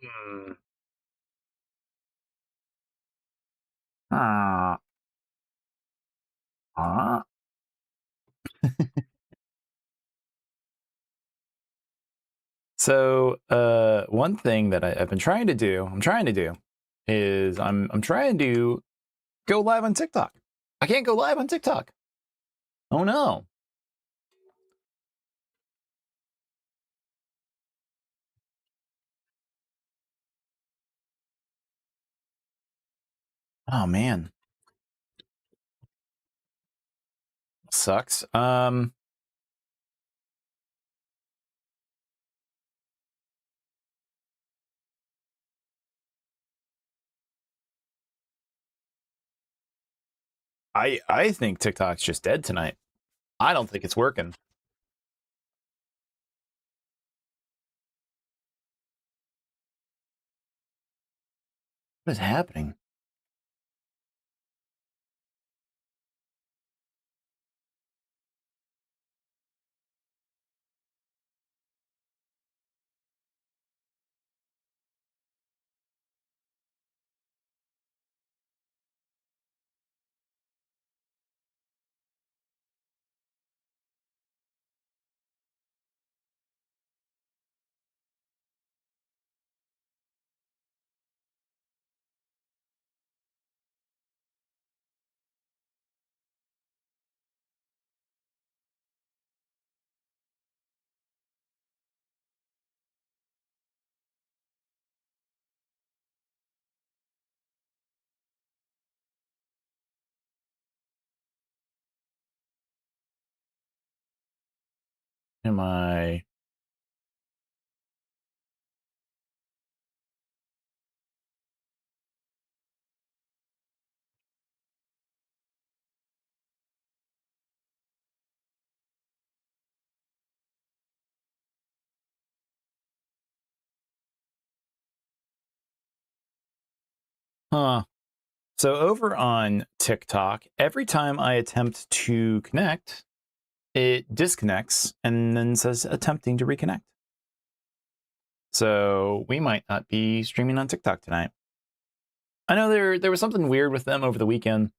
Hmm. Ah. Ah. So, one thing that I've been trying to do, is I'm trying to go live on TikTok. I can't go live on TikTok. Oh no. Oh man, sucks. I think TikTok's just dead tonight. I don't think it's working. What is happening? Am I? Huh. So over on TikTok, every time I attempt to connect, it disconnects and then says attempting to reconnect. So we might not be streaming on TikTok tonight. I know there was something weird with them over the weekend.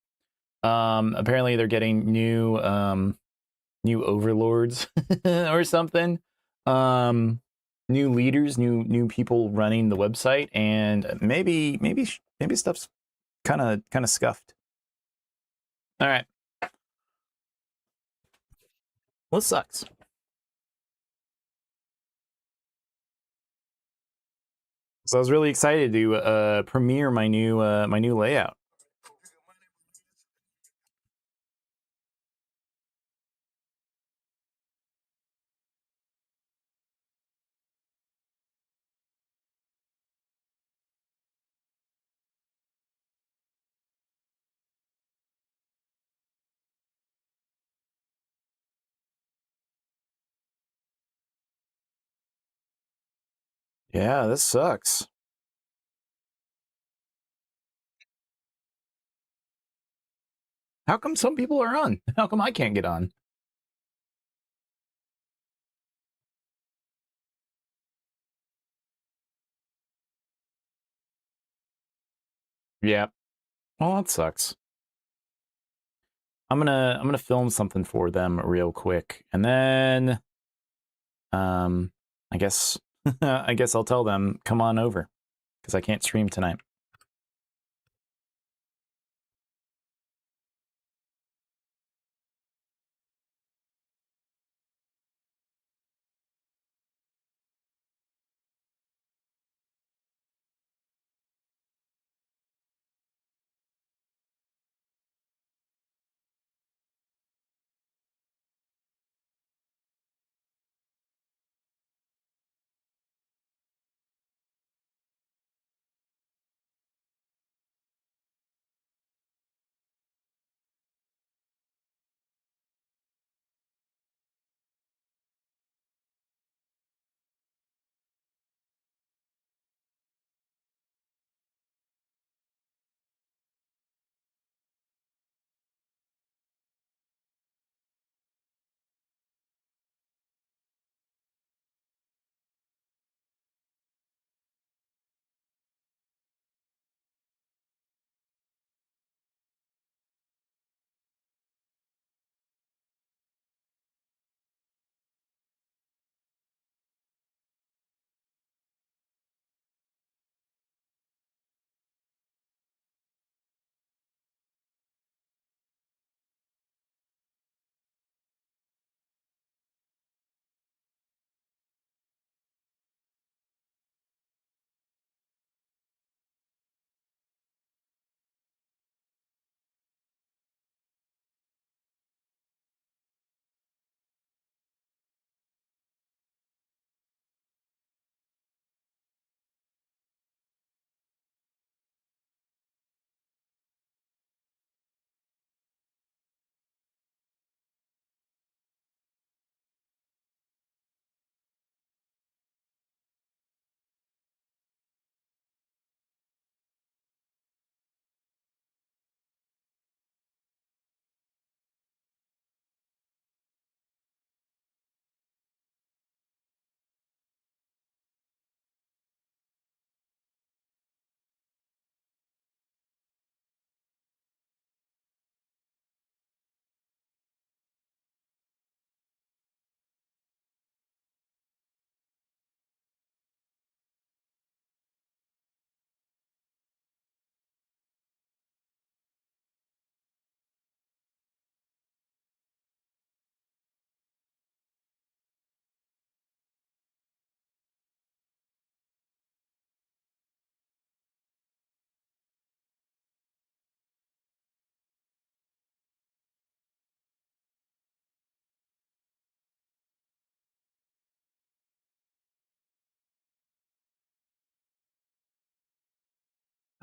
Apparently they're getting new overlords or something. New leaders, new people running the website, and maybe stuff's kind of scuffed. All right, well, it sucks. So I was really excited to premiere my new layout. Yeah, this sucks. How come some people are on? How come I can't get on? Yeah. Well, that sucks. I'm gonna film something for them real quick, and then um, I guess I guess I'll tell them come on over because I can't stream tonight.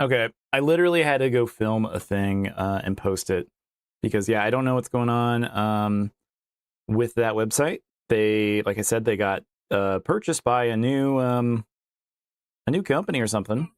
Okay, I literally had to go film a thing and post it because yeah, I don't know what's going on with that website. They, like I said, they got purchased by a new company or something.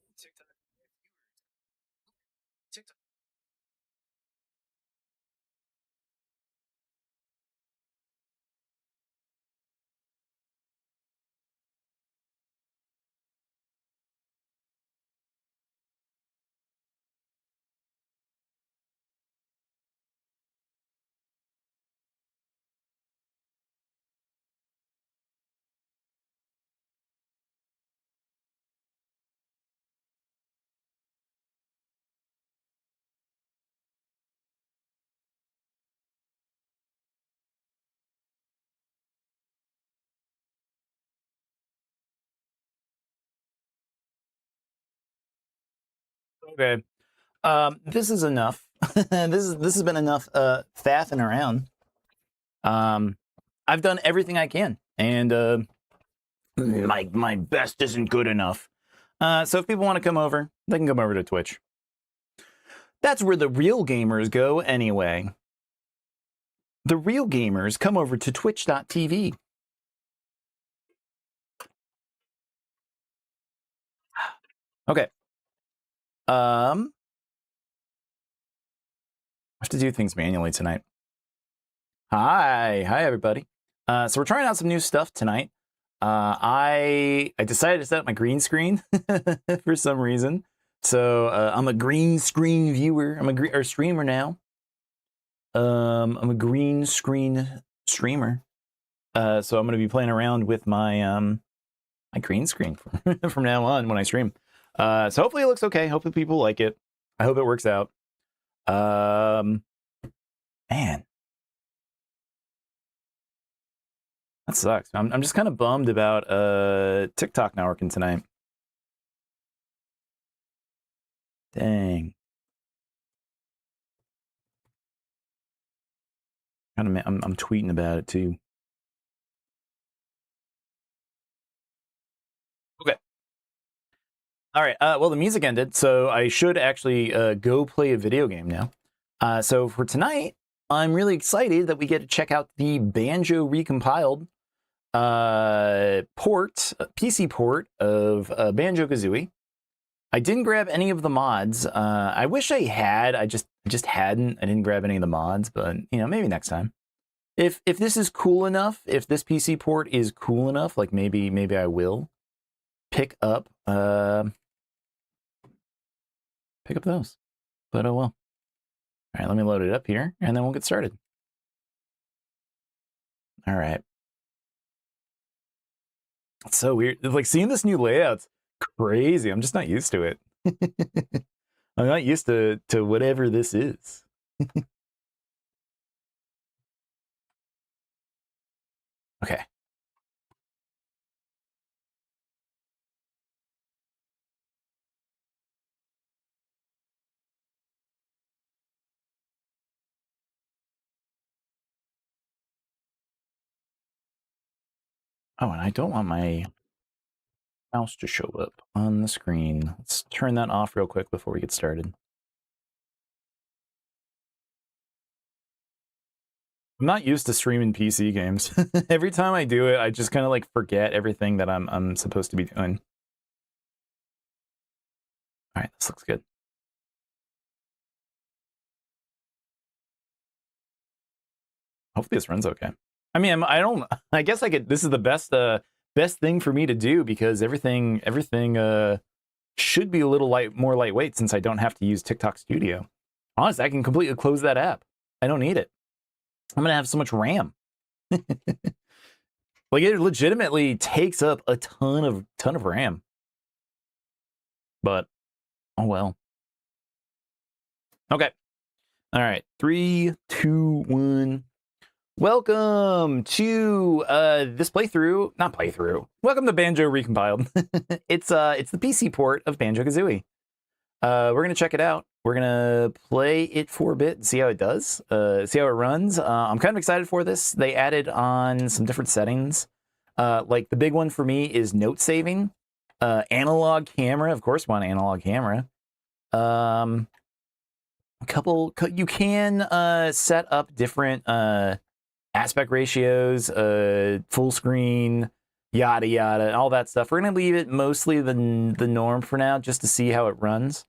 Okay, this is enough. This has been enough faffing around. Um, I've done everything I can, and my best isn't good enough. So if people want to come over, they can come over to Twitch. That's where the real gamers go anyway. The real gamers come over to twitch.tv. Okay. I have to do things manually tonight. Hi everybody. So we're trying out some new stuff tonight. I decided to set up my green screen for some reason. So I'm a green screen viewer. I'm a streamer now. I'm a green screen streamer. So I'm going to be playing around with my my green screen from now on when I stream. So hopefully it looks okay. Hopefully people like it. I hope it works out. Man, that sucks. I'm just kind of bummed about TikTok not working tonight. Dang. I'm tweeting about it too. Okay. All right. Well, the music ended, so I should actually go play a video game now. So for tonight, I'm really excited that we get to check out the Banjo Recompiled PC port of Banjo-Kazooie. I didn't grab any of the mods. I wish I had. I just hadn't. I didn't grab any of the mods, but maybe next time. If this is cool enough, if this PC port is cool enough, like maybe I will pick up those. But oh well. All right, let me load it up here, and then we'll get started. All right. It's so weird. Like seeing this new layout's crazy. I'm just not used to it. I'm not used to whatever this is. Okay. Oh, and I don't want my mouse to show up on the screen. Let's turn that off real quick before we get started. I'm not used to streaming PC games. Every time I do it, I just kind of like forget everything that I'm supposed to be doing. All right, this looks good. Hopefully this runs okay. I mean, I guess I could. This is the best thing for me to do because everything should be a little more lightweight since I don't have to use TikTok Studio. Honestly, I can completely close that app. I don't need it. I'm gonna have so much RAM. Like it legitimately takes up a ton of RAM. But oh well. Okay. All right. 3, 2, 1. Welcome to this playthrough. Not playthrough. Welcome to Banjo Recompiled. It's the PC port of Banjo-Kazooie. We're gonna check it out. We're gonna play it for a bit and see how it does. See how it runs. I'm kind of excited for this. They added on some different settings. Like the big one for me is note saving. Analog camera, of course, want analog camera. You can set up different aspect ratios, full screen, yada yada, all that stuff. We're gonna leave it mostly the norm for now, just to see how it runs.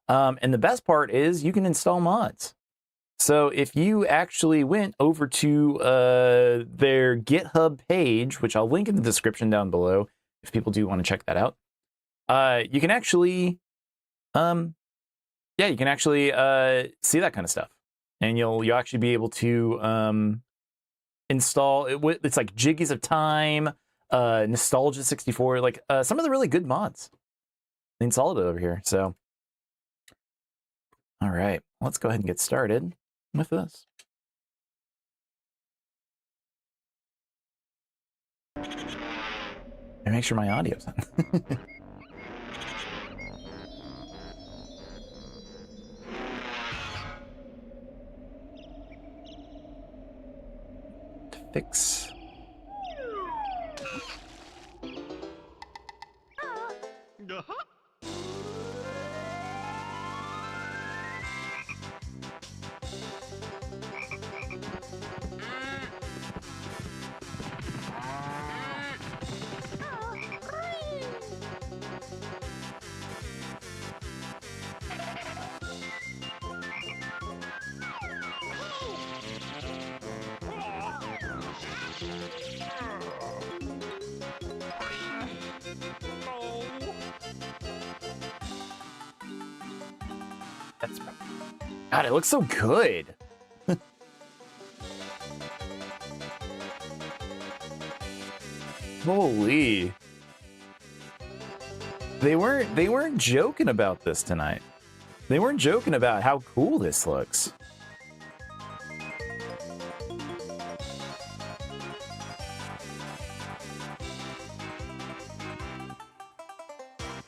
And the best part is you can install mods. So if you actually went over to their GitHub page, which I'll link in the description down below, if people do want to check that out, you can actually, yeah, you can actually see that kind of stuff, and you'll actually be able to install it. It's like Jiggies of Time, Nostalgia 64, like some of the really good mods. They installed it over here. So, all right, let's go ahead and get started with this. And make sure my audio's on. To fix. That's right. God, it looks so good. Holy. They weren't joking about this tonight. They weren't joking about how cool this looks.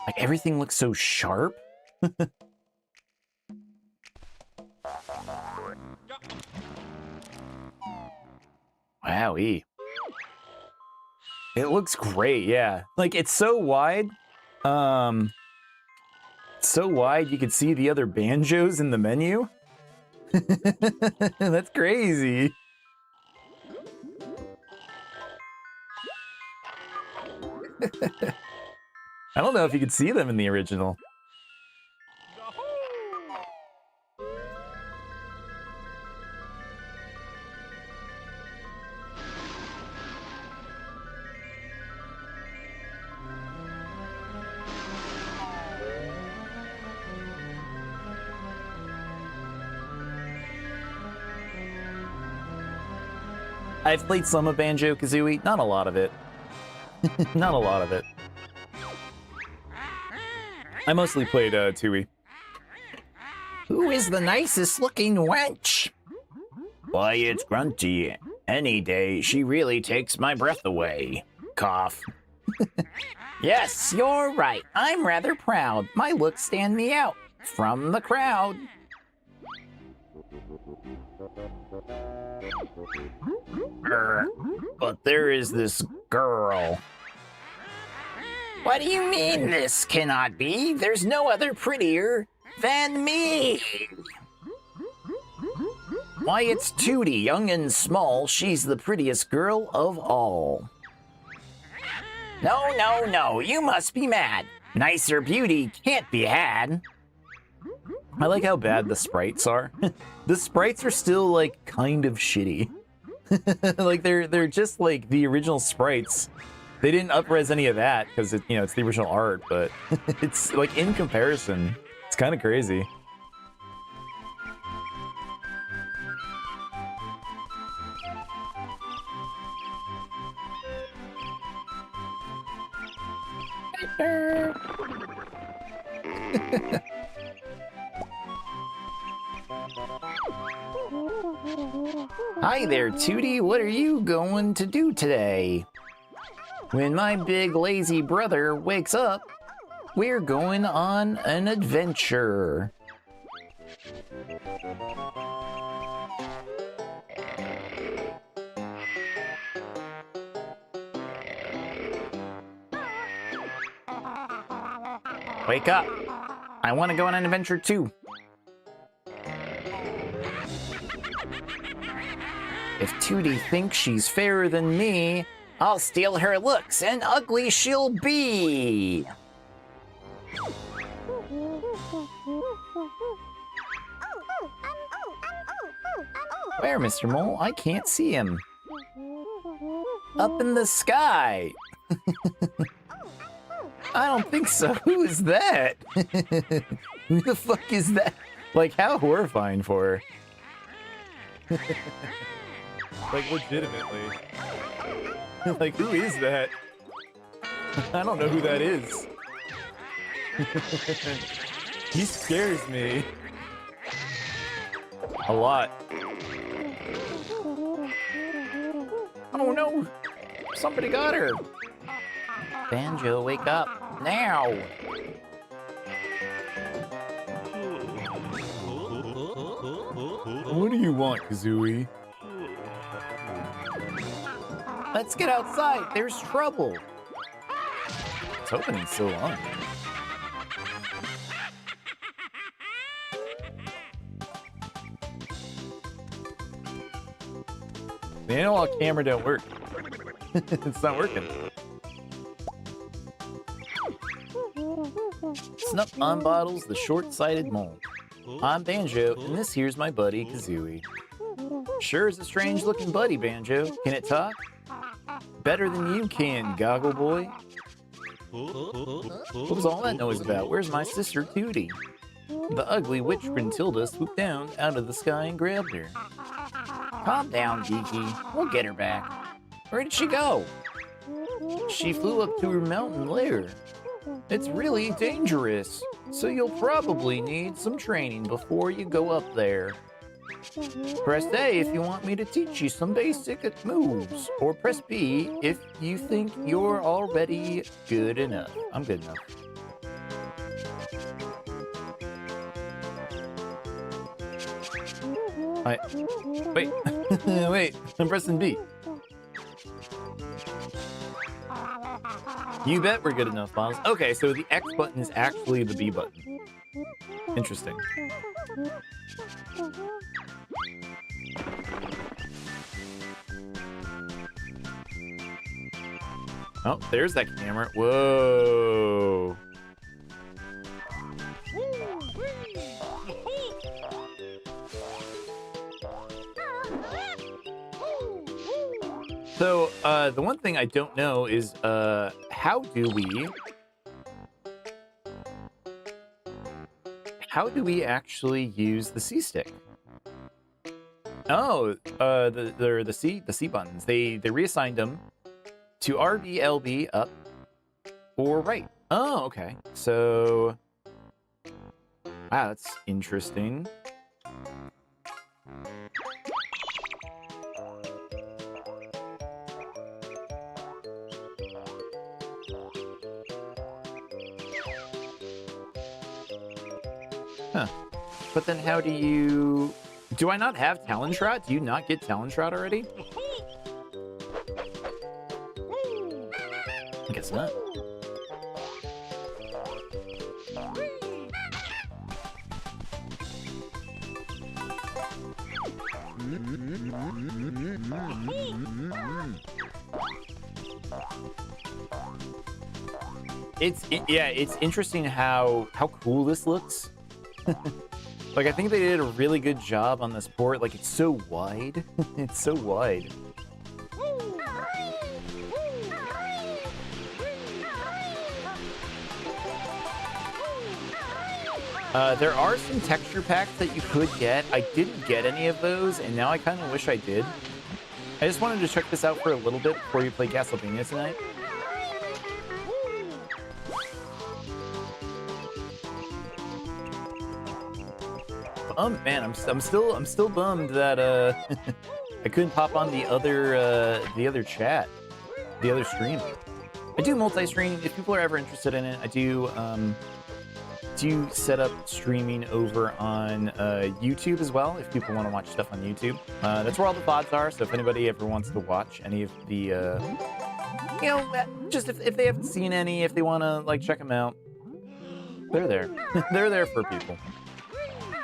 Like everything looks so sharp. Wowee. It looks great, yeah. Like it's so wide. So wide you can see the other banjos in the menu. That's crazy. I don't know if you could see them in the original. I've played some of Banjo-Kazooie, not a lot of it. Not a lot of it. I mostly played Tui. Who is the nicest looking wench? Why, it's Grunty. Any day, she really takes my breath away. Cough. Yes, you're right. I'm rather proud. My looks stand me out from the crowd. But there is this girl. What do you mean this cannot be? There's no other prettier than me. Why, it's Tootie, young and small. She's the prettiest girl of all. No, no, no, you must be mad. Nicer beauty can't be had. I like how bad the sprites are. The sprites are still like kind of shitty. Like they're just like the original sprites. They didn't up-res any of that because it's the original art, but it's like in comparison, it's kind of crazy. Hi there, Tootie. What are you going to do today? When my big lazy brother wakes up, we're going on an adventure. Wake up. I want to go on an adventure too. If Tootie thinks she's fairer than me, I'll steal her looks and ugly she'll be. Where, Mr. Mole? I can't see him. Up in the sky. I don't think so. Who is that? Who the fuck is that? Like, how horrifying for her. Like, legitimately. Like, who is that? I don't know who that is. He scares me. A lot. Oh no! Somebody got her! Banjo, wake up! Now! What do you want, Kazooie? Let's get outside! There's trouble! It's hoping he's still on. The analog camera don't work. It's not working. Snuff on bottles, the short-sighted mole. I'm Banjo, and this here's my buddy, Kazooie. Sure is a strange-looking buddy, Banjo. Can it talk? Better than you can, Goggle Boy. What was all that noise about? Where's my sister, Tootie? The ugly witch Gruntilda swooped down out of the sky and grabbed her. Calm down, Geeky. We'll get her back. Where did she go? She flew up to her mountain lair. It's really dangerous, so you'll probably need some training before you go up there. Press A if you want me to teach you some basic moves, or press B if you think you're already good enough. I'm good enough. Wait. Wait, I'm pressing B. You bet we're good enough, Miles. Okay, so the X button is actually the B button. Interesting. Oh, there's that camera. Whoa. So, the one thing I don't know is, how do we actually use the C stick? Oh, the C buttons. They reassigned them to RB, LB, up, or right. Oh, okay. So, wow, that's interesting. Huh. But then how do you... Do I not have Talon Shroud? Do you not get Talon Shroud already? I guess not. It's interesting how cool this looks. Like, I think they did a really good job on this port. Like, it's so wide. It's so wide. There are some texture packs that you could get. I didn't get any of those, and now I kind of wish I did. I just wanted to check this out for a little bit before you play Castlevania tonight. Man, I'm still bummed that I couldn't pop on the other chat, the other stream. I do multi-stream if people are ever interested in it. I do set up streaming over on YouTube as well if people want to watch stuff on YouTube. That's where all the VODs are. So if anybody ever wants to watch any of the, just if they haven't seen any, if they want to like check them out, They're there. They're there for people.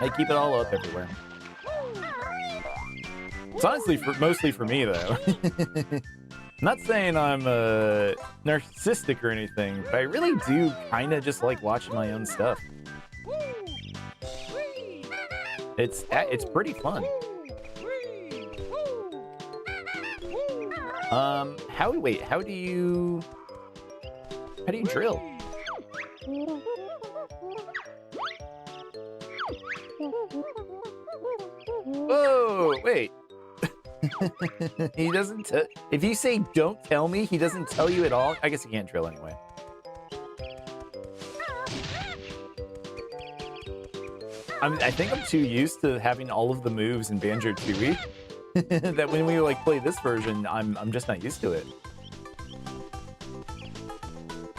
I keep it all up everywhere. It's honestly mostly for me, though. Not saying I'm narcissistic or anything, but I really do kind of just like watching my own stuff. It's pretty fun. How do you drill? Whoa, wait. He doesn't if you say don't tell me, he doesn't tell you at all. I guess he can't drill anyway. I think I'm too used to having all of the moves in Banjo Tooie that when we like play this version, I'm just not used to it.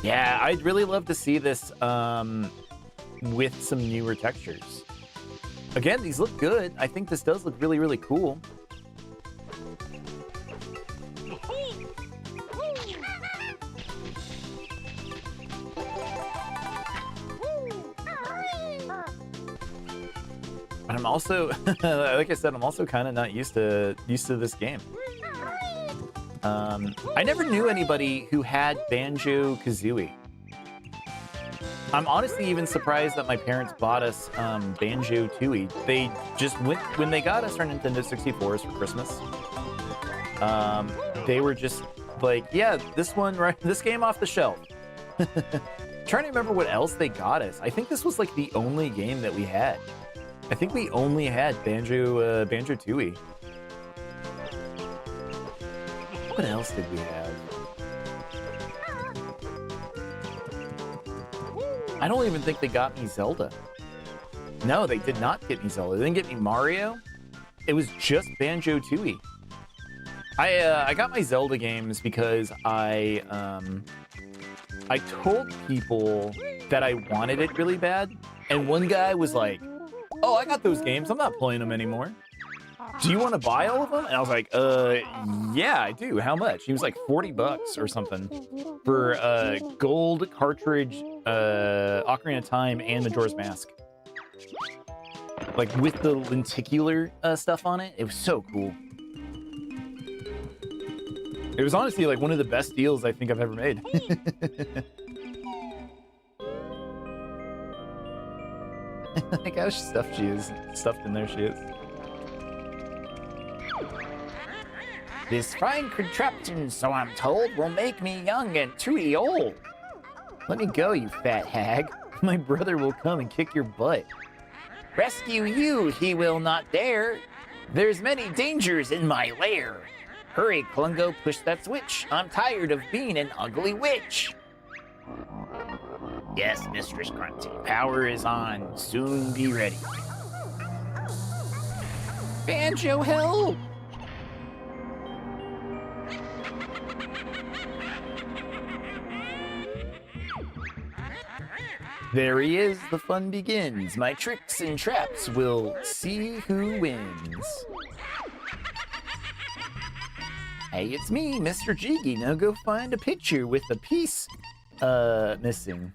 Yeah, I'd really love to see this with some newer textures. Again, these look good. I think this does look really, really cool. And I'm also, like I said, I'm also kind of not used to this game. I never knew anybody who had Banjo-Kazooie. I'm honestly even surprised that my parents bought us Banjo-Tooie. They just went, when they got us our Nintendo 64s for Christmas, they were just like, yeah, this one, right, this game off the shelf. Trying to remember what else they got us. I think this was like the only game that we had. I think we only had Banjo-Tooie. What else did we have? I don't even think they got me Zelda. No, they did not get me Zelda. They didn't get me Mario. It was just Banjo-Tooie. I got my Zelda games because I told people that I wanted it really bad, and one guy was like, "Oh, I got those games. I'm not playing them anymore. Do you want to buy all of them?" And I was like, yeah, I do. How much? He was like $40 or something for a gold cartridge, Ocarina of Time, and Majora's Mask. Like with the lenticular stuff on it. It was so cool. It was honestly like one of the best deals I think I've ever made. Like how stuffed she is. Stuffed in there she is. This fine contraption, so I'm told, will make me young and truly old. Let me go, you fat hag. My brother will come and kick your butt. Rescue you, he will not dare. There's many dangers in my lair. Hurry, Klungo, push that switch. I'm tired of being an ugly witch. Yes, Mistress Grunty, power is on. Soon be ready. Banjo, help! There he is, the fun begins. My tricks and traps will see who wins. Hey, it's me, Mr. Jiggy. Now go find a picture with a piece, missing.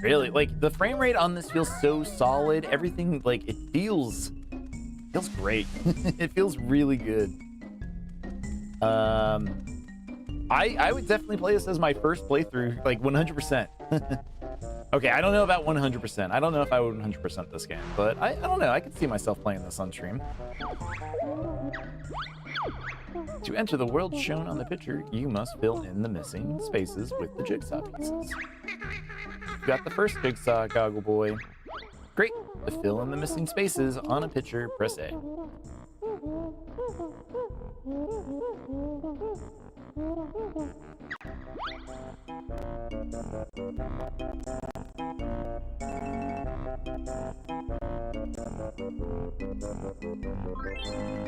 Really, like, the frame rate on this feels so solid. Everything, like, it feels great. It feels really good. I would definitely play this as my first playthrough, like 100%. Okay, I don't know about 100%. I don't know if I would 100% this game, but I don't know. I could see myself playing this on stream. To enter the world shown on the picture, you must fill in the missing spaces with the jigsaw pieces. You got the first jigsaw, Goggle Boy. Great. To fill in the missing spaces on a picture, press A.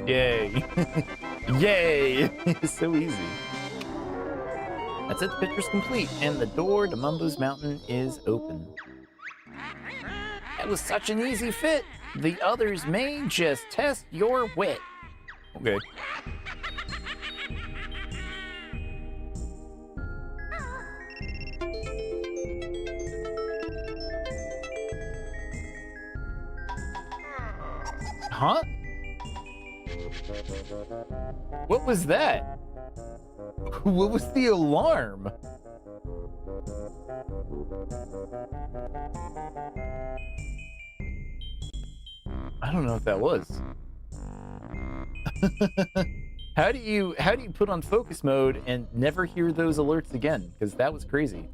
Yay. Yay. It's so easy. That's it, the picture's complete, and the door to Mumbo's Mountain is open. That was such an easy fit. The others may just test your wit. Okay. Huh? What was that? What was the alarm? I don't know what that was. How do you put on focus mode and never hear those alerts again? Because that was crazy.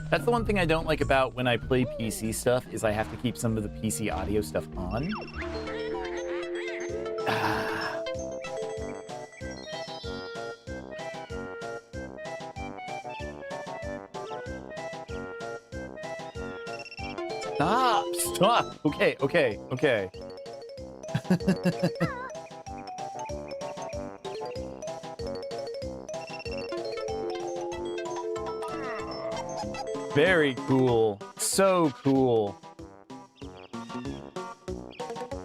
That's the one thing I don't like about when I play PC stuff is I have to keep some of the PC audio stuff on. Stop! Okay. Very cool. So cool.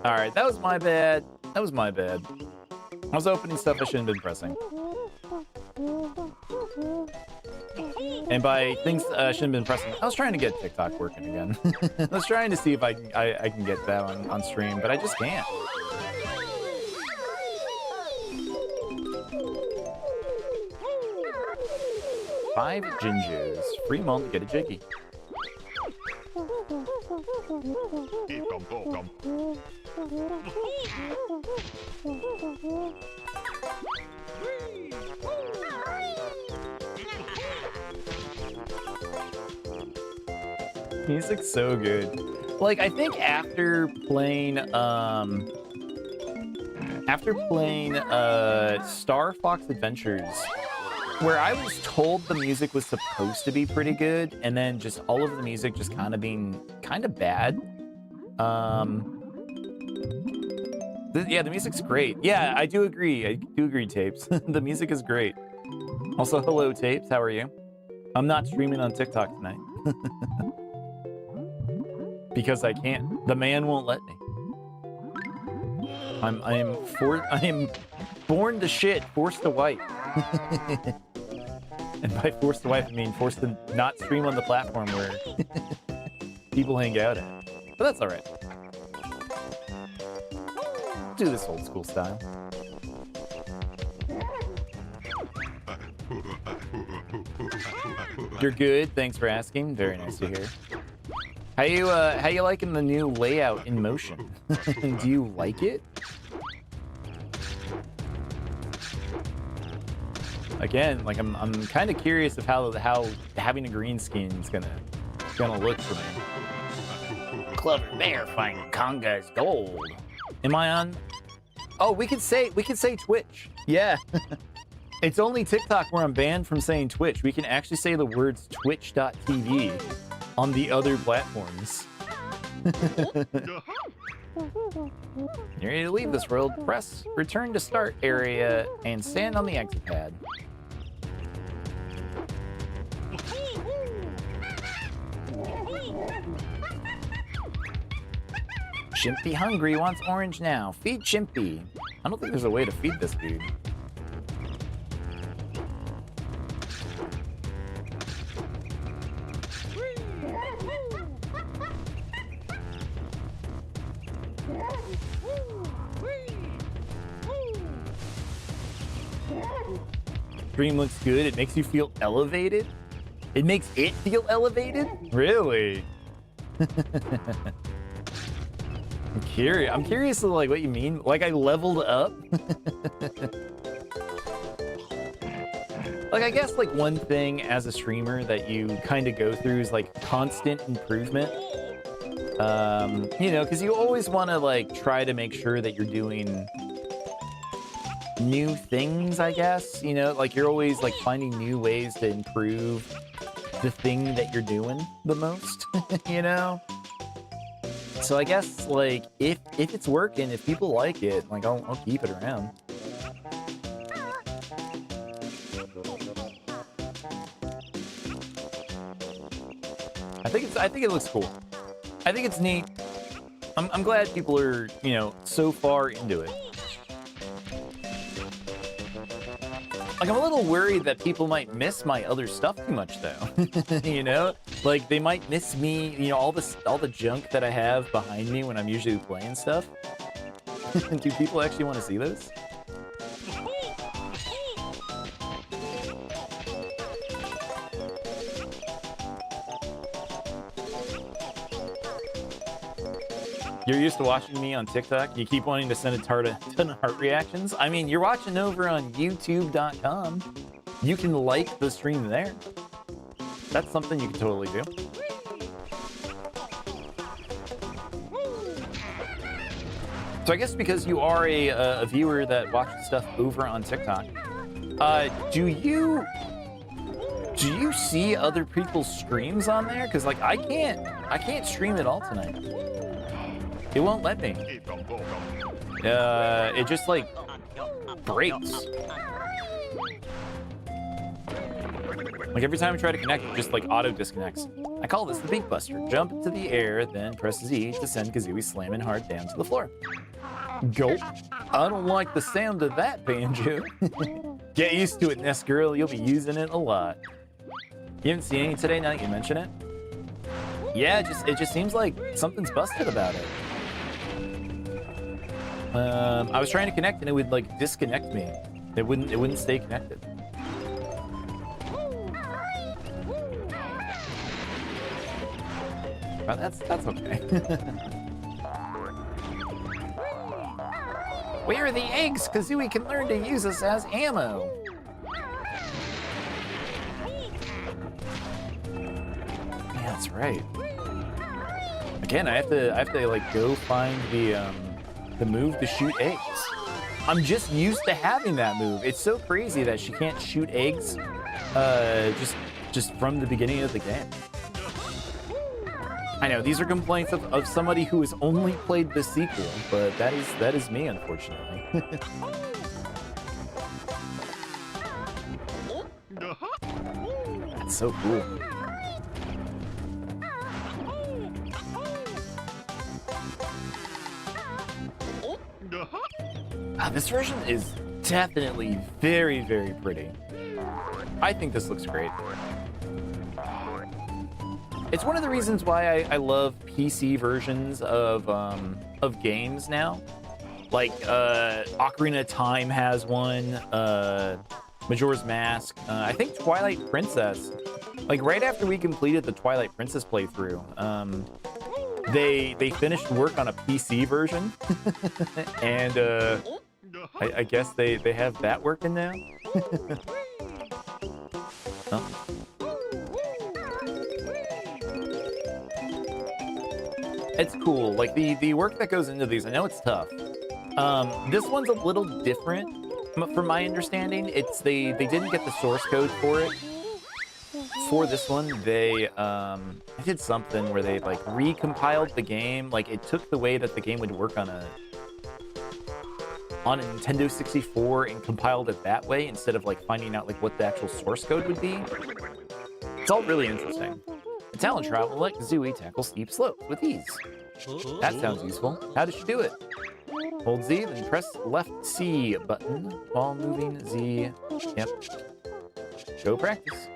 Alright, that was my bad. I was opening stuff I shouldn't have been pressing. And by things I shouldn't have been pressing, I was trying to get TikTok working again. I was trying to see if I can get that on stream, but I just can't. Five gingers. Free mom to get a jiggy. Music's so good. Like, I think after playing Star Fox Adventures, where I was told the music was supposed to be pretty good, and then just all of the music just kind of being kind of bad. Yeah, the music's great. Yeah, I do agree, Tapes. The music is great. Also, hello, Tapes. How are you? I'm not streaming on TikTok tonight. Because I can't. The man won't let me. I am born to shit, forced to wipe. And by forced to wipe, I mean forced to not stream on the platform where people hang out at. But that's all right. Do this old school style. You're good. Thanks for asking. Very nice to hear. How you liking the new layout in motion? Do you like it? Again, like I'm kind of curious of how having a green screen is gonna look for me. Clever bear finding Conga's gold. Am I on? Oh, we could say Twitch. Yeah. It's only TikTok where I'm banned from saying Twitch. We can actually say the words twitch.tv on the other platforms. You're ready to leave this world, press return to start area and stand on the exit pad. Chimpy hungry wants orange now. Feed Chimpy. I don't think there's a way to feed this dude. Stream looks good. It makes you feel elevated. It makes it feel elevated? Really? I'm curious to like what you mean. Like I leveled up? Like I guess like one thing as a streamer that you kind of go through is like constant improvement. You know, because you always want to like try to make sure that you're doing new things, I guess. You know, like you're always like finding new ways to improve the thing that you're doing the most, you know? So I guess like if it's working, if people like it, like I'll keep it around. I think it looks cool. I think it's neat. I'm glad people are, you know, so far into it. Like I'm a little worried that people might miss my other stuff too much though. You know? Like, they might miss me, you know, all the junk that I have behind me when I'm usually playing stuff. Do people actually want to see this? You're used to watching me on TikTok. You keep wanting to send a ton of heart reactions. I mean, you're watching over on YouTube.com. You can like the stream there. That's something you can totally do. So I guess because you are a viewer that watches stuff over on TikTok, do you see other people's streams on there? Because like I can't stream it all tonight. It won't let me. It just like breaks. Like every time I try to connect, it just like auto disconnects. I call this the Beak Buster. Jump into the air, then press Z to send Kazooie slamming hard down to the floor. Gulp. I don't like the sound of that, Banjo. Get used to it, Nest Girl. You'll be using it a lot. You haven't seen any today now that you mention it? Yeah, it just seems like something's busted about it. I was trying to connect and it would like disconnect me. It wouldn't stay connected. But that's okay. Where are the eggs? Kazooie can learn to use us as ammo. Yeah, that's right. Again, I have to like go find the move to shoot eggs. I'm just used to having that move. It's so crazy that she can't shoot eggs just from the beginning of the game. I know, these are complaints of somebody who has only played the sequel, but that is me, unfortunately. That's so cool. This version is definitely very, very pretty. I think this looks great. It's one of the reasons why I love PC versions of games now. Like Ocarina of Time has one, Majora's Mask. I think Twilight Princess. Like right after we completed the Twilight Princess playthrough, they finished work on a PC version, and I guess they have that working now. Oh. It's cool. Like the work that goes into these, I know it's tough. This one's a little different from my understanding. They didn't get the source code for it. For this one, they did something where they like recompiled the game. Like it took the way that the game would work on a Nintendo 64 and compiled it that way instead of like finding out like what the actual source code would be. It's all really interesting. The talent travel let Kazooie tackle steep slopes with ease. That sounds useful. How does she do it? Hold Z, then press left C button while moving Z. Yep. Go practice.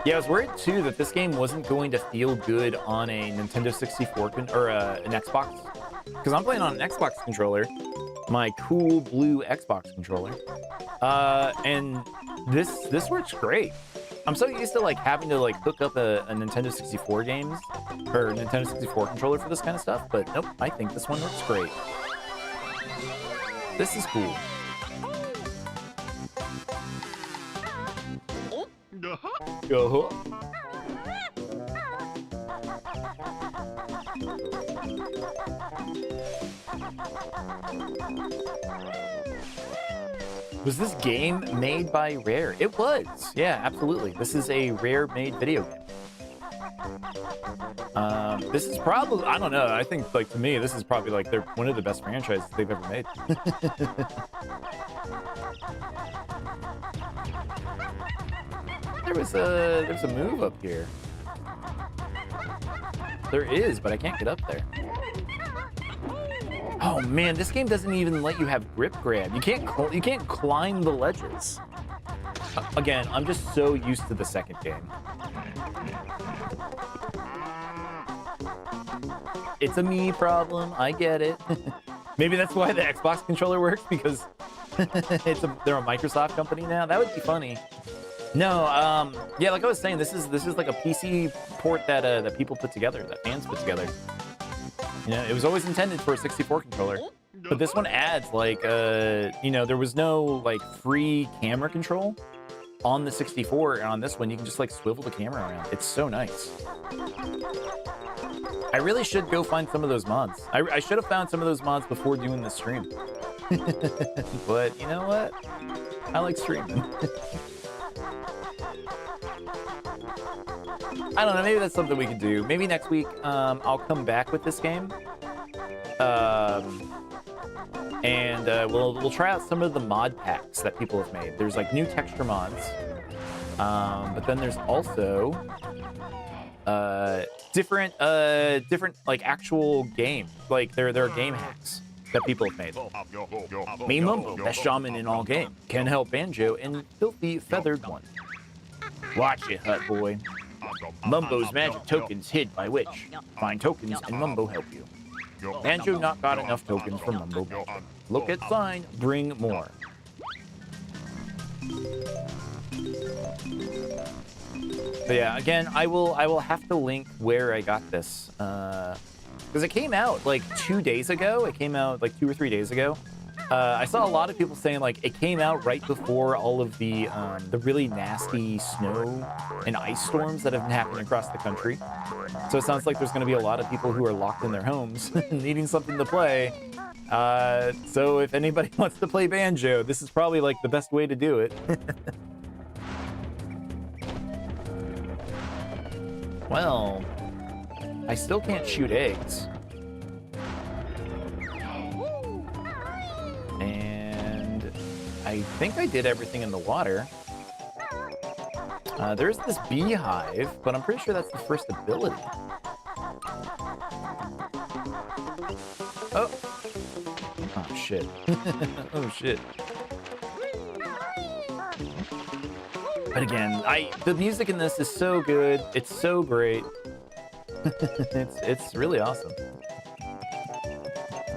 Yeah, I was worried too that this game wasn't going to feel good on a Nintendo 64 or an Xbox, because I'm playing on an Xbox controller, my cool blue Xbox controller, and this works great. I'm so used to like having to like hook up a Nintendo 64 games or Nintendo 64 controller for this kind of stuff, but nope, I think this one works great. This is cool. Uh-huh. Was this game made by Rare? It was. Yeah, absolutely. This is a Rare-made video game. This is probably, I don't know, I think, like, to me, this is probably, like, one of the best franchises they've ever made. There's a move up here. There is, but I can't get up there. Oh man, this game doesn't even let you have grip grab. You can't climb the ledges. Again, I'm just so used to the second game. It's a me problem. I get it. Maybe that's why the Xbox controller works, because they're a Microsoft company now. That would be funny. No, yeah, like I was saying, this is like a PC port that that people put together, that fans put together. You know, it was always intended for a 64 controller, but this one adds like, you know, there was no like free camera control on the 64, and on this one you can just like swivel the camera around. It's so nice. I really should go find some of those mods. I should have found some of those mods before doing this stream. But you know what? I like streaming. I don't know, maybe that's something we could do. Maybe next week, I'll come back with this game. And we'll try out some of the mod packs that people have made. There's like new texture mods. But then there's also different like actual game. Like there are game hacks that people have made. Me Mumbo, best shaman in all game, can help Banjo and Filthy Feathered One. Watch it, Hut Boy. Mumbo's magic tokens hid by Witch. Find tokens and Mumbo help you. Banjo not got enough tokens for Mumbo. Look at sign, bring more. But yeah, again, I will have to link where I got this. Because it came out like 2 days ago. It came out like 2 or 3 days ago. I saw a lot of people saying like it came out right before all of the really nasty snow and ice storms that have been happening across the country. So it sounds like there's going to be a lot of people who are locked in their homes needing something to play. So if anybody wants to play Banjo, this is probably like the best way to do it. Well, I still can't shoot eggs. And I think I did everything in the water. There's this beehive, but I'm pretty sure that's the first ability. Oh. Oh, shit. Oh, shit. But again, the music in this is so good. It's so great. It's really awesome.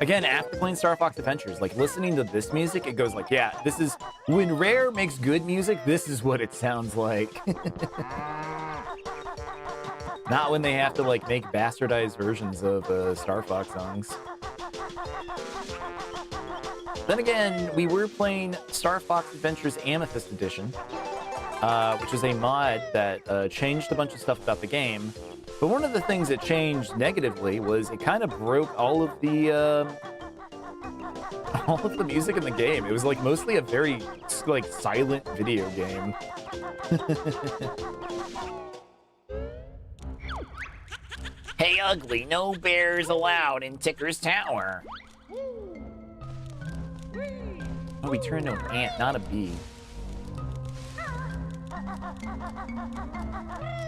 Again, after playing Star Fox Adventures, like listening to this music, it goes like, yeah, this is when Rare makes good music, this is what it sounds like. Not when they have to like make bastardized versions of Star Fox songs. Then again, we were playing Star Fox Adventures Amethyst Edition, which is a mod that changed a bunch of stuff about the game. But one of the things it changed negatively was it kind of broke all of the music in the game. It was like mostly a very like silent video game. Hey, Ugly, no bears allowed in Ticker's Tower. Oh, we turned into an ant, not a bee.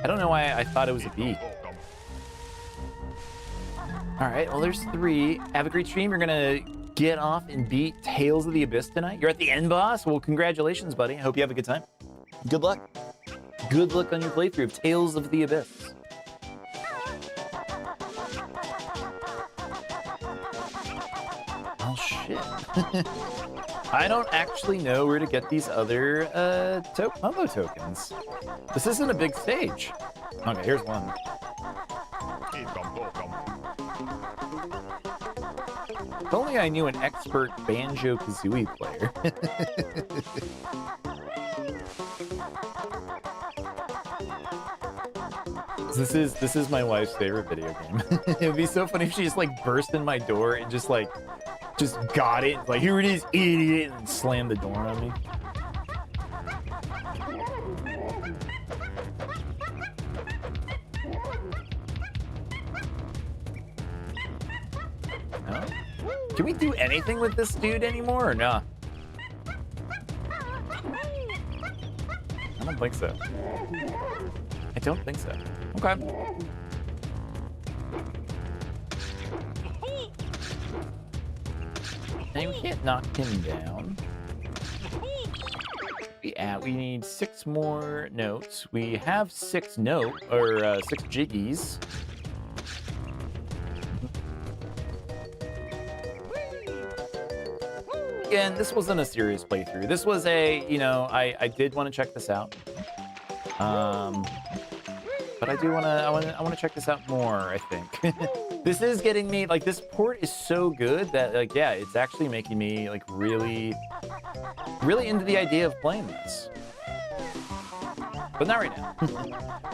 I don't know why I thought it was a bee. All right, well, there's 3. Have a great stream. You're gonna get off and beat Tales of the Abyss tonight. You're at the end boss. Well, congratulations, buddy. I hope you have a good time. Good luck. Good luck on your playthrough of Tales of the Abyss. Oh, shit. I don't actually know where to get these other Mumbo tokens. This isn't a big stage. Okay, here's one. If only I knew an expert Banjo-Kazooie player. This is my wife's favorite video game. It would be so funny if she just like burst in my door and just got it. Like, here it is, idiot, and slammed the door on me. No? Can we do anything with this dude anymore or nah? I don't think so. I don't think so. Okay. And we can't knock him down. We at? We need 6 more notes. We have 6 6 jiggies. Again, this wasn't a serious playthrough. This was a, I did want to check this out. But I want to check this out more, I think. This is getting me, like, this port is so good that, like, yeah, it's actually making me, like, really into the idea of playing this. But not right now.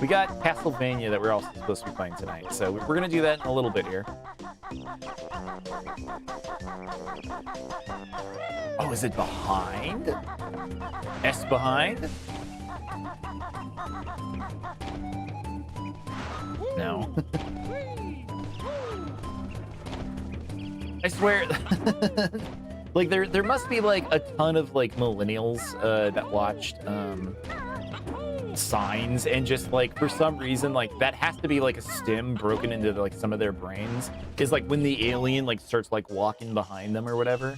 We got Castlevania that we're also supposed to be playing tonight, so we're gonna do that in a little bit here. Oh, is it behind? S behind? No. I swear, like there must be like a ton of like millennials that watched Signs, and just like for some reason like that has to be like a stem broken into like some of their brains, is like when the alien like starts like walking behind them or whatever,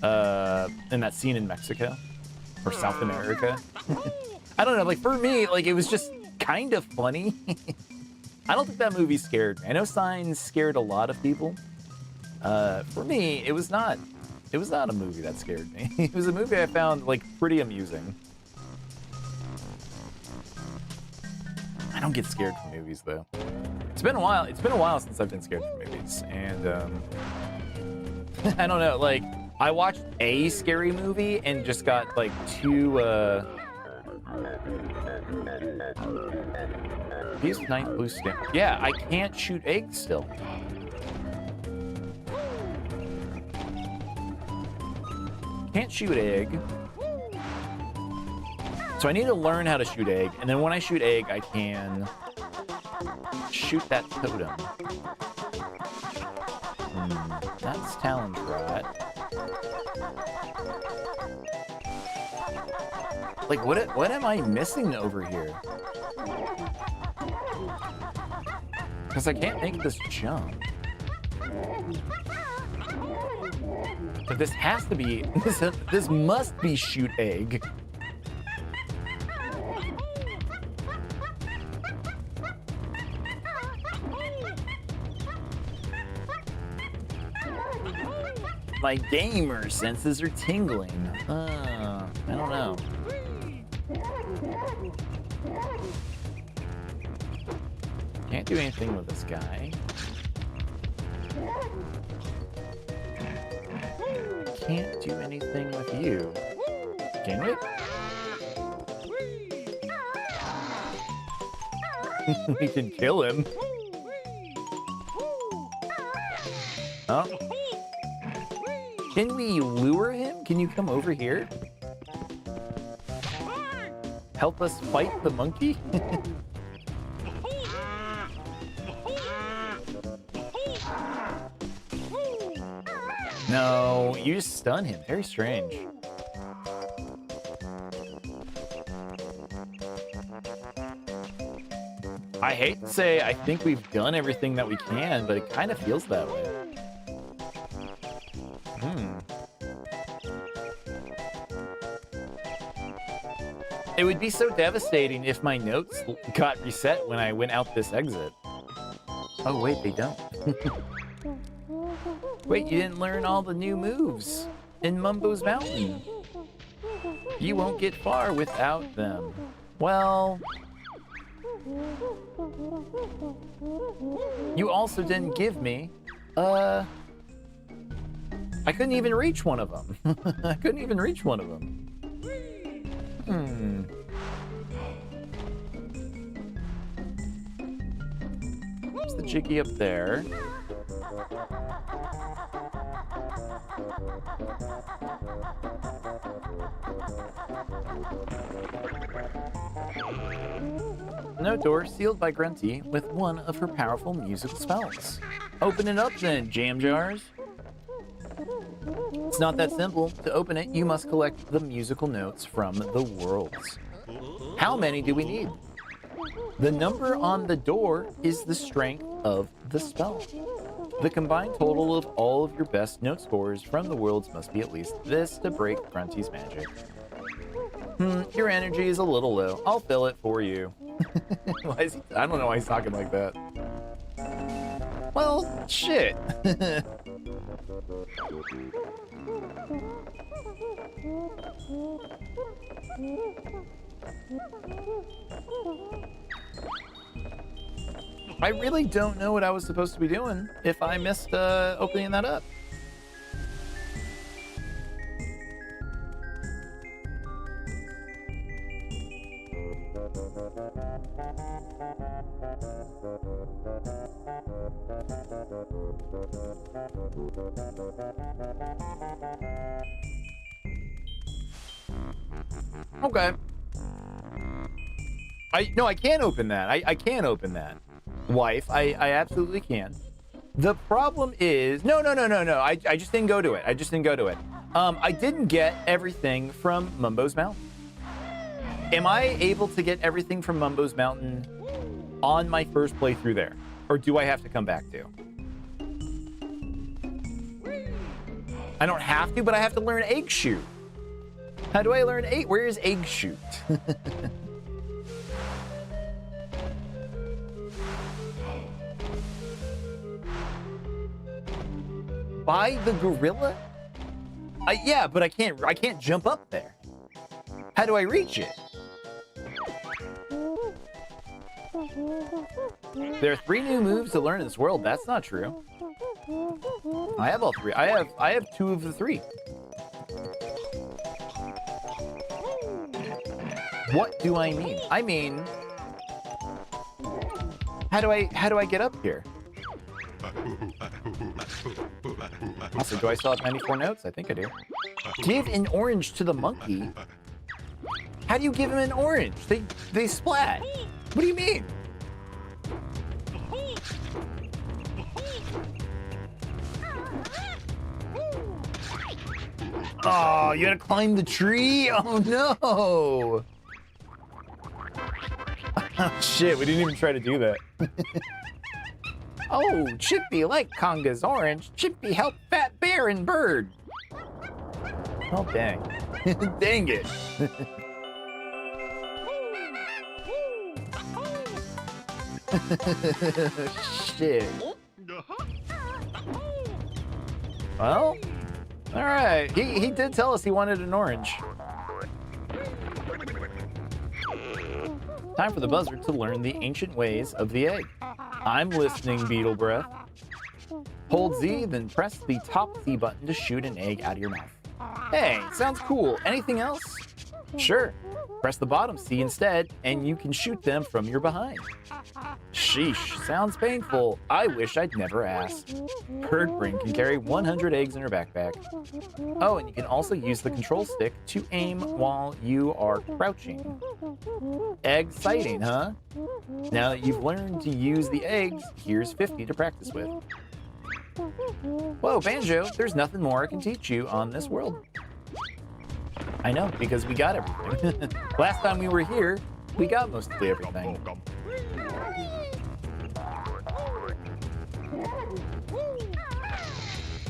in that scene in Mexico or South America. I don't know, like for me, like it was just kind of funny. I don't think that movie scared me. I know Signs scared a lot of people. For me, it was not a movie that scared me. It was a movie I found like pretty amusing. I don't get scared from movies though. It's been a while since I've been scared from movies, and I don't know, like I watched a scary movie and just got like too These nice blue skin. Yeah, I can't shoot eggs still. Can't shoot egg. So I need to learn how to shoot egg, and then when I shoot egg, I can shoot that totem. That's talent rot. Like, what am I missing over here? Because I can't make this jump. But this has to be, this must be shoot egg. My gamer senses are tingling. I don't know. Can't do anything with this guy. Can't do anything with you. Can we? We can kill him. Oh. Can we lure him? Can you come over here? Help us fight the monkey? No, you just stun him. Very strange. I hate to say I think we've done everything that we can, but it kind of feels that way. It would be so devastating if my notes got reset when I went out this exit. Oh, wait, they don't. Wait, you didn't learn all the new moves in Mumbo's Mountain. You won't get far without them. Well... You also didn't give me, I couldn't even reach one of them. I couldn't even reach one of them. There's the Jiggy up there. No door sealed by Grunty with one of her powerful musical spells. Open it up then, jam jars. It's not that simple. To open it, you must collect the musical notes from the worlds. How many do we need? The number on the door is the strength of the spell. The combined total of all of your best note scores from the worlds must be at least this to break Grunty's magic. Your energy is a little low. I'll fill it for you. I don't know why he's talking like that. Well, shit. I really don't know what I was supposed to be doing if I missed opening that up. Okay. I can't open that. I can't open that. Wife, I absolutely can. The problem is no. I just didn't go to it. I didn't get everything from Mumbo's Mountain. Am I able to get everything from Mumbo's Mountain on my first playthrough there? Or do I have to come back to? I don't have to, but I have to learn Egg Shoot. How do I learn Egg? Where is Egg Shoot? By the gorilla? Yeah, but I can't jump up there. How do I reach it? There are 3 new moves to learn in this world. That's not true. I have all 3. I have 2 of the 3. What do I mean? I mean, how do I get up here? Also, do I still have 94 notes? I think I do. Give an orange to the monkey. How do you give him an orange? They splat. What do you mean? Oh, you gotta climb the tree? Oh no! Oh, shit, we didn't even try to do that. Oh, Chippy like Conga's orange. Chippy help Fat Bear and Bird. Oh, dang. Dang it. Shit. Well, all right. He did tell us he wanted an orange. Time for the buzzard to learn the ancient ways of the egg. I'm listening, Beetle Breath. Hold Z, then press the top C button to shoot an egg out of your mouth. Hey, sounds cool. Anything else? Sure. Press the bottom C instead, and you can shoot them from your behind. Sheesh, sounds painful. I wish I'd never asked. Birdbrain can carry 100 eggs in her backpack. Oh, and you can also use the control stick to aim while you are crouching. Exciting, huh? Now that you've learned to use the eggs, here's 50 to practice with. Whoa, Banjo, there's nothing more I can teach you on this world. I know, because we got everything. Last time we were here, we got mostly everything.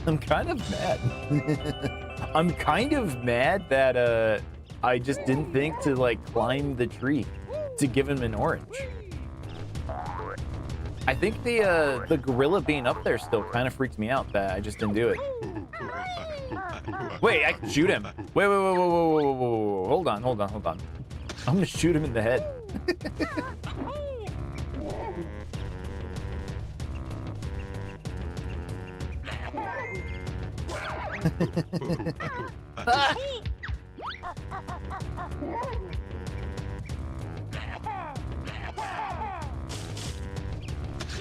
I'm kind of mad. I'm kind of mad that I just didn't think to like climb the tree to give him an orange. I think the gorilla being up there still kind of freaked me out that I just didn't do it. Wait, I can shoot him. Wait. Hold on. I'm gonna shoot him in the head. Ah!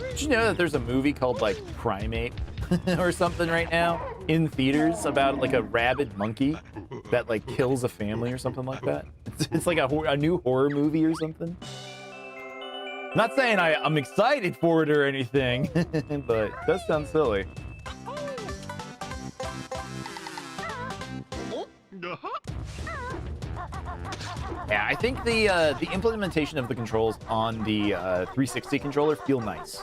Did you know that there's a movie called like Primate or something right now in theaters about like a rabid monkey that like kills a family or something like that? It's like a new horror movie or something. Not saying I'm excited for it or anything, but it does sound silly. Yeah, I think the implementation of the controls on the 360 controller feel nice.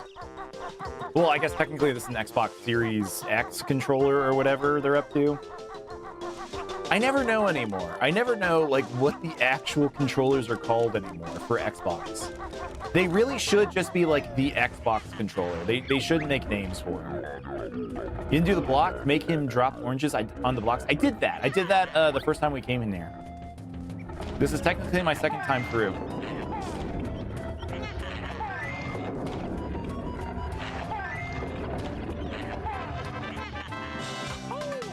Well, I guess technically this is an Xbox Series X controller or whatever they're up to. I never know anymore. I never know like what the actual controllers are called anymore for Xbox. They really should just be like the Xbox controller. They should make names for him. You didn't do the block? Make him drop oranges on the blocks? I did that. I did that the first time we came in there. This is technically my second time through.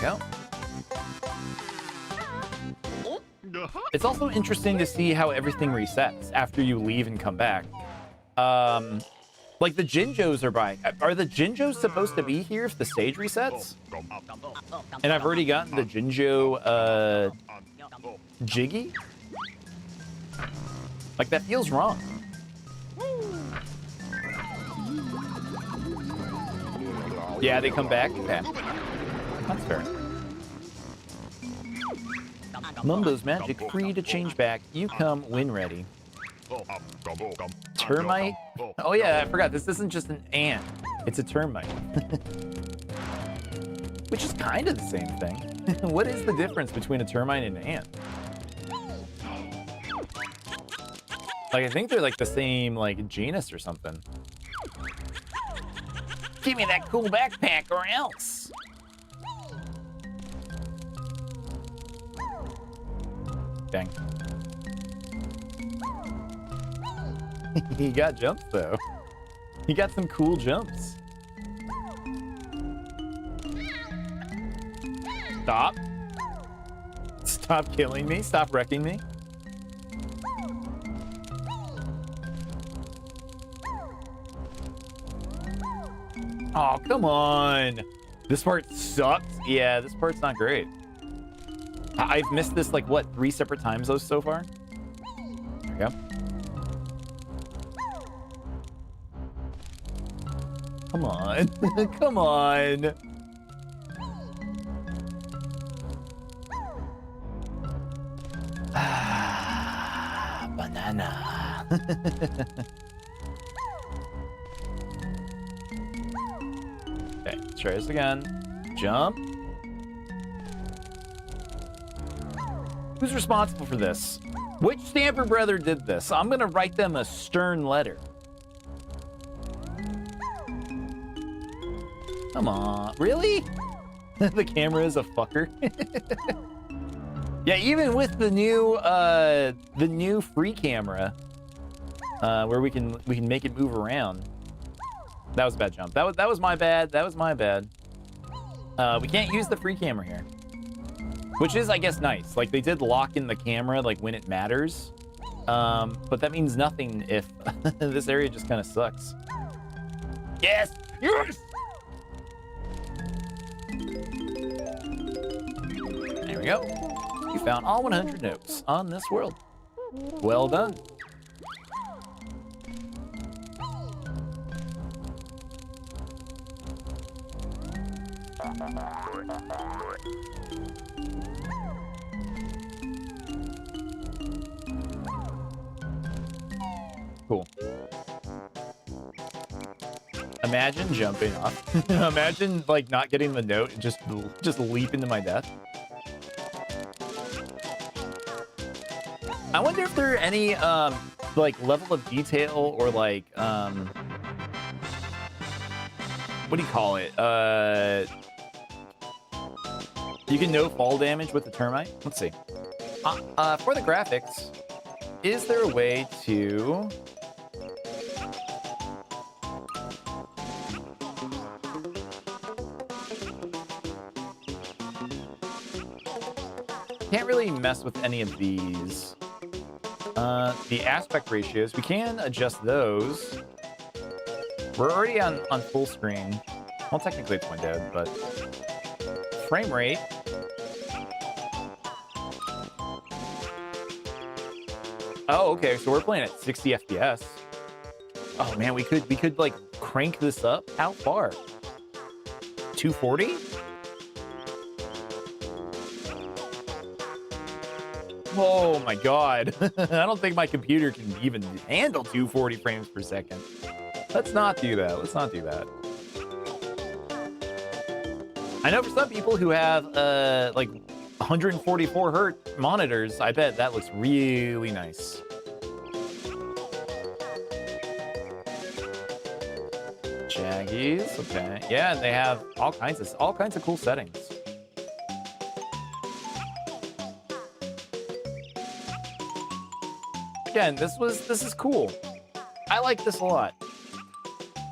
Go. It's also interesting to see how everything resets after you leave and come back. Like the Jinjos are buying. Are the Jinjos supposed to be here if the stage resets? And I've already gotten the Jinjo Jiggy? Like that feels wrong. Yeah, they come back? Okay. That's fair. Mumbo's magic, free to change back. You come when ready. Termite? Oh yeah, I forgot. This isn't just an ant. It's a termite. Which is kind of the same thing. What is the difference between a termite and an ant? Like, I think they're like the same, like, genus or something. Give me that cool backpack or else. Dang. He got jumps, though. He got some cool jumps. Stop. Stop killing me. Stop wrecking me. Oh, come on. This part sucks. Yeah, this part's not great. I've missed this, like, what, 3 separate times so far? There we go. Come on. Come on. Ah, banana. Okay, let's try this again. Jump. Who's responsible for this? Which Stamper brother did this? I'm gonna write them a stern letter. Come on, really? The camera is a fucker. Yeah, even with the new free camera, where we can make it move around. That was a bad jump. That was my bad. That was my bad. We can't use the free camera here, which is, I guess, nice. Like, they did lock in the camera like when it matters, but that means nothing if this area just kind of sucks. Yes, yes. There we go. You found all 100 notes on this world. Well done. Cool. Imagine jumping off. Imagine, like, not getting the note and just leap into my death. I wonder if there are any, like, level of detail or, like, what do you call it? You can no fall damage with the termite? Let's see. For the graphics, is there a way to... Can't really mess with any of these. The aspect ratios, we can adjust those. We're already on full screen. Well, technically it's windowed, but frame rate. Oh, okay, so we're playing at 60 FPS. Oh man, we could like crank this up. How far? 240? Oh my god. I don't think my computer can even handle 240 frames per second. Let's not do that. Let's not do that. I know for some people who have like 144 hertz monitors. I bet that looks really nice. Shaggies, okay. Yeah, they have all kinds of cool settings. Again, this is cool. I like this a lot.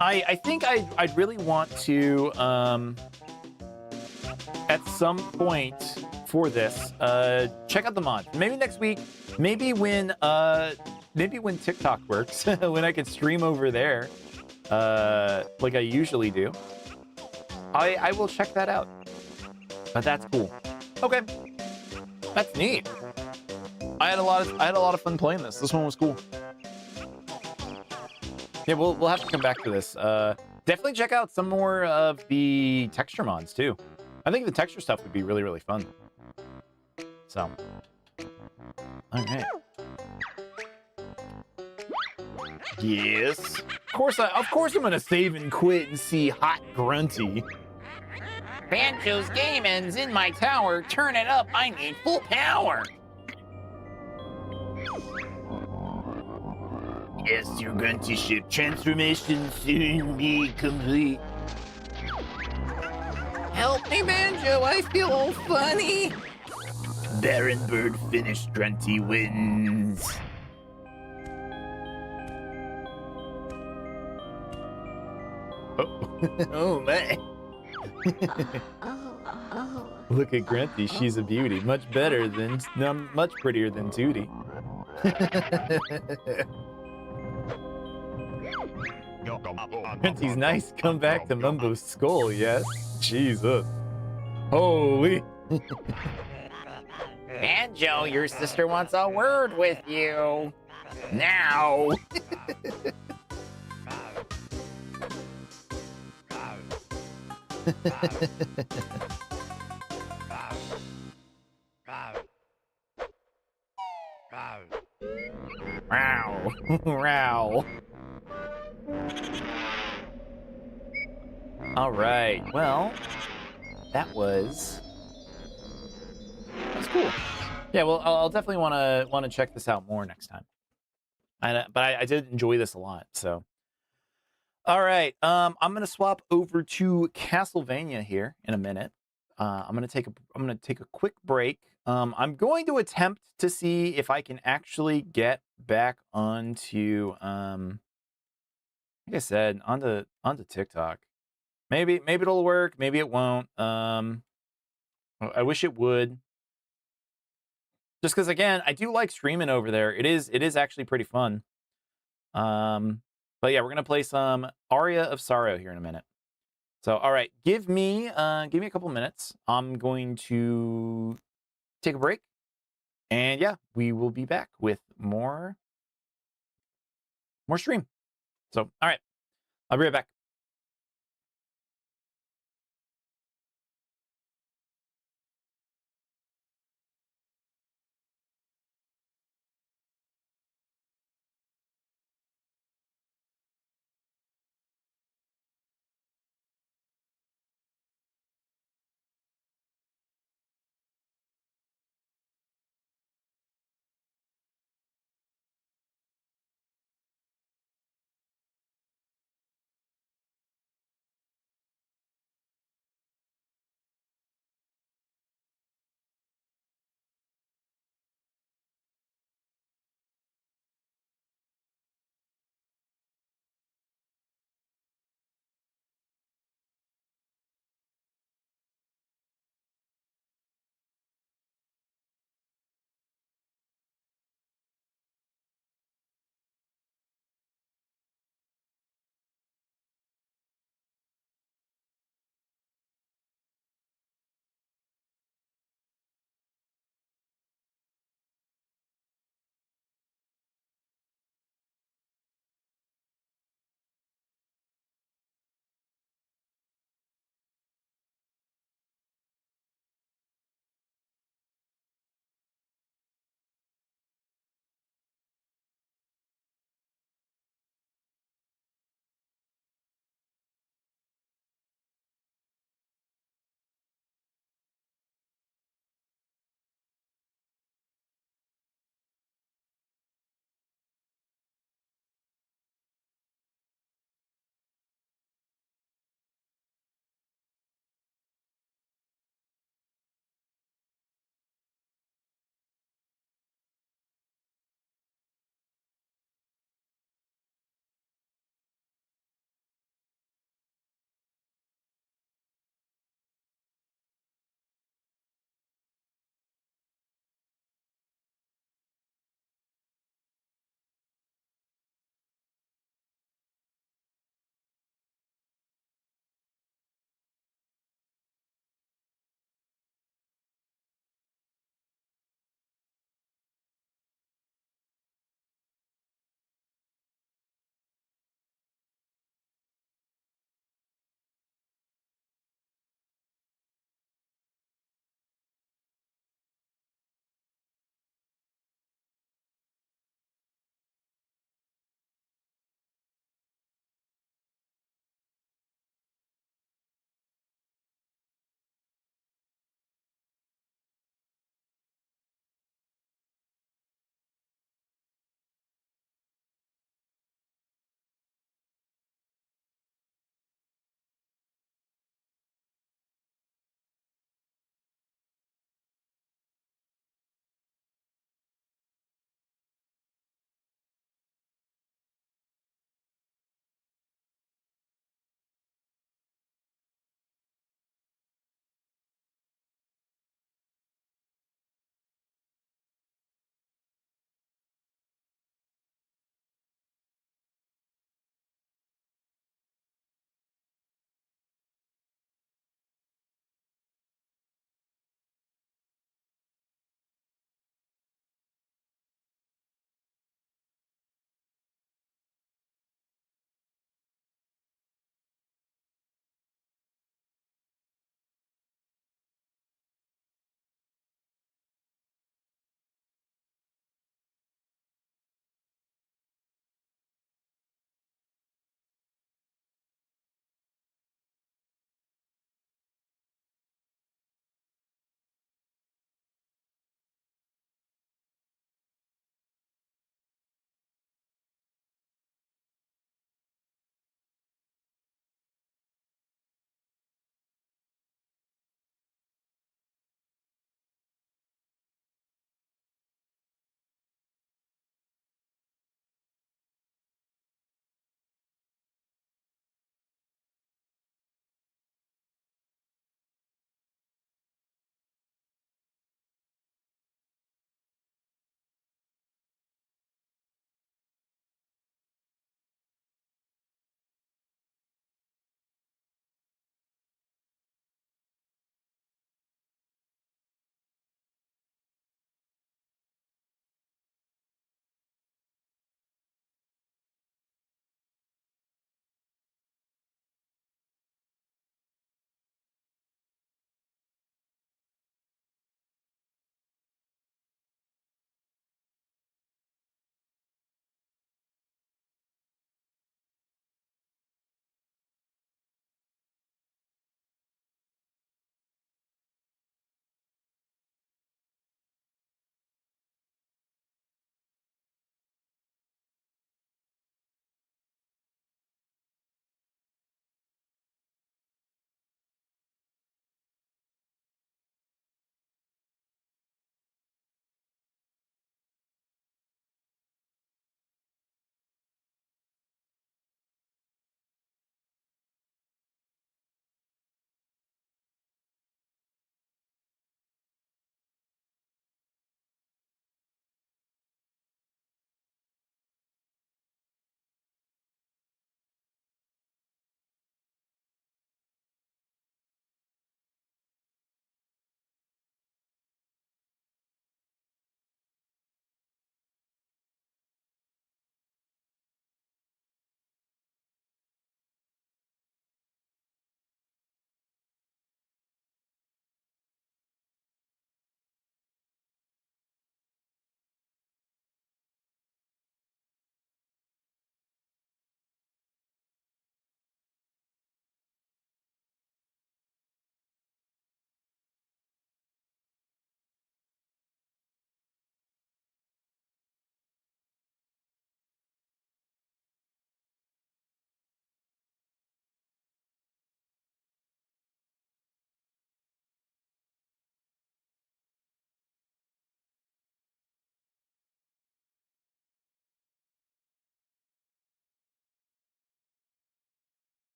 I think I'd really want to at some point for this check out the mod. Maybe next week. Maybe when TikTok works, when I can stream over there, like I usually do. I will check that out. But that's cool. Okay, that's neat. I had a lot of fun playing this. This one was cool. Yeah, we'll have to come back to this. Definitely check out some more of the texture mods too. I think the texture stuff would be really, really fun. So, all right. Yes. Of course I'm gonna save and quit and see Hot Grunty. Banjo's gaming's in my tower. Turn it up. I need full power. Yes, your grunty ship transformation soon be complete. Help me, Banjo. I feel all funny. Baron Bird finished, grunty wins. Oh, oh man. Look at Grunty. She's a beauty. Much prettier than Tootie. Grunty's nice. Come back to Mumbo's skull, yes? Jesus. Holy. Banjo, your sister wants a word with you. Now. Wow. Wow. All right. Well, that was cool. Yeah. Well, I'll definitely want to check this out more next time. But I did enjoy this a lot. So. All right. I'm gonna swap over to Castlevania here in a minute. I'm gonna take a quick break. I'm going to attempt to see if I can actually get back onto like I said, onto TikTok. Maybe it'll work. Maybe it won't. I wish it would. Just because again, I do like streaming over there. It is actually pretty fun. But yeah, we're gonna play some Aria of Sorrow here in a minute. So all right, give me a couple minutes. I'm going to take a break, and yeah, we will be back with more stream. So all right, I'll be right back.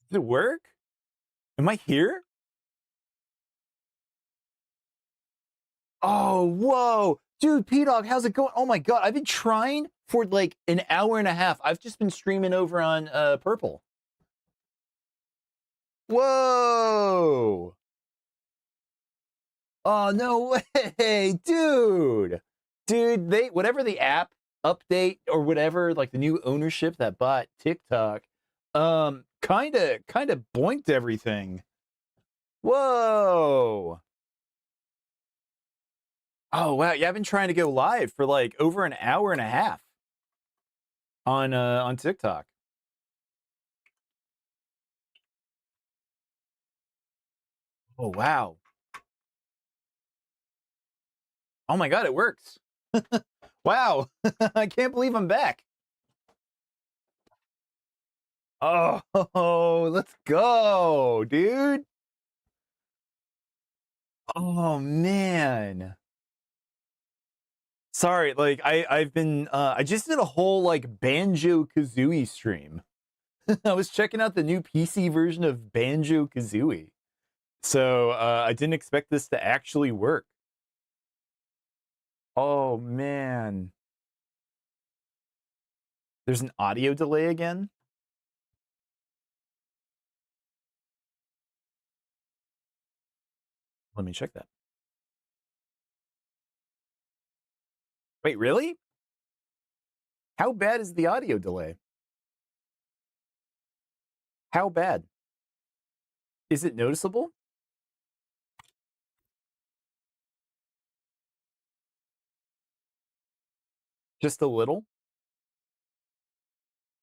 Does it work? Am I here? Oh, whoa. Dude, P-Dog, how's it going? Oh my god, I've been trying for like an hour and a half. I've just been streaming over on Purple. Whoa! Oh, no way, dude. Dude, they whatever the app update or whatever, like the new ownership that bought TikTok, kind of boinked everything. Whoa. Oh, wow. Yeah, I've been trying to go live for like over an hour and a half on TikTok. Oh, wow. Oh my god, it works. Wow. I can't believe I'm back. Oh, let's go, dude. Oh man. Sorry, like I've been I just did a whole like Banjo Kazooie stream. I was checking out the new PC version of Banjo Kazooie. So I didn't expect this to actually work. Oh man. There's an audio delay again. Let me check that. Wait, really? How bad is the audio delay? How bad? Is it noticeable? Just a little?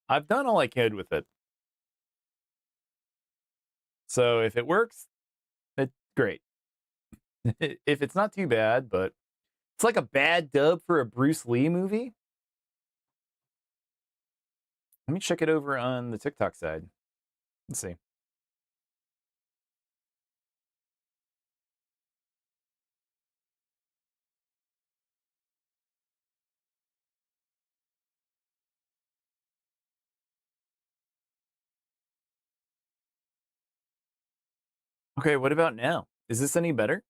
I've done all I could with it. So if it works, it's great. If it's not too bad, but it's like a bad dub for a Bruce Lee movie. Let me check it over on the TikTok side. Let's see. Okay, what about now? Is this any better?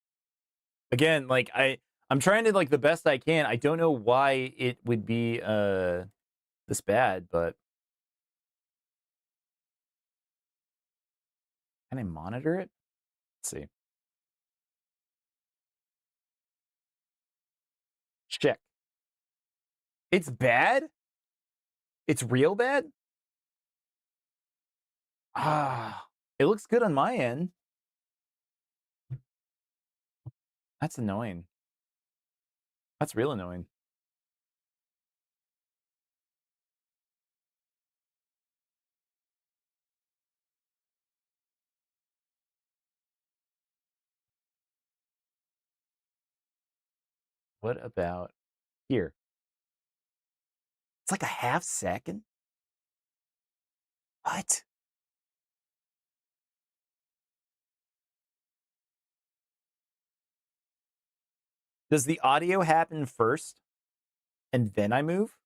Again, like I'm trying to like the best I can. I don't know why it would be this bad, but can I monitor it? Let's see. Check. It's bad? It's real bad? Ah, it looks good on my end. That's annoying. That's real annoying. What about here? It's like a half second. What? Does the audio happen first and then I move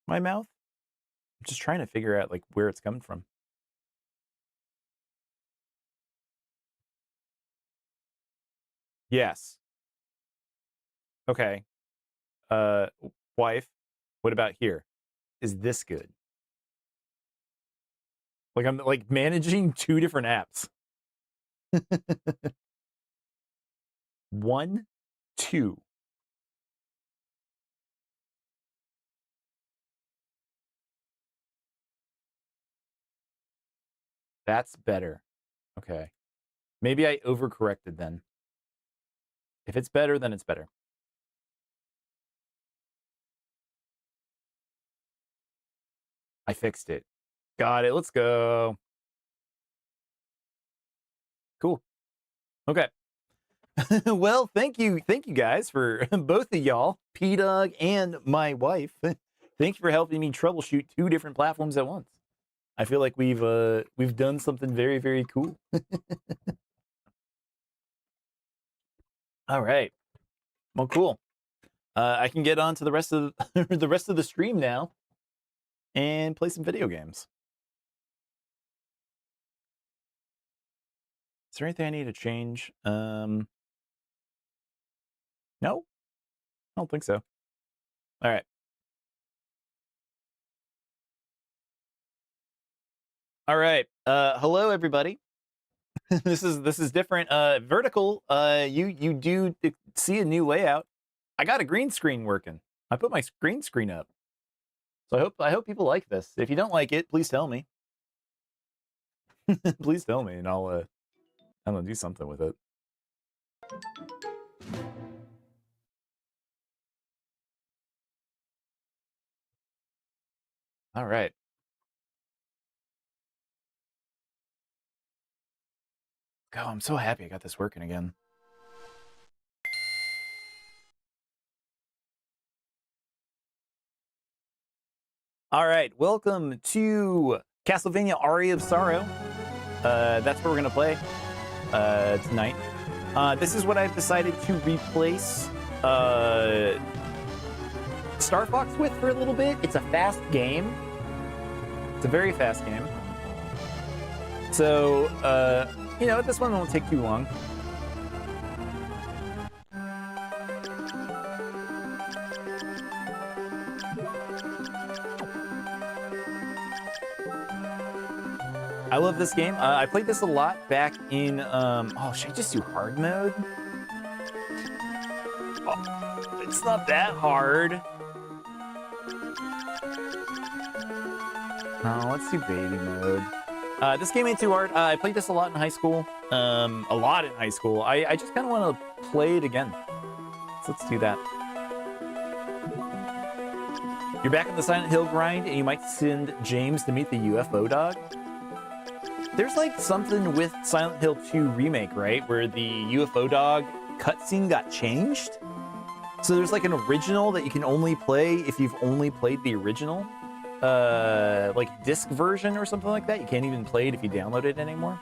my mouth? I'm just trying to figure out like where it's coming from. Yes. Okay. Uh Wife, what about here? Is this good? Like I'm like managing two different apps. 1, 2. That's better. Okay. Maybe I overcorrected then. If it's better, then it's better. I fixed it. Got it. Let's go. Cool. Okay. Well, thank you guys for both of y'all, P-Dog and my wife. Thank you for helping me troubleshoot two different platforms at once. I feel like we've done something very, very cool. All right. Well, cool. I can get on to the rest of the rest of the stream now and play some video games. Is there anything I need to change? No? I don't think so. All right. All right. Hello, everybody. This is different. Vertical. You do see a new layout. I got a green screen working. I put my green screen up. So I hope people like this. If you don't like it, please tell me. Please tell me, and I'm gonna do something with it. All right. God, I'm so happy I got this working again. All right, welcome to Castlevania Aria of Sorrow. That's what we're gonna play tonight. This is what I've decided to replace Star Fox with for a little bit. It's a fast game. It's a very fast game. So, you know, this one won't take too long. I love this game. I played this a lot back in, oh, should I just do hard mode? Oh, it's not that hard. No, let's do baby mode. This game ain't too hard. I played this a lot in high school. A lot in high school. I just kind of want to play it again. So let's do that. You're back in the Silent Hill grind, and you might send James to meet the UFO dog. There's like something with Silent Hill 2 Remake, right? Where the UFO dog cutscene got changed. So there's like an original that you can only play if you've only played the original. Like disc version or something like that. You can't even play it if you download it anymore.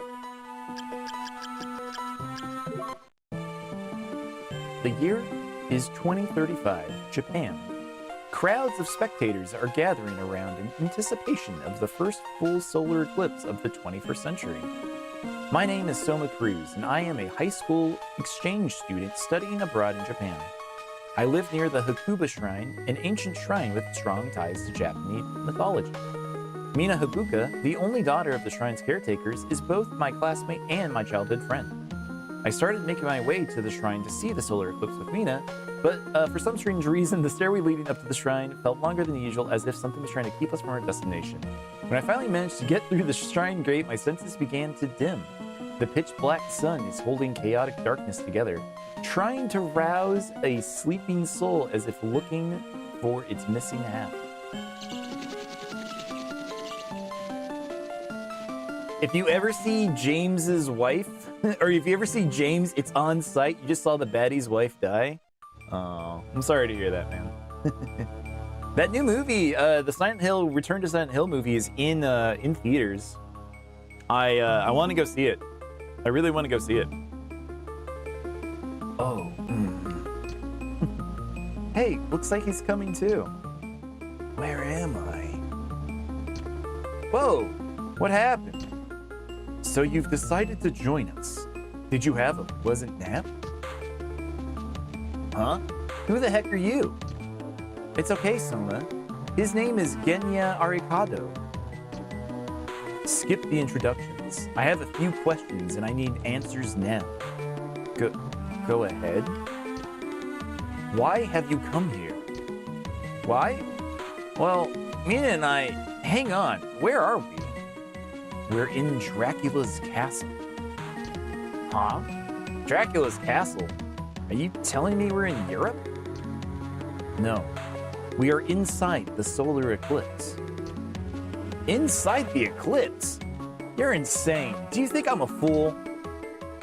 The year is 2035, Japan. Crowds of spectators are gathering around in anticipation of the first full solar eclipse of the 21st century. My name is Soma Cruz, and I am a high school exchange student studying abroad in Japan. I live near the Hakuba Shrine, an ancient shrine with strong ties to Japanese mythology. Mina Hakuka, the only daughter of the shrine's caretakers, is both my classmate and my childhood friend. I started making my way to the shrine to see the solar eclipse with Mina, but for some strange reason, the stairway leading up to the shrine felt longer than usual, as if something was trying to keep us from our destination. When I finally managed to get through the shrine gate, my senses began to dim. The pitch-black sun is holding chaotic darkness together, trying to rouse a sleeping soul as if looking for its missing half. If you ever see James's wife, or if you ever see James, it's on site, you just saw the baddie's wife die. Oh, I'm sorry to hear that, man. That new movie, the Silent Hill Return to Silent Hill movie, is in theaters. I want to go see it. I really want to go see it. Oh. Hey, looks like he's coming too. Where am I? Whoa, what happened? So you've decided to join us. Did you have a pleasant nap? Huh? Who the heck are you? It's okay, Soma. His name is Genya Arikado. Skip the introductions. I have a few questions and I need answers now. Go ahead. Why have you come here? Why? Well, Mina and I, hang on, where are we? We're in Dracula's castle. Huh? Dracula's castle? Are you telling me we're in Europe? No, we are inside the solar eclipse. Inside the eclipse? You're insane. Do you think I'm a fool?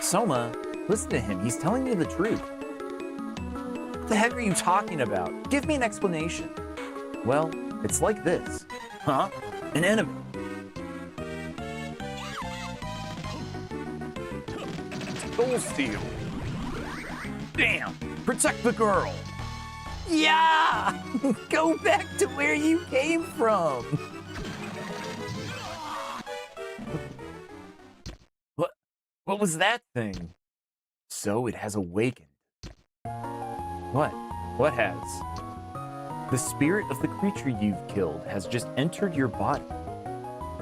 Soma, listen to him. He's telling me the truth. What the heck are you talking about? Give me an explanation. Well, it's like this. Huh? An enemy. Soul Steel. Damn! Protect the girl! Yeah! Go back to where you came from! What was that thing? So it has awakened. What? What has? The spirit of the creature you've killed has just entered your body.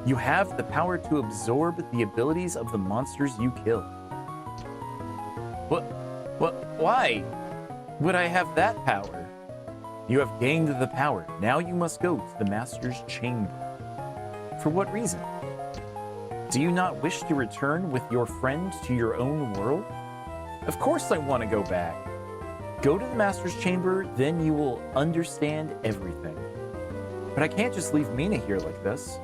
You have the power to absorb the abilities of the monsters you kill. What? Why would I have that power? You have gained the power. Now you must go to the Master's Chamber. For what reason? Do you not wish to return with your friend to your own world? Of course I want to go back. Go to the Master's Chamber, then you will understand everything. But I can't just leave Mina here like this.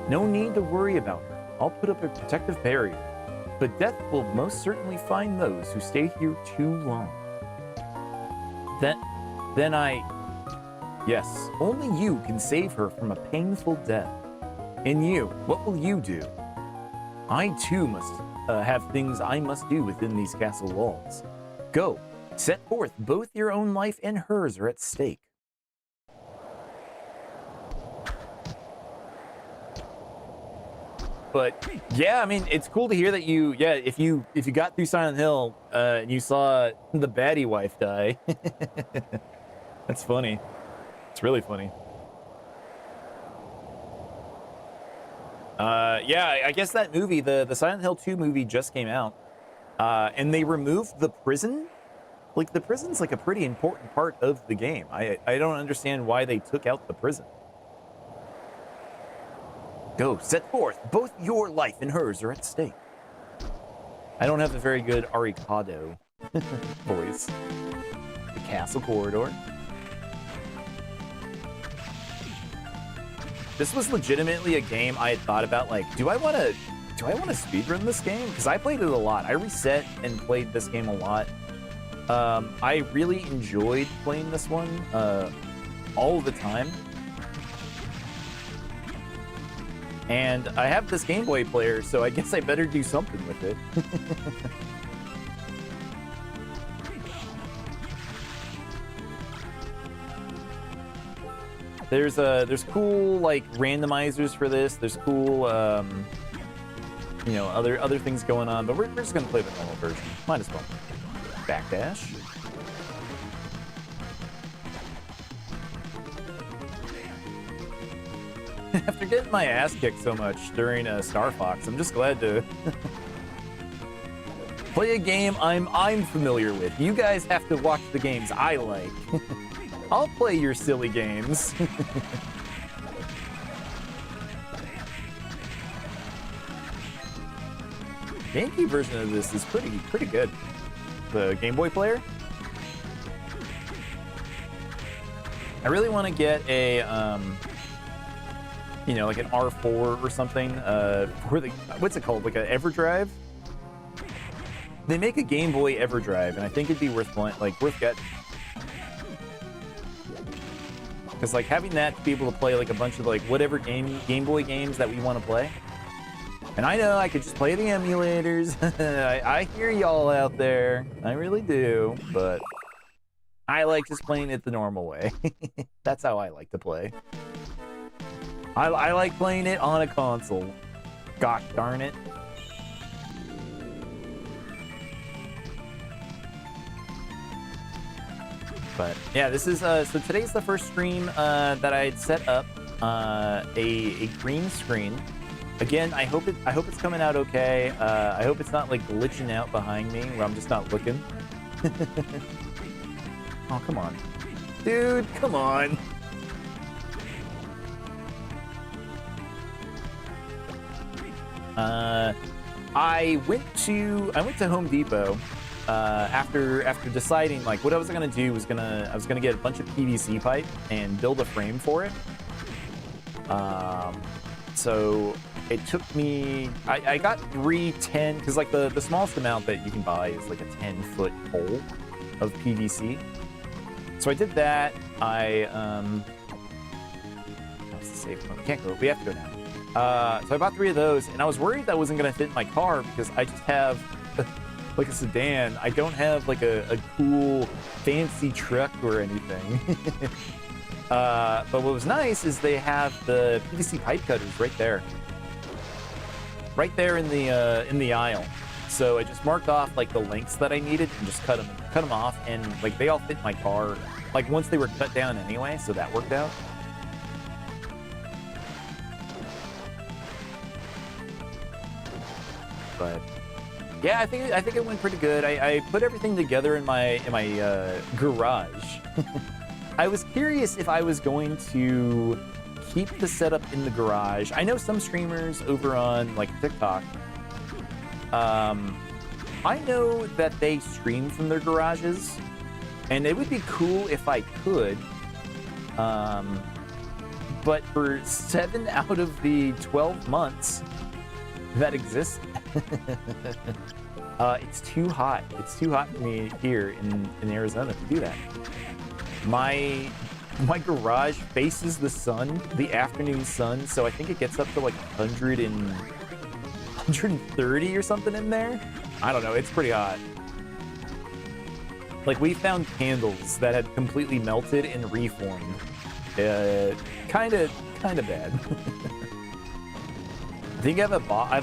No need to worry about her. I'll put up a protective barrier. But death will most certainly find those who stay here too long. Yes, only you can save her from a painful death. And you, what will you do? I too must have things I must do within these castle walls. Go, set forth. Both your own life and hers are at stake. But yeah, I mean, it's cool to hear that if you got through Silent Hill and you saw the baddie wife die, that's funny. It's really funny. Yeah, I guess that movie, the Silent Hill 2 movie, just came out, and they removed the prison. Like, the prison's like a pretty important part of the game. I don't understand why they took out the prison. Go, set forth. Both your life and hers are at stake. I don't have a very good Arikado voice. The castle corridor. This was legitimately a game I had thought about, like, do I want to speedrun this game? Because I played it a lot. I reset and played this game a lot. I really enjoyed playing this one all the time. And I have this Game Boy player, so I guess I better do something with it. There's cool like randomizers for this. There's cool you know, other things going on, but we're just gonna play the normal version. Might as well. Backdash. After getting my ass kicked so much during Star Fox, I'm just glad to play a game I'm familiar with. You guys have to watch the games I like. I'll play your silly games. GameCube version of this is pretty good. The Game Boy player. I really want to get a you know, like an R4 or something for the, what's it called, like an EverDrive. They make a Game Boy EverDrive, and I think it'd be worth getting. Because like having that to be able to play like a bunch of like whatever Game Boy games that we want to play. And I know I could just play the emulators. I hear y'all out there. I really do, but I like just playing it the normal way. That's how I like to play. I like playing it on a console. Gosh darn it. But yeah, this is so today's the first stream that I had set up a green screen. Again, I hope it's coming out okay. I hope it's not like glitching out behind me where I'm just not looking. Oh, come on. Dude, come on. I went to Home Depot after deciding like what I was gonna do was I was gonna get a bunch of PVC pipe and build a frame for it. So it took me I got 310 because like the smallest amount that you can buy is like a 10-foot pole of PVC. So I did that. That's the safe one. We can't go. We have to go now. So I bought 3 of those, and I was worried that wasn't going to fit in my car because I just have like a sedan. I don't have like a cool fancy truck or anything. But what was nice is they have the PVC pipe cutters right there in the aisle. So I just marked off like the lengths that I needed and just cut them off, and like they all fit my car. Like once they were cut down anyway, so that worked out. But yeah, I think it went pretty good. I put everything together in my garage. I was curious if I was going to keep the setup in the garage. I know some streamers over on like TikTok. I know that they stream from their garages, and it would be cool if I could. But for 7 out of the 12 months that exist, it's too hot. It's too hot for me here in Arizona to do that. My garage faces the sun, the afternoon sun, so I think it gets up to like 130 or something in there. I don't know, it's pretty hot. Like we found candles that had completely melted and reformed. Kind of bad. I think I have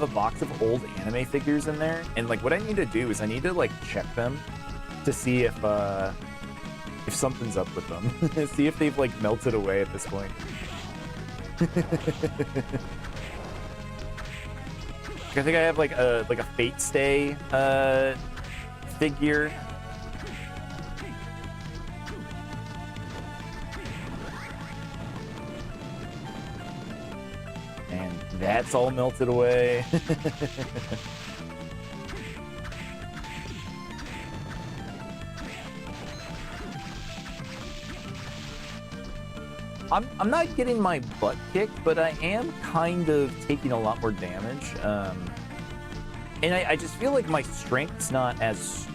a box of old anime figures in there, and like what I need to do is I need to like check them to see if something's up with them. See if they've like melted away at this point. I think I have like a Fate Stay figure. And that's all melted away. I'm not getting my butt kicked, but I am kind of taking a lot more damage. And I just feel like my strength's not as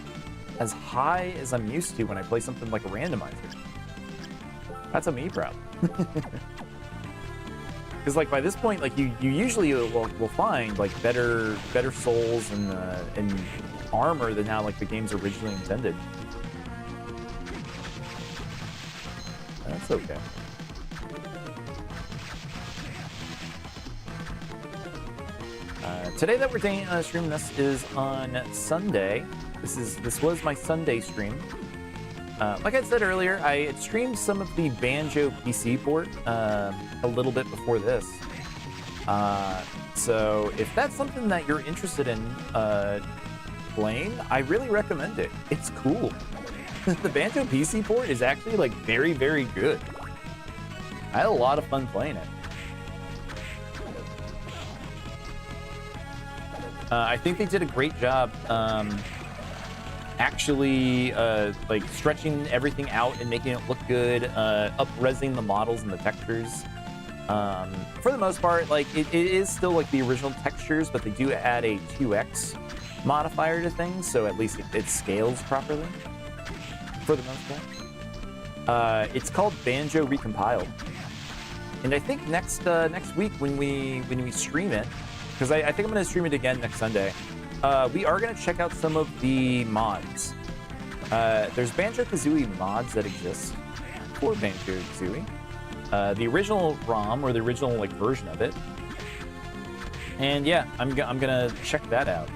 high as I'm used to when I play something like a randomizer. That's a me problem. Because like by this point, like you usually will find like better souls and armor than how like the game's originally intended. That's okay. Today that we're streaming this is on Sunday. This was my Sunday stream. Like I said earlier, I streamed some of the Banjo PC port a little bit before this. So if that's something that you're interested in playing, I really recommend it. It's cool. The Banjo PC port is actually like very, very good. I had a lot of fun playing it. I think they did a great job actually like stretching everything out and making it look good, up-resing the models and the textures. For the most part, like it is still like the original textures, but they do add a 2x modifier to things, so at least it scales properly for the most part. It's called Banjo Recompiled, and I think next week when we stream it, because I think I'm going to stream it again next Sunday. We are going to check out some of the mods. There's Banjo-Kazooie mods that exist for Banjo-Kazooie. The original ROM, or the original like version of it. And yeah, I'm going to check that out.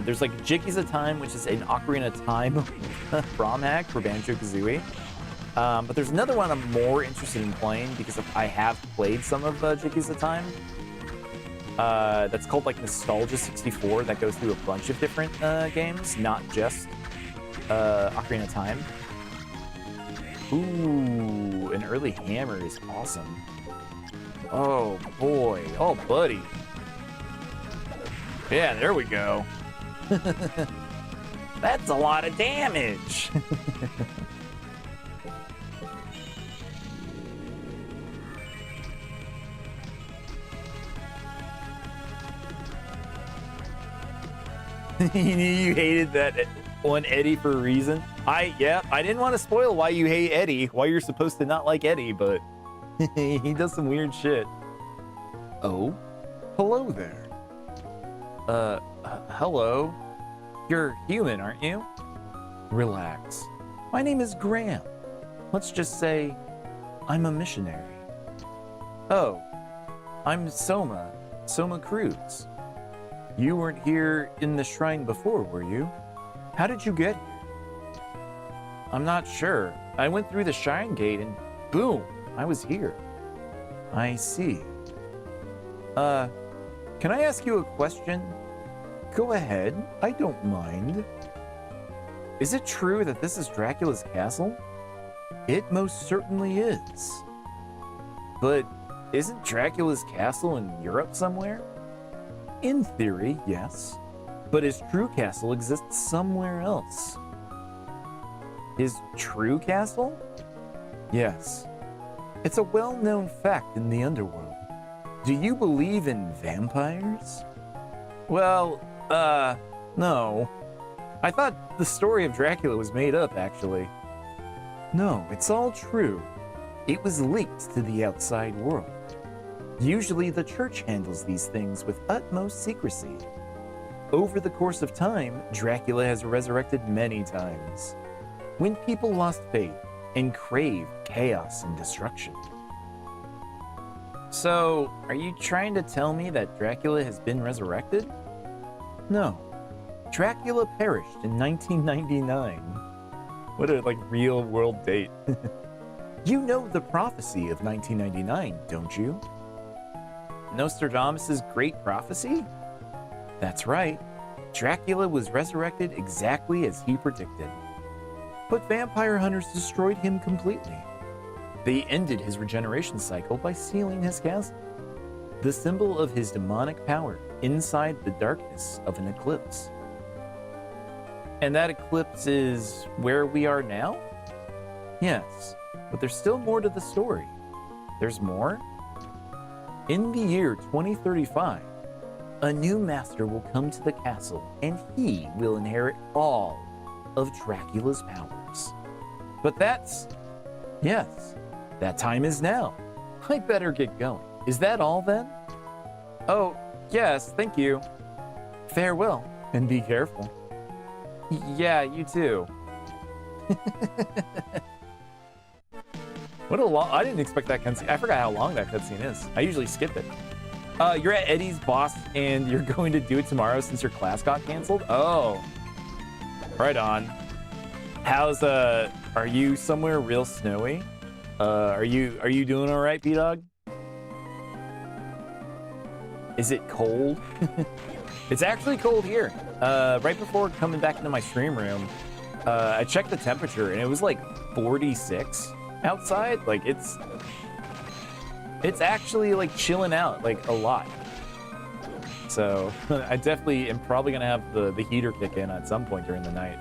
There's like Jickeys of Time, which is an Ocarina of Time ROM hack for Banjo-Kazooie. But there's another one I'm more interested in playing because I have played some of Jickeys of Time. That's called like Nostalgia 64. That goes through a bunch of different games, not just Ocarina of Time. Ooh, an early hammer is awesome. Oh boy, oh buddy. Yeah, there we go. That's a lot of damage. You hated that one Eddie for a reason. I didn't want to spoil why you hate Eddie, why you're supposed to not like Eddie, but he does some weird shit. Oh, hello there. Hello. You're human, aren't you? Relax. My name is Graham. Let's just say I'm a missionary. Oh, I'm Soma Cruz. You weren't here in the shrine before, were you? How did you get here? I'm not sure. I went through the shrine gate and boom, I was here. I see. Can I ask you a question? Go ahead, I don't mind. Is it true that this is Dracula's castle? It most certainly is. But isn't Dracula's castle in Europe somewhere? In theory, yes. But his true castle exists somewhere else. His true castle? Yes. It's a well-known fact in the underworld. Do you believe in vampires? Well, no. I thought the story of Dracula was made up, actually. No, it's all true. It was leaked to the outside world. Usually the church handles these things with utmost secrecy. Over the course of time, Dracula has resurrected many times, when people lost faith and craved chaos and destruction. So, are you trying to tell me that Dracula has been resurrected? No. Dracula perished in 1999. What a, real world date. You know the prophecy of 1999, don't you? Nostradamus' great prophecy? That's right. Dracula was resurrected exactly as he predicted. But vampire hunters destroyed him completely. They ended his regeneration cycle by sealing his castle, the symbol of his demonic power inside the darkness of an eclipse. And that eclipse is where we are now? Yes, but there's still more to the story. There's more? In the year 2035, a new master will come to the castle and he will inherit all of Dracula's powers. But yes, that time is now. I better get going. Is that all then? Oh, yes, thank you. Farewell, and be careful. Yeah, you too. What a long, I didn't expect that cutscene. I forgot how long that cutscene is. I usually skip it. You're at Eddie's boss and you're going to do it tomorrow since your class got canceled? Oh, right on. How's, are you somewhere real snowy? Are you doing all right, P-Dog? Is it cold? It's actually cold here. Right before coming back into my stream room, I checked the temperature and it was like 46 outside. Like it's actually like chilling out like a lot. So I definitely am probably gonna have the heater kick in at some point during the night.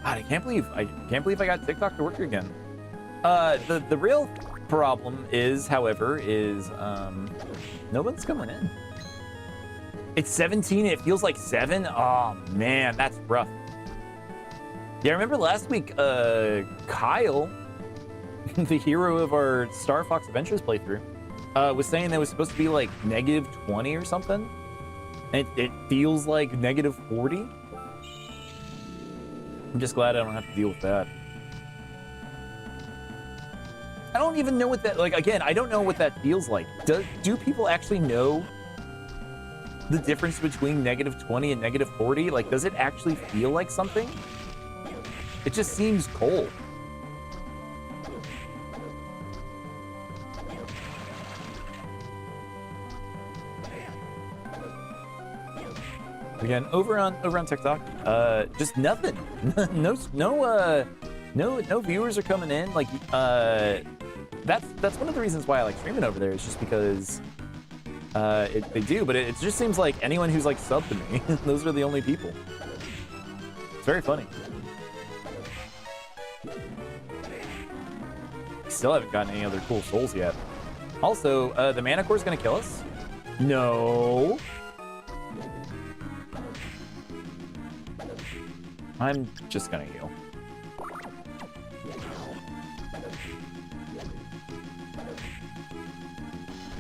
God, I can't believe I got TikTok to work again. The real problem is, however, no one's coming in. It's 17 and it feels like 7. Oh man, that's rough. Yeah, I remember last week, Kyle, the hero of our Star Fox Adventures playthrough, was saying that it was supposed to be like -20 or something. And it feels like -40. I'm just glad I don't have to deal with that. I don't even know what that, like, again, I don't know what that feels like. Do people actually know the difference between -20 and -40? Like, does it actually feel like something? It just seems cold. Again, over on TikTok, just nothing. No viewers are coming in. Like, that's one of the reasons why I like streaming over there. Is just because they do, but it just seems like anyone who's like subbed to me, those are the only people. It's very funny. Still haven't gotten any other cool souls yet. Also, the mana core is gonna kill us. No. I'm just gonna heal.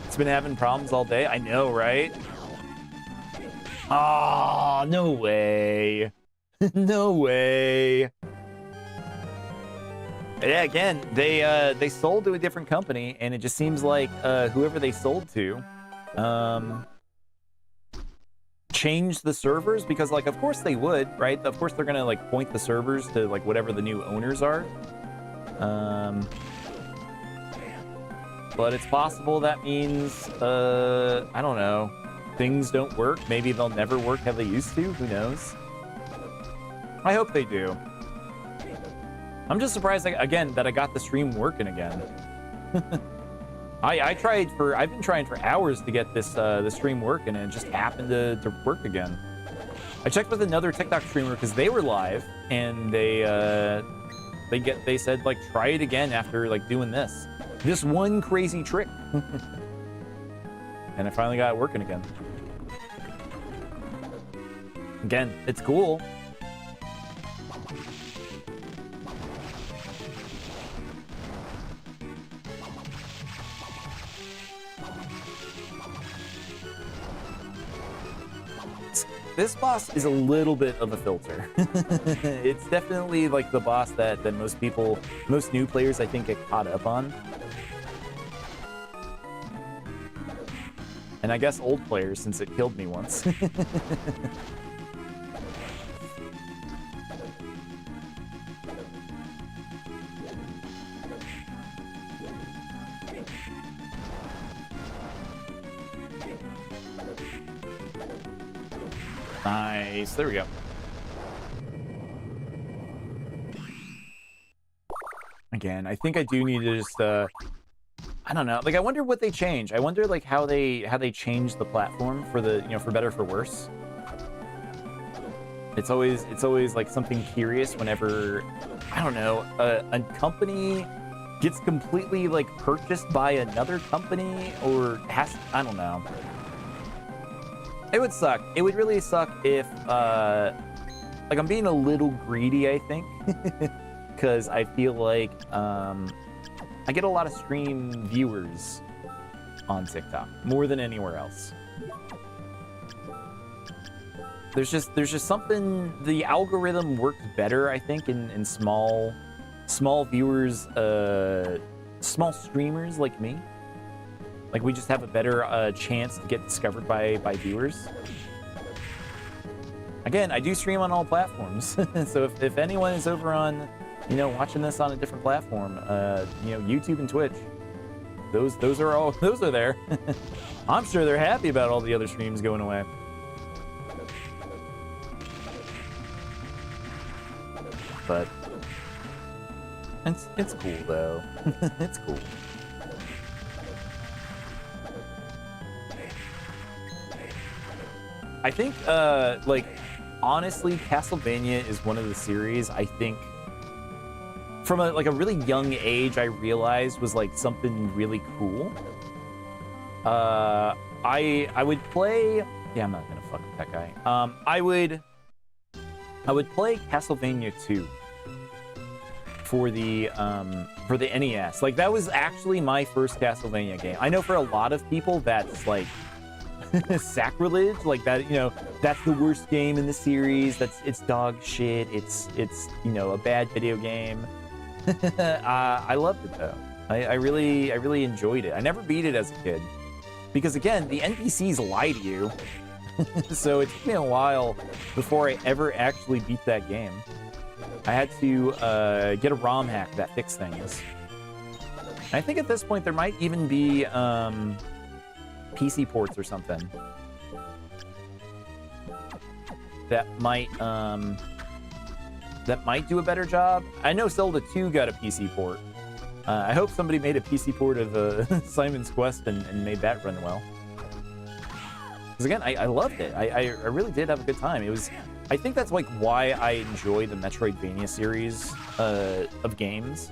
It's been having problems all day. I know, right? Oh, no way. No way. Yeah, again, they sold to a different company, and it just seems like whoever they sold to changed the servers, because like of course they would, right? Of course they're gonna like point the servers to like whatever the new owners are. But it's possible that means I don't know, things don't work. Maybe they'll never work how they used to. Who knows? I hope they do. I'm just surprised again that I got the stream working again. I've been trying for hours to get this the stream working, and it just happened to work again. I checked with another TikTok streamer because they were live, and they said like try it again after like doing this one crazy trick. And I finally got it working again. Again, it's cool. This boss is a little bit of a filter. It's definitely like the boss that most new players I think get caught up on. And I guess old players, since it killed me once. Nice, there we go. Again, I think I do need to just I don't know, like I wonder what they change. I wonder like how they change the platform for the, you know, for better or for worse. It's always like something curious whenever, I don't know, a company gets completely like purchased by another company, or I don't know. It would suck. It would really suck if, like, I'm being a little greedy, I think, because I feel like I get a lot of stream viewers on TikTok more than anywhere else. There's just something, the algorithm works better, I think, in small viewers, small streamers like me. Like, we just have a better chance to get discovered by viewers. Again, I do stream on all platforms. So if anyone is over on, you know, watching this on a different platform, you know, YouTube and Twitch, those are there. I'm sure they're happy about all the other streams going away. But it's cool though. It's cool. I think, like, honestly, Castlevania is one of the series I think, from a really young age, I realized was like something really cool. I would play. Yeah, I'm not gonna fuck with that guy. I would play Castlevania 2 for the NES. Like, that was actually my first Castlevania game. I know for a lot of people that's like sacrilege, like that, you know, that's the worst game in the series, it's dog shit, it's you know, a bad video game. I loved it though. I really enjoyed it. I never beat it as a kid because, again, the NPCs lie to you. So it took me a while before I ever actually beat that game. I had to get a ROM hack that fixed things. And I think at this point there might even be PC ports or something that might do a better job. I know Zelda 2 got a PC port. I hope somebody made a PC port of Simon's Quest and made that run well. Because, again, I loved it. I really did have a good time. It was, I think that's like why I enjoy the Metroidvania series of games.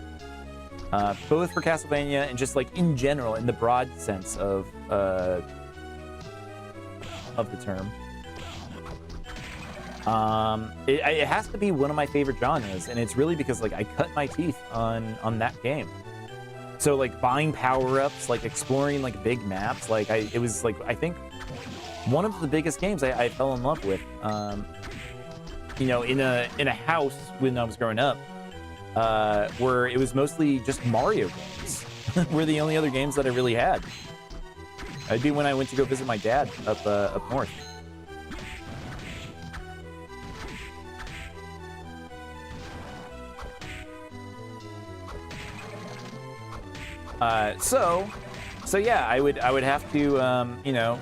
Both for Castlevania and just like in general, in the broad sense of the term. It has to be one of my favorite genres, and it's really because like I cut my teeth on that game. So like buying power-ups, like exploring like big maps, like it was like, I think one of the biggest games I fell in love with. You know, in a house when I was growing up, where it was mostly just Mario games. Were the only other games that I really had. I'd be when I went to go visit my dad up north. So yeah, I would have to, you know,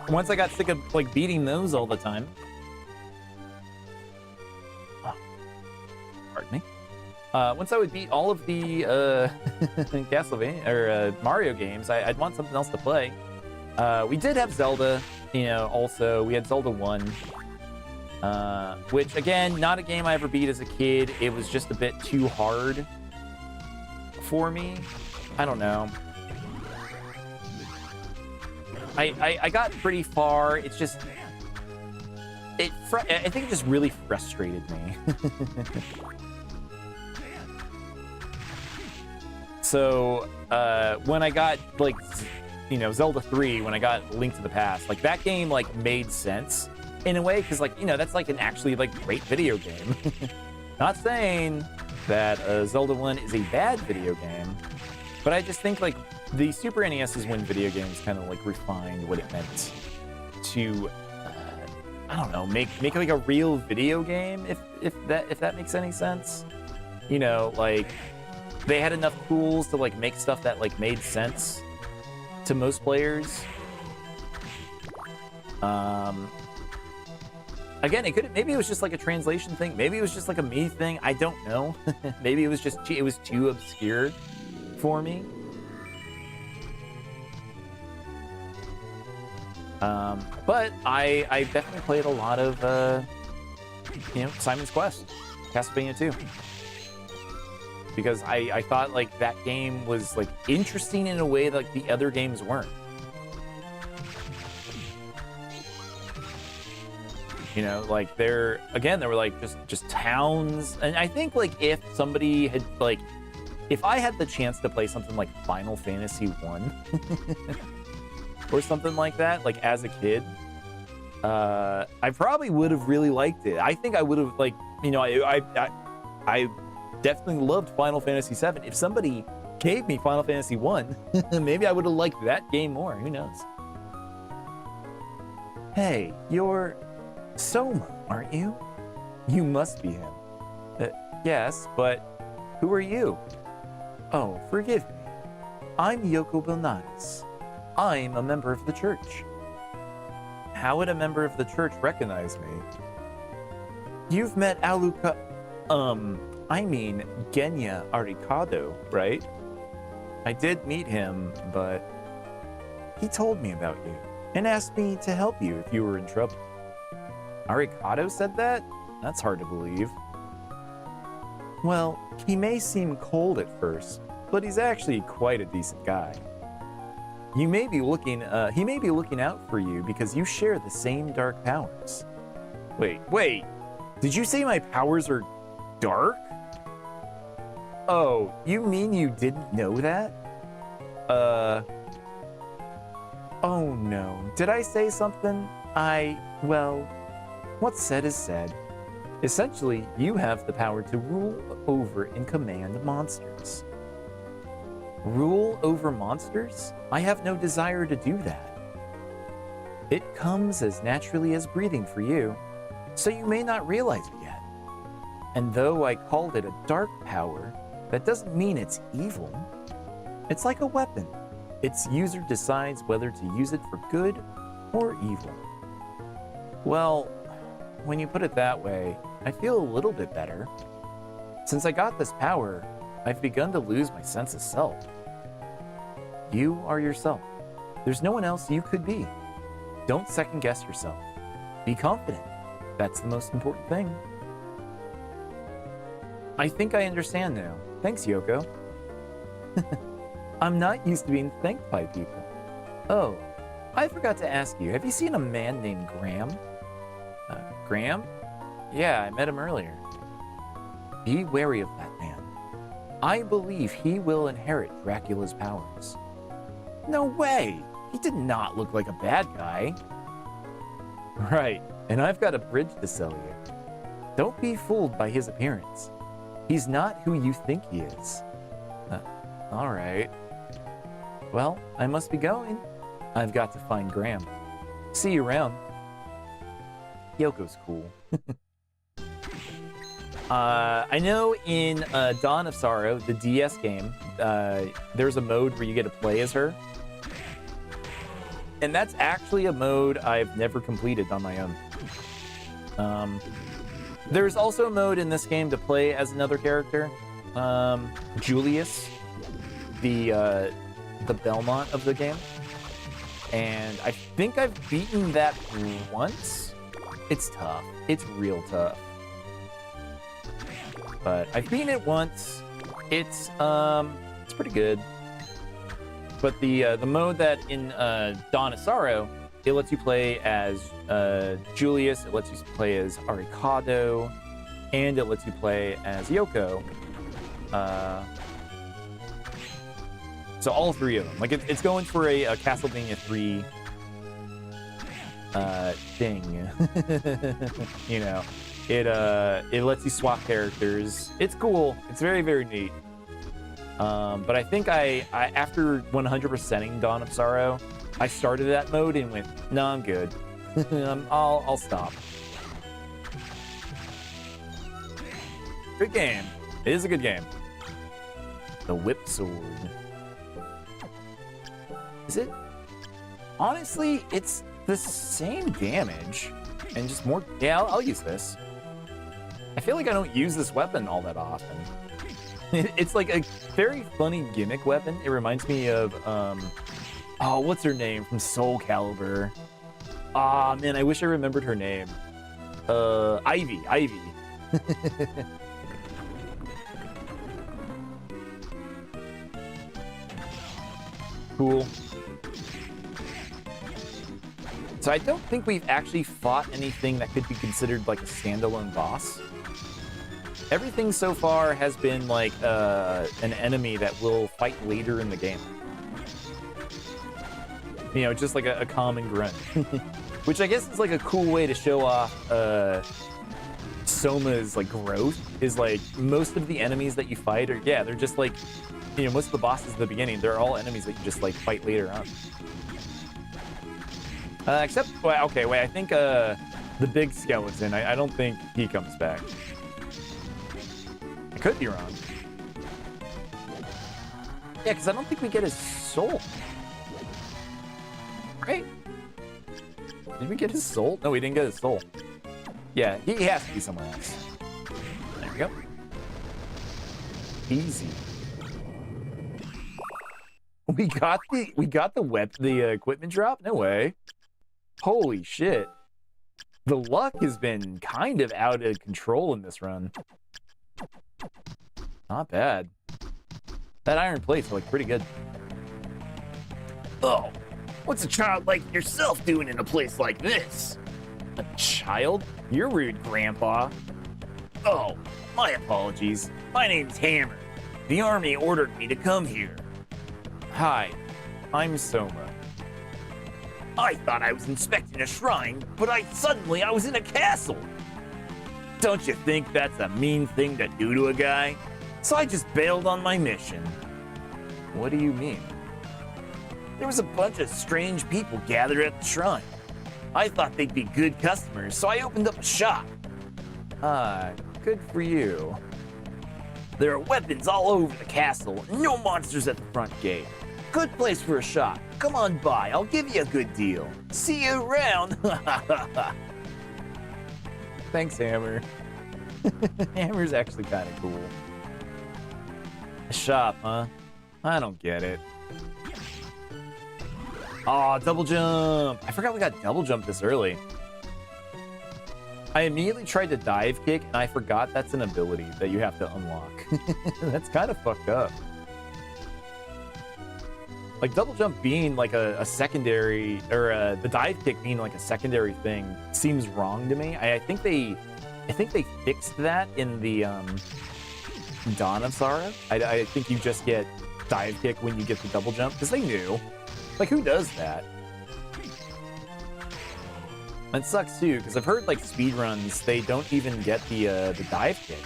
once I got sick of like beating those all the time. Oh, pardon me. Once I would beat all of the Castlevania or Mario games, I'd want something else to play. We did have Zelda, you know. Also, we had Zelda 1, which again, not a game I ever beat as a kid. It was just a bit too hard for me. I don't know. I got pretty far. It's just, I think it just really frustrated me. So when I got like, you know, Zelda 3, when I got Link to the Past, like that game like made sense in a way, because like, you know, that's like an actually like great video game. Not saying that Zelda 1 is a bad video game, but I just think like the Super NES is when video games kind of like refined what it meant to, I don't know, make like a real video game, if that makes any sense. You know, like they had enough tools to like make stuff that like made sense to most players. Again, maybe it was just like a translation thing. Maybe it was just like a me thing. I don't know. Maybe it was just it was too obscure for me. But I definitely played a lot of you know, Simon's Quest, Castlevania 2. Because I thought like that game was like interesting in a way that like the other games weren't. You know, like there were like just towns, and I think like if somebody had like, if I had the chance to play something like Final Fantasy 1 or something like that, like as a kid, I probably would have really liked it. I think I would have, like, you know, I definitely loved Final Fantasy 7. If somebody gave me Final Fantasy 1, maybe I would have liked that game more. Who knows? Hey, you're Soma, aren't you? You must be him. Yes, but who are you? Oh, forgive me. I'm Yoko Bilnatis. I'm a member of the church. How would a member of the church recognize me? You've met Genya Arikado, right? I did meet him, but he told me about you and asked me to help you if you were in trouble. Arikado said that? That's hard to believe. Well, he may seem cold at first, but he's actually quite a decent guy. He may be looking out for you because you share the same dark powers. Wait, did you say my powers are dark? Oh, you mean you didn't know that? Oh no, did I say something? Well, what's said is said. Essentially, you have the power to rule over and command monsters. Rule over monsters? I have no desire to do that. It comes as naturally as breathing for you, so you may not realize it yet. And though I called it a dark power, that doesn't mean it's evil. It's like a weapon. Its user decides whether to use it for good or evil. Well, when you put it that way, I feel a little bit better. Since I got this power, I've begun to lose my sense of self. You are yourself. There's no one else you could be. Don't second guess yourself. Be confident. That's the most important thing. I think I understand now. Thanks, Yoko. I'm not used to being thanked by people. Oh, I forgot to ask you, have you seen a man named Graham? Graham? Yeah, I met him earlier. Be wary of that man. I believe he will inherit Dracula's powers. No way! He did not look like a bad guy. Right, and I've got a bridge to sell you. Don't be fooled by his appearance. He's not who you think he is. All right. Well, I must be going. I've got to find Graham. See you around. Yoko's cool. I know in Dawn of Sorrow, the DS game, there's a mode where you get to play as her. And that's actually a mode I've never completed on my own. There's also a mode in this game to play as another character. Julius, the Belmont of the game. And I think I've beaten that once. It's tough. It's real tough. But I've beaten it once. It's pretty good. But the mode that in Dawn of Sorrow, it lets you play as Julius, it lets you play as Arikado, and it lets you play as Yoko. So all three of them. Like it's going for a Castlevania 3 thing. You know, it lets you swap characters. It's cool. It's very, very neat. But I think I after 100%ing Dawn of Sorrow, I started that mode and went, no, I'm good. I'll stop. Good game. It is a good game. The Whip Sword. Is it? Honestly, it's the same damage and just more. Yeah, I'll use this. I feel like I don't use this weapon all that often. It's like a very funny gimmick weapon. It reminds me of, oh, what's her name from Soul Calibur? Ah, man, I wish I remembered her name. Ivy. Cool. So I don't think we've actually fought anything that could be considered like a standalone boss. Everything so far has been like an enemy that will fight later in the game. You know, just like a common grunt. Which I guess is like a cool way to show off Soma's like growth, is like most of the enemies that you fight are, yeah, they're just like, you know, most of the bosses at the beginning, they're all enemies that you just like fight later on. Except, well, okay, wait, I think the big skeleton, I don't think he comes back. I could be wrong. Yeah, because I don't think we get his soul. Right? Did we get his soul? No, we didn't get his soul. Yeah, he has to be somewhere else. There we go. Easy. We got the equipment drop? No way. Holy shit. The luck has been kind of out of control in this run. Not bad. That iron plate's like pretty good. Oh, what's a child like yourself doing in a place like this? A child? You're rude, Grandpa. Oh, my apologies. My name's Hammer. The army ordered me to come here. Hi, I'm Soma. I thought I was inspecting a shrine, but suddenly I was in a castle. Don't you think that's a mean thing to do to a guy? So I just bailed on my mission. What do you mean? There was a bunch of strange people gathered at the shrine. I thought they'd be good customers, so I opened up a shop. Ah, good for you. There are weapons all over the castle, and no monsters at the front gate. Good place for a shop. Come on by, I'll give you a good deal. See you around. Thanks, Hammer. Hammer's actually kind of cool. A shop, huh? I don't get it. Aw, double jump! I forgot we got double jump this early. I immediately tried to dive kick, and I forgot that's an ability that you have to unlock. That's kind of fucked up. Like, double jump being like a secondary, or the dive kick being like a secondary thing seems wrong to me. I think they fixed that in the Dawn of Sorrow. I think you just get dive kick when you get the double jump, because they knew. Like, who does that? That sucks too, because I've heard like speedruns, they don't even get the dive kick.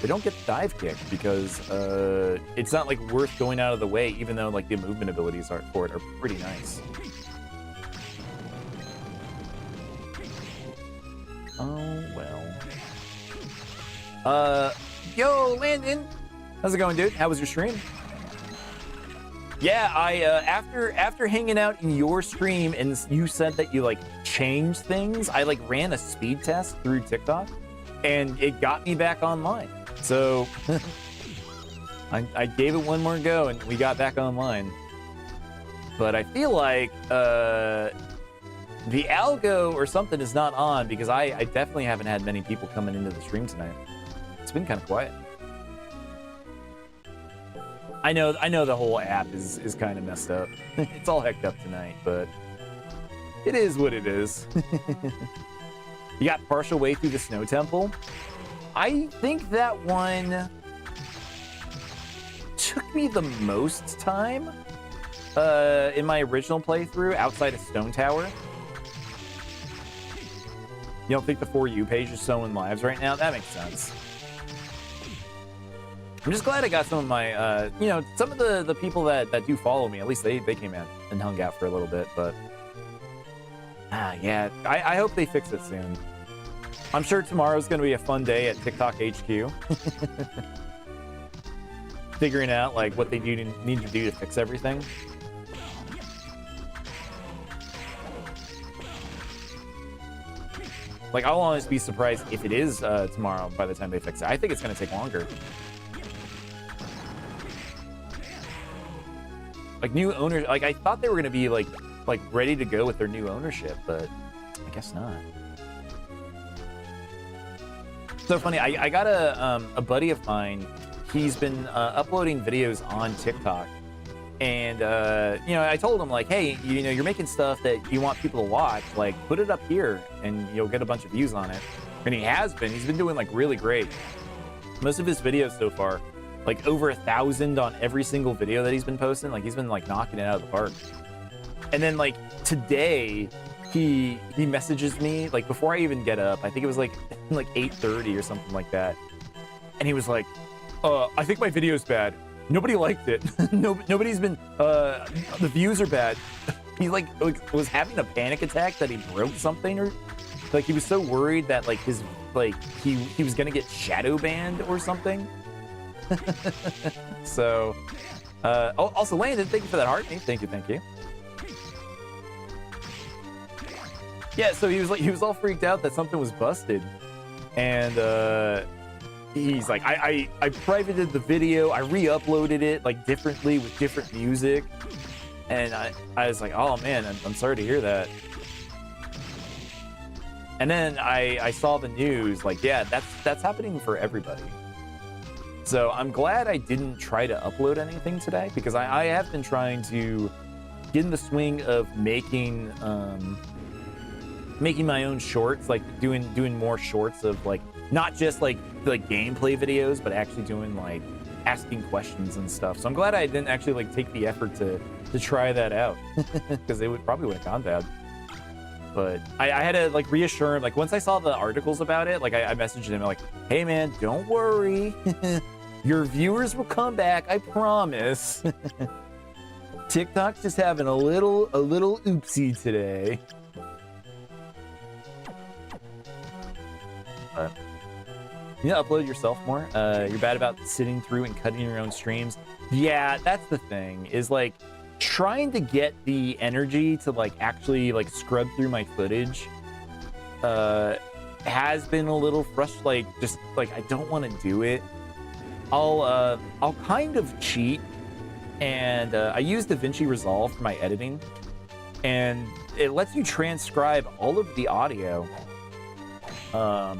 They don't get the dive kick because it's not like worth going out of the way, even though like the movement abilities for it are pretty nice. Oh well. Yo, Landon, how's it going, dude? How was your stream? Yeah, I after hanging out in your stream and you said that you like changed things, I like ran a speed test through TikTok, and it got me back online. So I gave it one more go, and we got back online. But I feel like the algo or something is not on because I definitely haven't had many people coming into the stream tonight. It's been kind of quiet. I know the whole app is kind of messed up. It's all hecked up tonight, but it is what it is. You got partial way through the Snow Temple. I think that one took me the most time in my original playthrough outside of Stone Tower. You don't think the For You page is sowing lives right now? That makes sense. I'm just glad I got some of my, some of the people that do follow me, at least they came in and hung out for a little bit, but yeah, I hope they fix it soon. I'm sure tomorrow's going to be a fun day at TikTok HQ. Figuring out like what they need to do to fix everything. Like, I'll honestly be surprised if it is tomorrow by the time they fix it. I think it's going to take longer. Like new owners, like I thought they were gonna be like ready to go with their new ownership, but I guess not. So funny, I got a buddy of mine. He's been uploading videos on TikTok, and I told him like, hey, you're making stuff that you want people to watch, like put it up here, and you'll get a bunch of views on it. And he has been. He's been doing like really great. Most of his videos so far. Like over 1,000 on every single video that he's been posting. Like he's been like knocking it out of the park. And then like today, he messages me like before I even get up. I think it was like 8:30 or something like that. And he was like, "I think my video's bad. Nobody liked it. Nobody's been. The views are bad." He like was having a panic attack that he broke something, or like he was so worried that like his like he was gonna get shadow banned or something. So, also Landon, thank you for that heart. Thank you. Yeah, so he was all freaked out that something was busted, and he's like, I privated the video, I re-uploaded it like differently with different music, and I was like, oh man, I'm sorry to hear that. And then I saw the news, like, yeah, that's happening for everybody. So I'm glad I didn't try to upload anything today, because I have been trying to get in the swing of making my own shorts, like doing more shorts of like not just like gameplay videos, but actually doing like asking questions and stuff. So I'm glad I didn't actually like take the effort to try that out, because it probably would have gone bad. But I had to like reassure him, like once I saw the articles about it, like I messaged him like, hey man, don't worry. Your viewers will come back, I promise. TikTok's just having a little oopsie today. You know, upload yourself more. You're bad about sitting through and cutting your own streams. Yeah, that's the thing, is like trying to get the energy to like actually like scrub through my footage has been a little frustrating. Like just like I don't want to do it. I'll kind of cheat, and I use DaVinci Resolve for my editing, and it lets you transcribe all of the audio. Oh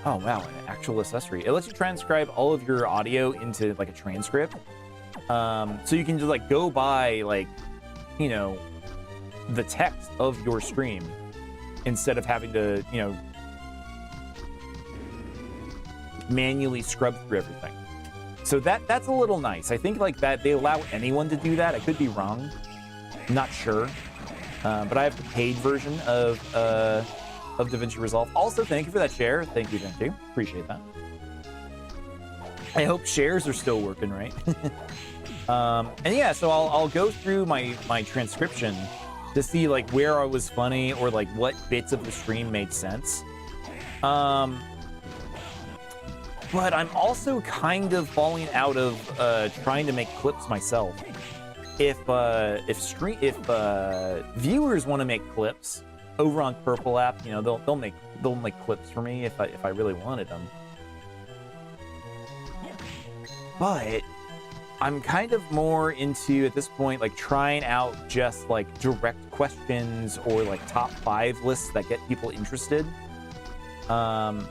wow, an actual accessory. It lets you transcribe all of your audio into like a transcript. So you can just like go by like, you know, the text of your stream instead of having to, you know, manually scrub through everything. So that's a little nice. I think like that they allow anyone to do that. I could be wrong. I'm not sure. But I have the paid version of DaVinci Resolve. Also, thank you for that share. Thank you. Appreciate that. I hope shares are still working, right? And yeah, so I'll go through my transcription to see like where I was funny or like what bits of the stream made sense. But I'm also kind of falling out of trying to make clips myself. If viewers want to make clips over on Purple app, you know, they'll make clips for me if I really wanted them. But I'm kind of more into, at this point, like trying out just like direct questions or like top 5 lists that get people interested. And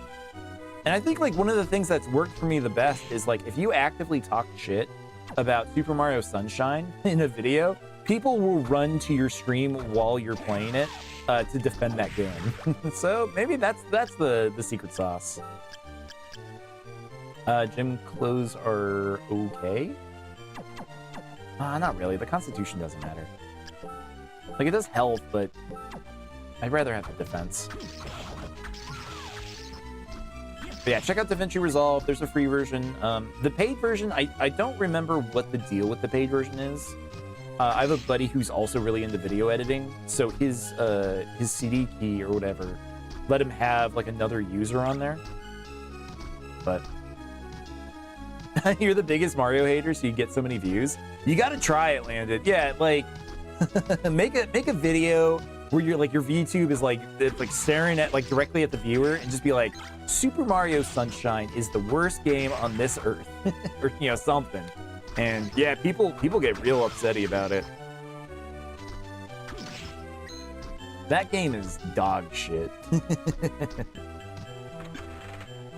I think like one of the things that's worked for me the best is like if you actively talk shit about Super Mario Sunshine in a video, people will run to your stream while you're playing it to defend that game. So maybe that's the secret sauce. Gym clothes are okay. Not really. The Constitution doesn't matter. Like, it does health, but I'd rather have the defense. But yeah, check out DaVinci Resolve. There's a free version. The paid version, I don't remember what the deal with the paid version is. I have a buddy who's also really into video editing, so his CD key or whatever let him have like another user on there. But you're the biggest Mario hater, so you get so many views. You gotta try it, Landon. Yeah, like make a video where you're like your VTube is like staring at like directly at the viewer and just be like, Super Mario Sunshine is the worst game on this earth, or you know, something. And yeah, people get real upsetty about it. That game is dog shit.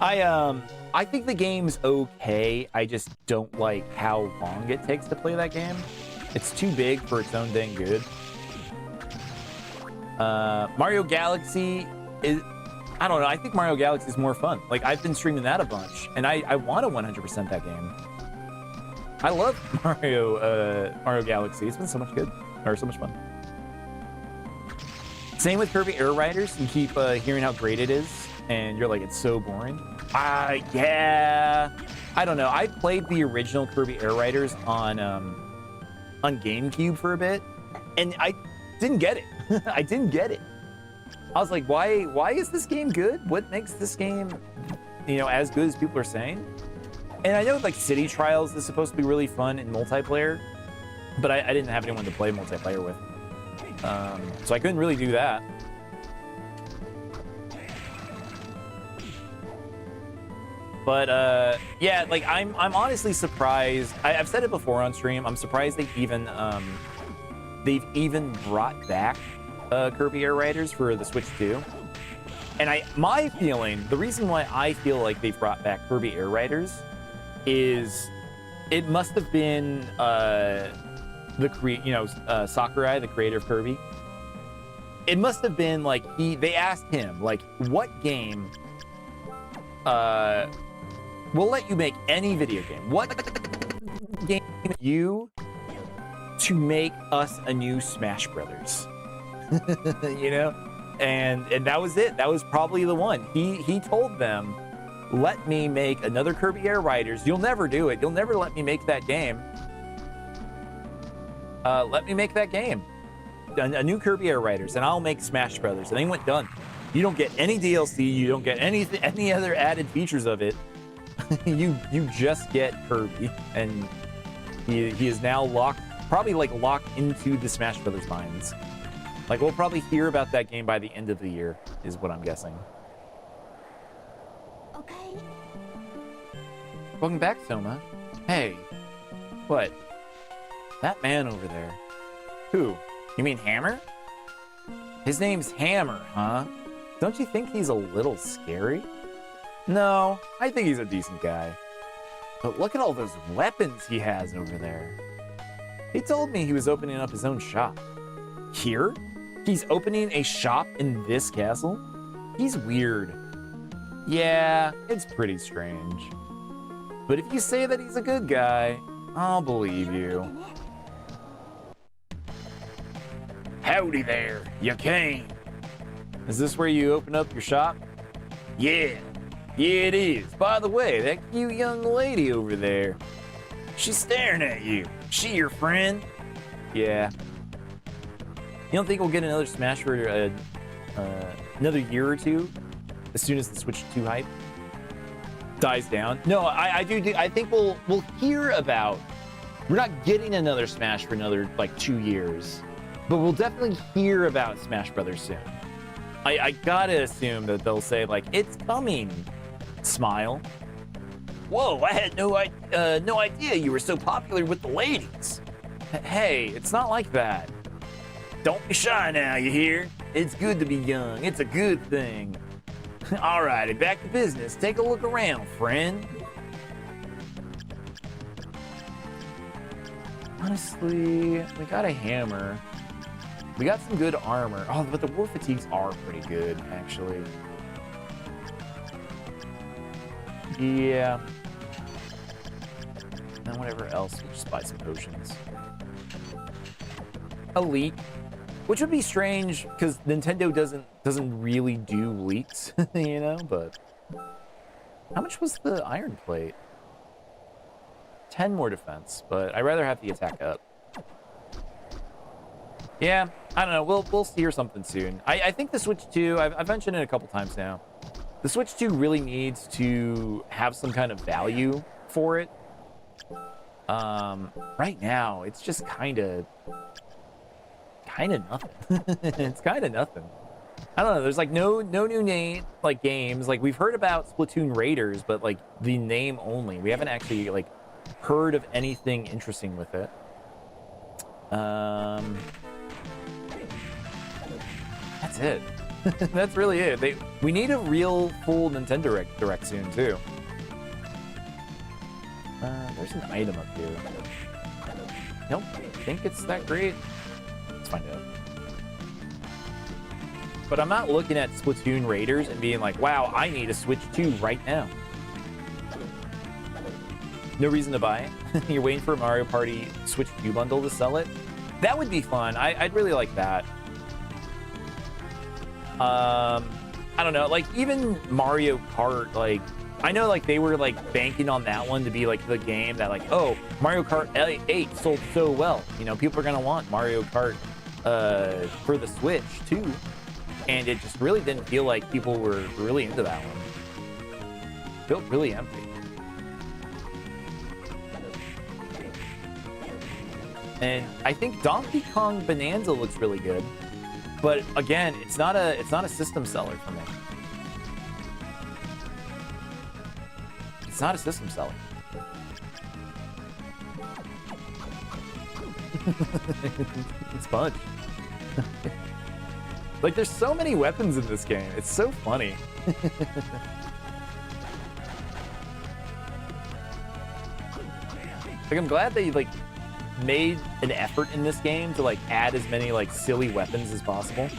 I think the game's okay. I just don't like how long it takes to play that game. It's too big for its own dang good. Mario Galaxy is, I don't know, I think Mario Galaxy is more fun. Like, I've been streaming that a bunch, and I want to 100% that game. I love Mario Galaxy. It's been so much good, or so much fun. Same with Kirby Air Riders. You keep hearing how great it is, and you're like, it's so boring. Yeah. I don't know. I played the original Kirby Air Riders on GameCube for a bit, and I didn't get it. I didn't get it. I was like, why is this game good? What makes this game, you know, as good as people are saying? And I know like City Trials is supposed to be really fun in multiplayer, but I didn't have anyone to play multiplayer with. So I couldn't really do that. But yeah, like I'm honestly surprised. I've said it before on stream. I'm surprised they've even brought back Kirby Air Riders for the Switch 2. And my feeling, the reason why I feel like they've brought back Kirby Air Riders is it must have been Sakurai, the creator of Kirby. It must have been like they asked him like, what game will let you make any video game? What game you to make us a new Smash Brothers? You know, and that was it. That was probably the one. He told them, let me make another Kirby Air Riders. You'll never do it. You'll never let me make that game. Let me make that game. A new Kirby Air Riders, and I'll make Smash Brothers. And they went, done. You don't get any DLC. You don't get any other added features of it. you just get Kirby, and he is now probably locked into the Smash Brothers minds. Like, we'll probably hear about that game by the end of the year, is what I'm guessing. Okay. Welcome back, Soma. Hey. What? That man over there. Who? You mean Hammer? His name's Hammer, huh? Don't you think he's a little scary? No, I think he's a decent guy. But look at all those weapons he has over there. He told me he was opening up his own shop. Here? He's opening a shop in this castle? He's weird. Yeah, it's pretty strange. But if you say that he's a good guy, I'll believe you. Howdy there, you came. Is this where you open up your shop? Yeah, it is. By the way, that cute young lady over there, she's staring at you. She your friend? Yeah. You don't think we'll get another Smash for another year or two as soon as the Switch 2 hype dies down? No, I do. I think we'll hear about. We're not getting another Smash for another like 2 years, but we'll definitely hear about Smash Brothers soon. I gotta assume that they'll say like it's coming. Smile. Whoa, I had no idea you were so popular with the ladies. Hey, it's not like that. Don't be shy now, you hear? It's good to be young. It's a good thing. Alrighty, back to business. Take a look around, friend. Honestly, we got a hammer. We got some good armor. Oh, but the war fatigues are pretty good, actually. Yeah. And whatever else, we'll just buy some potions. Elite, which would be strange because Nintendo doesn't really do leaks, you know. But how much was the iron plate? 10 more defense, but I'd rather have the attack up. Yeah, I don't know. We'll hear something soon. I think the Switch 2. I've mentioned it a couple times now. The Switch 2 really needs to have some kind of value for it. Right now, it's just kind of nothing. It's kind of nothing. I don't know. There's like no new name like games. Like we've heard about Splatoon Raiders, but like the name only. We haven't actually like heard of anything interesting with it. That's it. That's really it. We need a real full Nintendo Direct soon too. There's an item up here. Don't think it's that great. Let's find out. But I'm not looking at Splatoon Raiders and being like, wow, I need a Switch 2 right now. No reason to buy it. You're waiting for a Mario Party Switch 2 bundle to sell it. That would be fun. I'd really like that. I don't know. Like even Mario Kart, like I know like they were like banking on that one to be like the game that like, oh, Mario Kart 8 sold so well. You know, people are gonna want Mario Kart for the Switch too. And it just really didn't feel like people were really into that one. It felt really empty. And I think Donkey Kong Bonanza looks really good. But again, it's not a system seller for me. It's not a system seller. It's fun. Like there's so many weapons in this game. It's so funny. Like I'm glad they like made an effort in this game to like add as many like silly weapons as possible.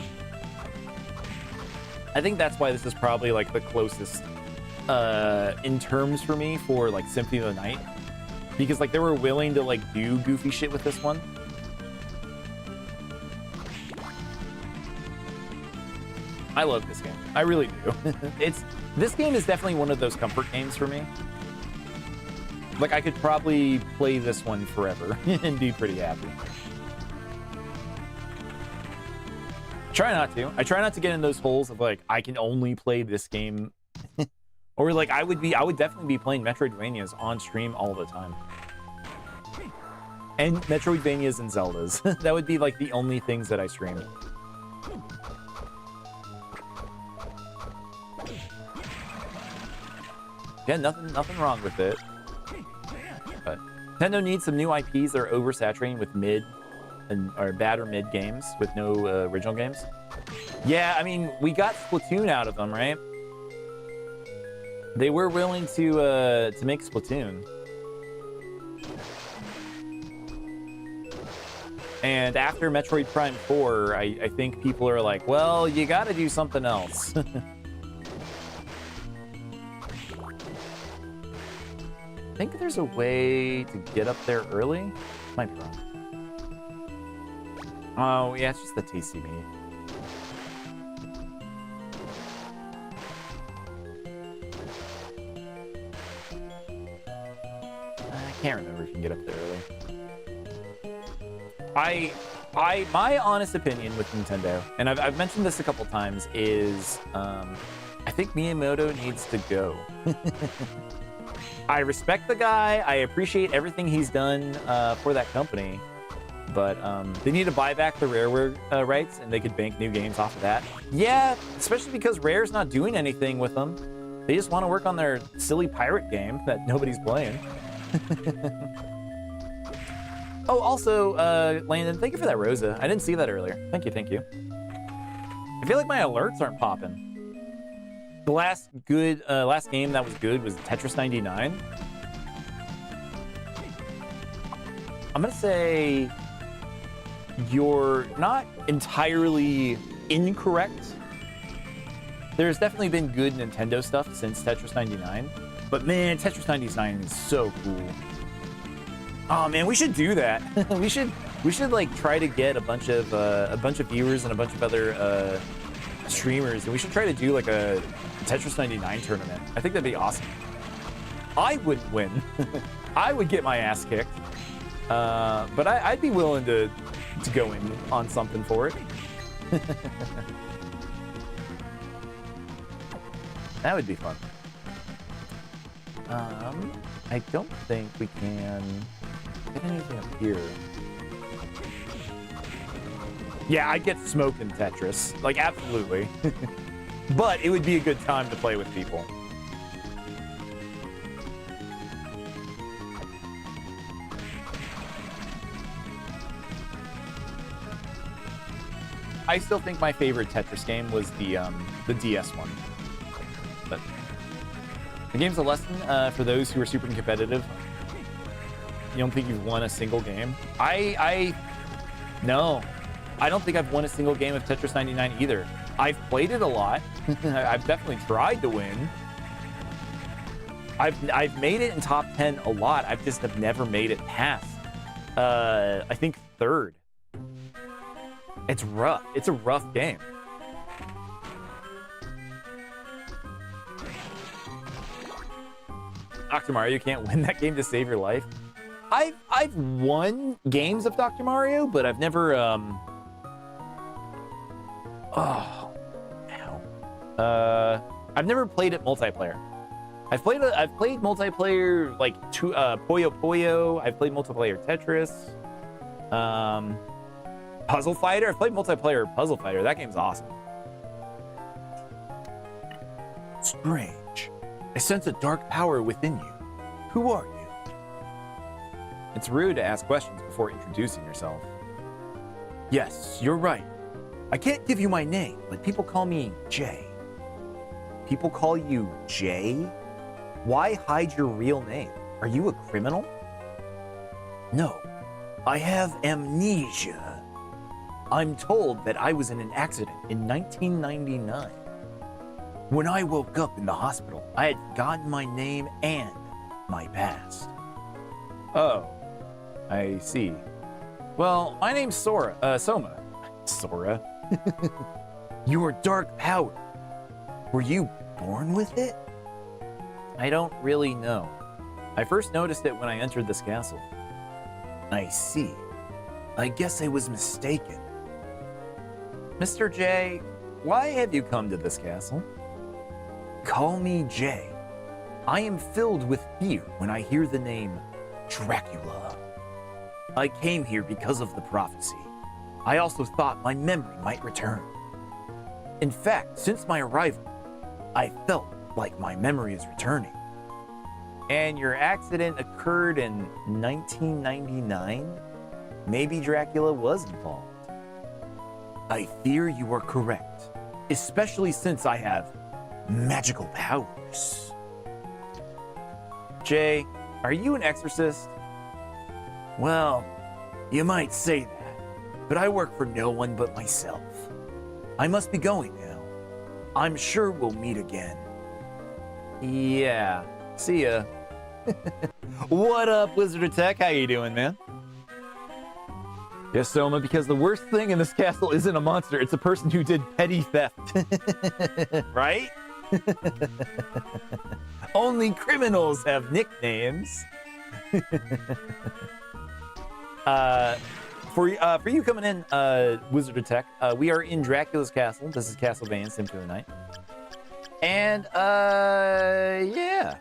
I think that's why this is probably like the closest in terms for me for like Symphony of the Night, because like they were willing to like do goofy shit with this one. I love this game. I really do. This game is definitely one of those comfort games for me. Like, I could probably play this one forever and be pretty happy. Try not to. I try not to get in those holes of, like, I can only play this game. Or, like, I would definitely be playing Metroidvanias on stream all the time. And Metroidvanias and Zeldas. That would be, like, the only things that I streamed. Yeah, nothing wrong with it. But Nintendo needs some new IPs that are oversaturating with mid or bad or mid games with no original games. Yeah, I mean, we got Splatoon out of them, right? They were willing to make Splatoon. And after Metroid Prime 4, I think people are like, well, you gotta do something else. I think there's a way to get up there early. Might be wrong. Oh, yeah, it's just the TCB. I can't remember if you can get up there early. My honest opinion with Nintendo, and I've mentioned this a couple times, is I think Miyamoto needs to go. I respect the guy. I appreciate everything he's done for that company. But they need to buy back the Rareware rights, and they could bank new games off of that. Yeah, especially because Rare's not doing anything with them. They just want to work on their silly pirate game that nobody's playing. Oh, also, Landon, thank you for that Rosa. I didn't see that earlier. Thank you, thank you. I feel like my alerts aren't popping. The last game that was good was Tetris 99. I'm gonna say you're not entirely incorrect. There's definitely been good Nintendo stuff since Tetris 99, but man, Tetris 99 is so cool. Oh man, we should do that. we should like try to get a bunch of viewers and a bunch of other streamers, and we should try to do like a Tetris 99 tournament. I think that'd be awesome. I wouldn't win. I would get my ass kicked, but I'd be willing to go in on something for it. That would be fun. I don't think we can get anything up here. Yeah, I'd get smoked in Tetris. Like, absolutely. But it would be a good time to play with people. I still think my favorite Tetris game was the DS one. But the game's a lesson for those who are super competitive. You don't think you've won a single game? No. I don't think I've won a single game of Tetris 99 either. I've played it a lot. I've definitely tried to win. I've made it in top 10 a lot. I've just have never made it past, I think, third. It's rough. It's a rough game. Dr. Mario, you can't win that game to save your life. I've won games of Dr. Mario, but I've never I've never played it multiplayer. I've played multiplayer like Puyo Puyo. I've played multiplayer Tetris. Puzzle Fighter. I've played multiplayer Puzzle Fighter. That game's awesome. Strange. I sense a dark power within you. Who are you? It's rude to ask questions before introducing yourself. Yes, you're right. I can't give you my name, but people call me Jay. People call you Jay? Why hide your real name? Are you a criminal? No, I have amnesia. I'm told that I was in an accident in 1999. When I woke up in the hospital, I had forgotten my name and my past. Oh, I see. Well, my name's Soma. Sora. Your dark power. Were you born with it? I don't really know. I first noticed it when I entered this castle. I see. I guess I was mistaken. Mr. J, why have you come to this castle? Call me Jay. I am filled with fear when I hear the name Dracula. I came here because of the prophecy. I also thought my memory might return. In fact, since my arrival, I felt like my memory is returning. And your accident occurred in 1999? Maybe Dracula was involved. I fear you are correct, especially since I have magical powers. Jay, are you an exorcist? Well, you might say that, but I work for no one but myself. I must be going now. I'm sure we'll meet again. Yeah, see ya. What up, Wizard of Tech? How you doing, man? Yes, Soma, because the worst thing in this castle isn't a monster, it's a person who did petty theft. Right? Only criminals have nicknames. For you coming in, Wizard of Tech, we are in Dracula's castle. This is Castlevania Symphony of the Night. And, yeah.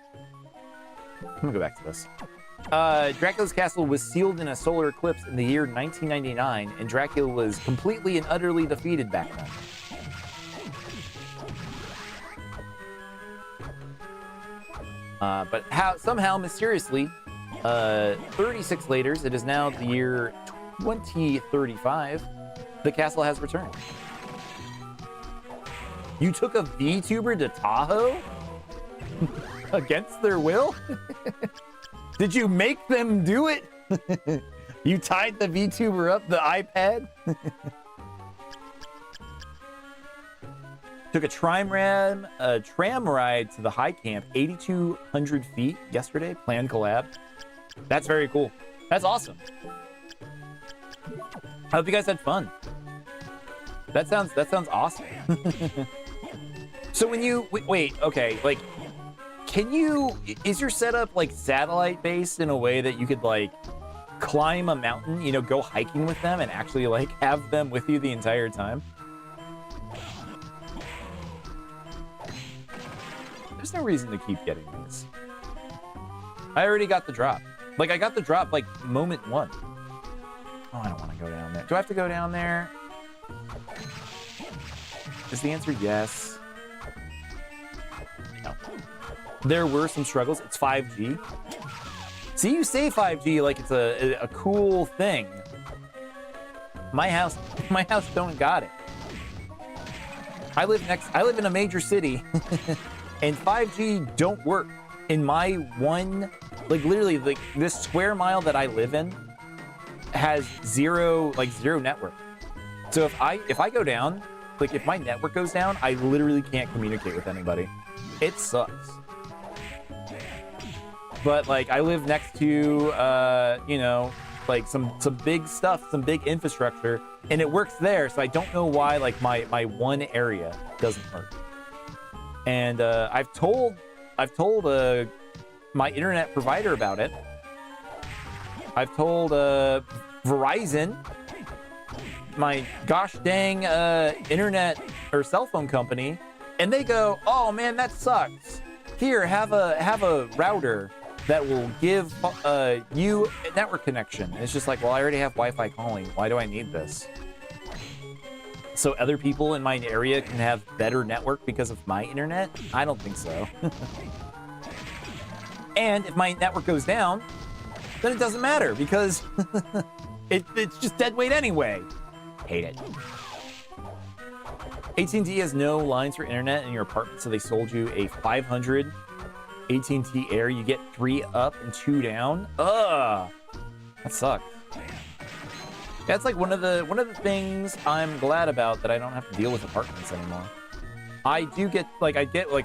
I'm gonna go back to this. Dracula's castle was sealed in a solar eclipse in the year 1999, and Dracula was completely and utterly defeated back then. But somehow, mysteriously, 36 later, it is now the year 2035, the castle has returned. You took a VTuber to Tahoe? Against their will? Did you make them do it? You tied the VTuber up the iPad? Took a tram ride to the high camp, 8,200 feet yesterday. Planned collab. That's very cool. That's awesome. I hope you guys had fun. That sounds awesome. So when you wait, okay, like, is your setup like satellite based in a way that you could like climb a mountain, you know, go hiking with them and actually like have them with you the entire time? There's no reason to keep getting these. I already got the drop. Like, I got the drop like moment one. Oh, I don't want to go down there. Do I have to go down there? Is the answer yes? No. There were some struggles. It's 5G. See, you say 5G like it's a cool thing. My house don't got it. I live in a major city, and 5G don't work in my one, like literally like this square mile that I live in has zero network. So if I go down, like if my network goes down, I literally can't communicate with anybody. It sucks. But like I live next to you know, like some big stuff, some big infrastructure, and it works there, so I don't know why like my one area doesn't work. And I've told my internet provider about it. I've told Verizon, my gosh dang internet or cell phone company, and they go, "Oh man, that sucks. Here, have a router that will give you a network connection." And it's just like, well, I already have Wi-Fi calling. Why do I need this? So other people in my area can have better network because of my internet? I don't think so. And if my network goes down, then it doesn't matter because it's just dead weight anyway. Hate it. AT&T has no lines for internet in your apartment, so they sold you a 500 AT&T Air. You get 3 up and 2 down. Ugh, that sucks. That's like one of the things I'm glad about, that I don't have to deal with apartments anymore. I get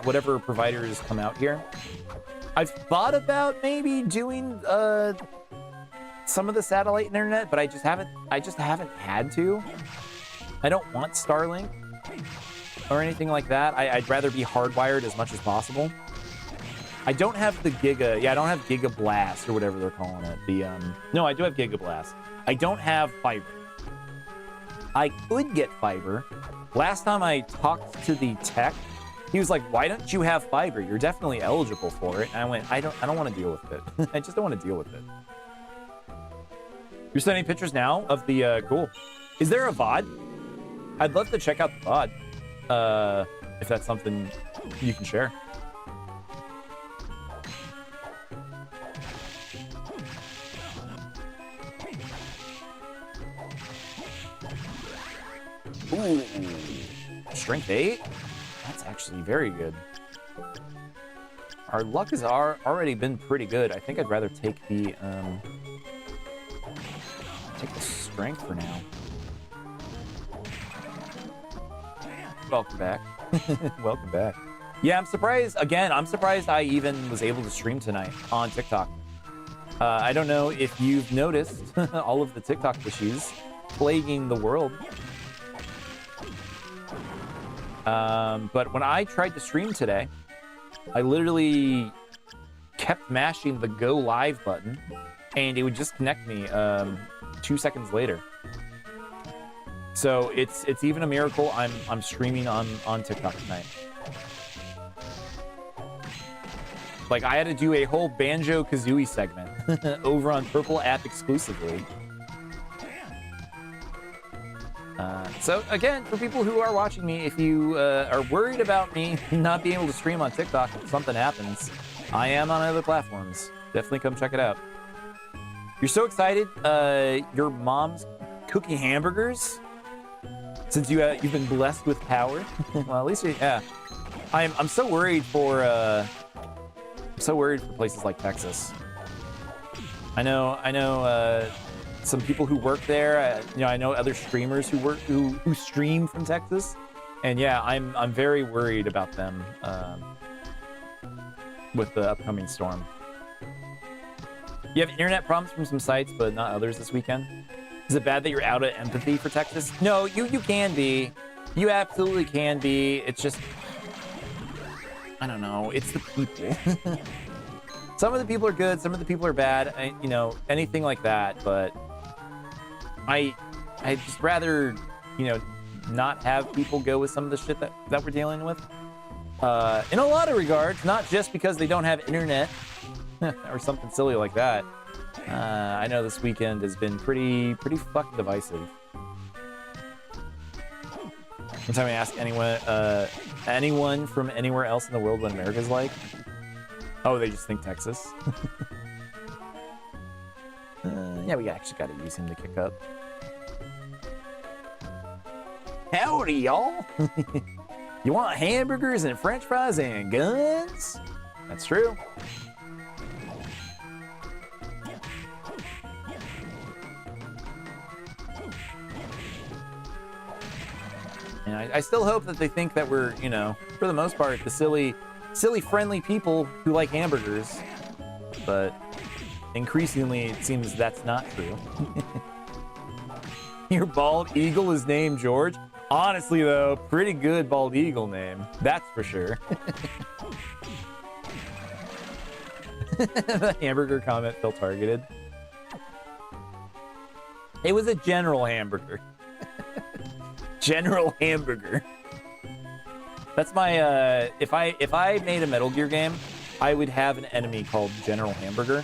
whatever providers come out here. I've thought about maybe doing some of the satellite internet, but I just haven't had to. I don't want Starlink or anything like that. I'd rather be hardwired as much as possible. I don't have the Giga. Yeah, I don't have Giga Blast or whatever they're calling it. No, I do have Giga Blast. I don't have fiber. I could get fiber. Last time I talked to the tech, he was like, "Why don't you have fiber? You're definitely eligible for it." And I went, I don't want to deal with it. I just don't want to deal with it. You're sending pictures now of the cool. Is there a VOD? I'd love to check out the VOD. If that's something you can share. Ooh, strength 8? That's actually very good. Our luck has already been pretty good. I think I'd rather take the strength for now. Welcome back. Welcome back. Yeah, I'm surprised. Again, I'm surprised I even was able to stream tonight on TikTok. I don't know if you've noticed all of the TikTok issues plaguing the world. But when I tried to stream today, I literally kept mashing the go live button, and it would just connect me 2 seconds later. So it's even a miracle I'm streaming on TikTok tonight. Like, I had to do a whole Banjo-Kazooie segment over on Purple app exclusively. So again, for people who are watching me, if you are worried about me not being able to stream on TikTok if something happens, I am on other platforms. Definitely come check it out. You're so excited. Your mom's cooking hamburgers since you've been blessed with power. Well, at least yeah. I'm so worried for places like Texas. I know some people who work there. I know other streamers who stream from Texas, and yeah, I'm very worried about them with the upcoming storm. You have internet problems from some sites, but not others this weekend. Is it bad that you're out of empathy for Texas? No, you can be. You absolutely can be. It's just, I don't know. It's the people. Some of the people are good. Some of the people are bad. Anything like that. But I just rather, not have people go with some of the shit that we're dealing with. In a lot of regards, not just because they don't have internet or something silly like that. I know this weekend has been pretty fucking divisive. Anytime I ask anyone from anywhere else in the world what America's like, oh, they just think Texas. Yeah, we actually got to use him to kick up. Howdy, y'all. You want hamburgers and french fries and guns? That's true. And I still hope that they think that we're, for the most part, the silly, friendly people who like hamburgers. But increasingly, it seems that's not true. Your bald eagle is named George. Honestly, though, pretty good bald eagle name. That's for sure. The hamburger comment felt targeted. It was a general hamburger. General Hamburger. That's my if I made a Metal Gear game, I would have an enemy called General Hamburger.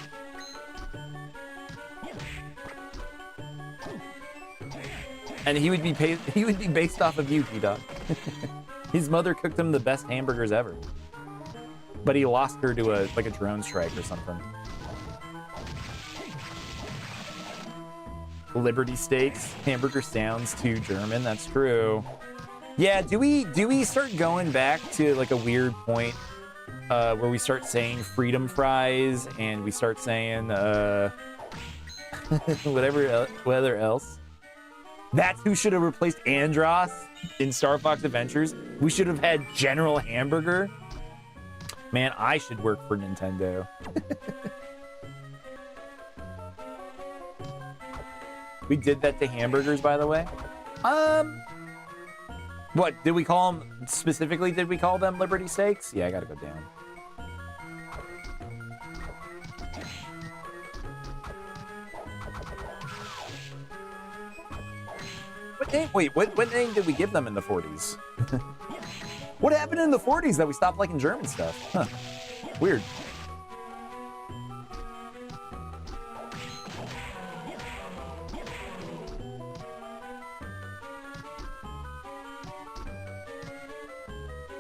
And he would be based off of you, T-Dog. His mother cooked him the best hamburgers ever. But he lost her to a drone strike or something. Liberty Steaks. Hamburger sounds too German. That's true. Yeah, do we start going back to like a weird point where we start saying freedom fries and we start saying whatever else? That's who should have replaced Andros in Star Fox Adventures. We should have had General Hamburger. Man, I should work for Nintendo. We did that to hamburgers, by the way. What did we call them specifically? Did we call them Liberty Steaks? Yeah, I gotta go down. What name? Wait, what name did we give them in the 40s? What happened in the 40s that we stopped liking German stuff? Huh. Weird.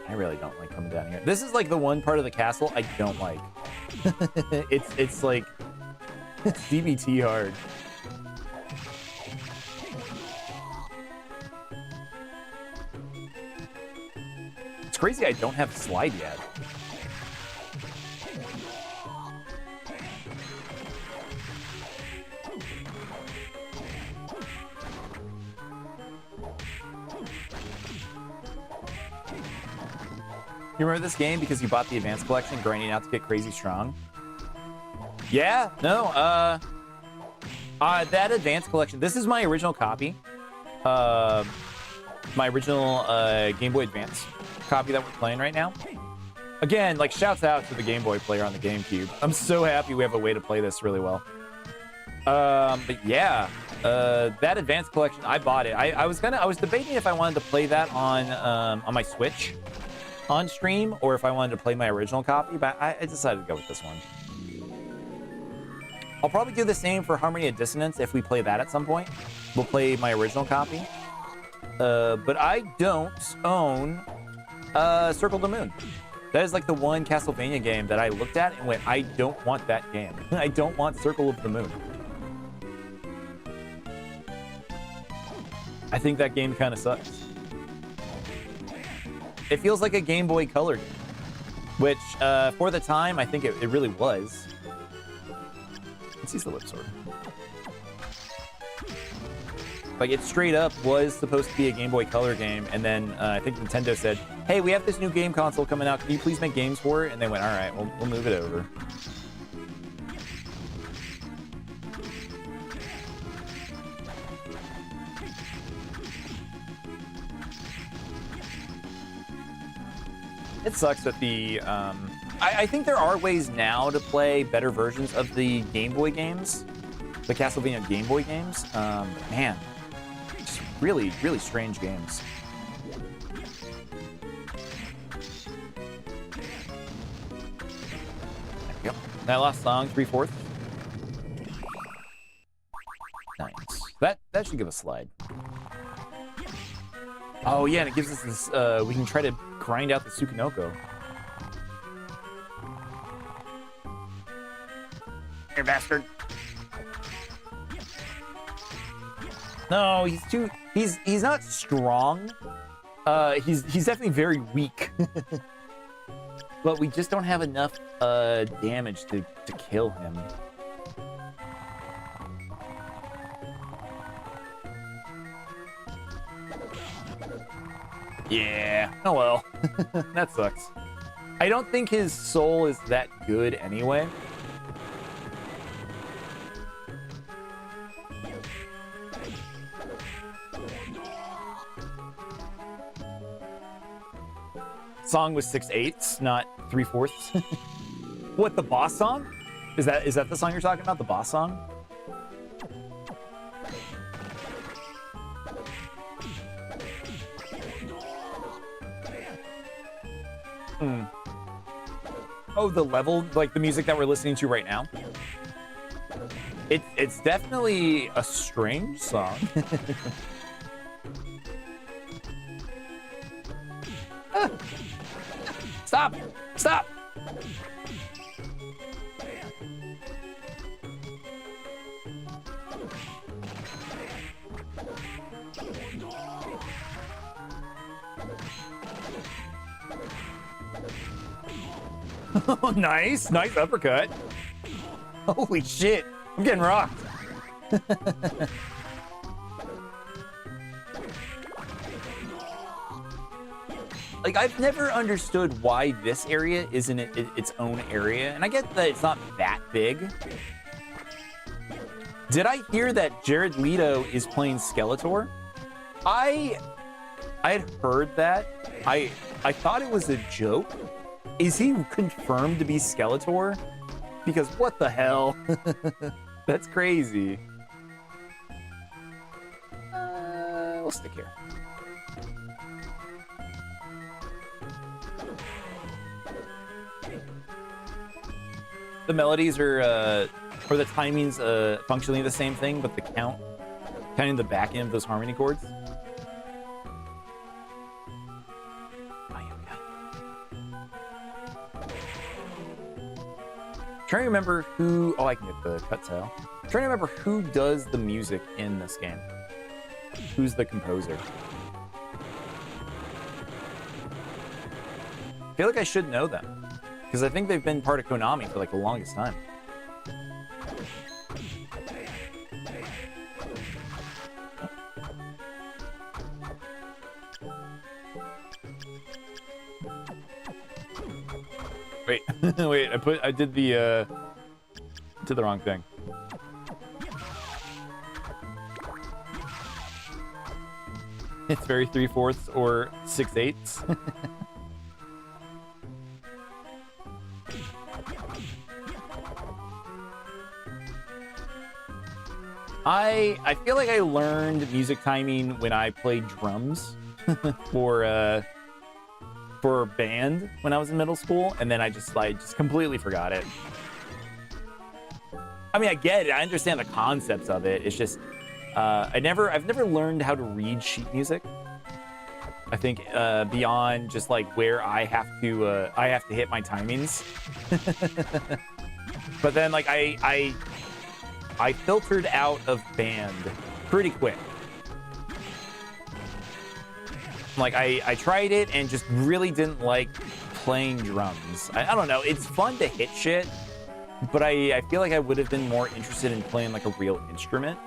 I really don't like coming down here. This is like the one part of the castle I don't like. it's like DBT hard. It's crazy I don't have a slide yet. You remember this game because you bought the advanced collection grinding out to get crazy strong? Yeah, no, That Advanced Collection. This is my original copy. My original Game Boy Advance copy that we're playing right now. Again, like, shouts out to the Game Boy player on the GameCube. I'm so happy we have a way to play this really well. But yeah, that Advanced Collection, I bought it. I was debating if I wanted to play that on my Switch on stream, or if I wanted to play my original copy, but I decided to go with this one. I'll probably do the same for Harmony of Dissonance if we play that at some point. We'll play my original copy. But I don't own Circle the Moon. That is like the one Castlevania game that I looked at and went, I don't want that game. I don't want Circle of the Moon. I think that game kind of sucks. It feels like a Game Boy Color game, which for the time, I think it really was. Let's use the whip sword. Like, it straight up was supposed to be a Game Boy Color game, and then I think Nintendo said, hey, we have this new game console coming out. Can you please make games for it? And they went, all right, we'll move it over. It sucks that the... I think there are ways now to play better versions of the Game Boy games, the Castlevania Game Boy games. Man, just really, really strange games. There we go. That last song, 3/4. Nice. That should give a slide. Oh yeah, and it gives us this. We can try to grind out the Tsukinoko. You bastard. No, he's too. He's not strong. He's definitely very weak. But we just don't have enough damage to kill him. Yeah. Oh well. That sucks. I don't think his soul is that good anyway. Song was 6/8, not 3/4. What, the boss song? Is that the song you're talking about? The boss song? Hmm. Oh, the level, like the music that we're listening to right now? It's definitely a strange song. Stop! Stop! Oh, nice! Nice uppercut. Holy shit! I'm getting rocked. Like, I've never understood why this area isn't its own area, and I get that it's not that big. Did I hear that Jared Leto is playing Skeletor? I had heard that. I thought it was a joke. Is he confirmed to be Skeletor? Because what the hell? That's crazy. We'll stick here. The melodies or the timings functionally the same thing, but the counting the back end of those harmony chords. Trying to remember who. Oh, I can get the cut tail. Trying to remember who does the music in this game. Who's the composer? I feel like I should know them, because I think they've been part of Konami for like the longest time. Wait, wait, I did the wrong thing. It's very 3/4 or 6/8. I feel like I learned music timing when I played drums for a band when I was in middle school, and then I just completely forgot it. I mean, I get it. I understand the concepts of it. It's just I've never learned how to read sheet music. I think beyond just like where I have to hit my timings. But then like I filtered out of band pretty quick. Like I tried it and just really didn't like playing drums. I don't know. It's fun to hit shit, but I feel like I would have been more interested in playing like a real instrument.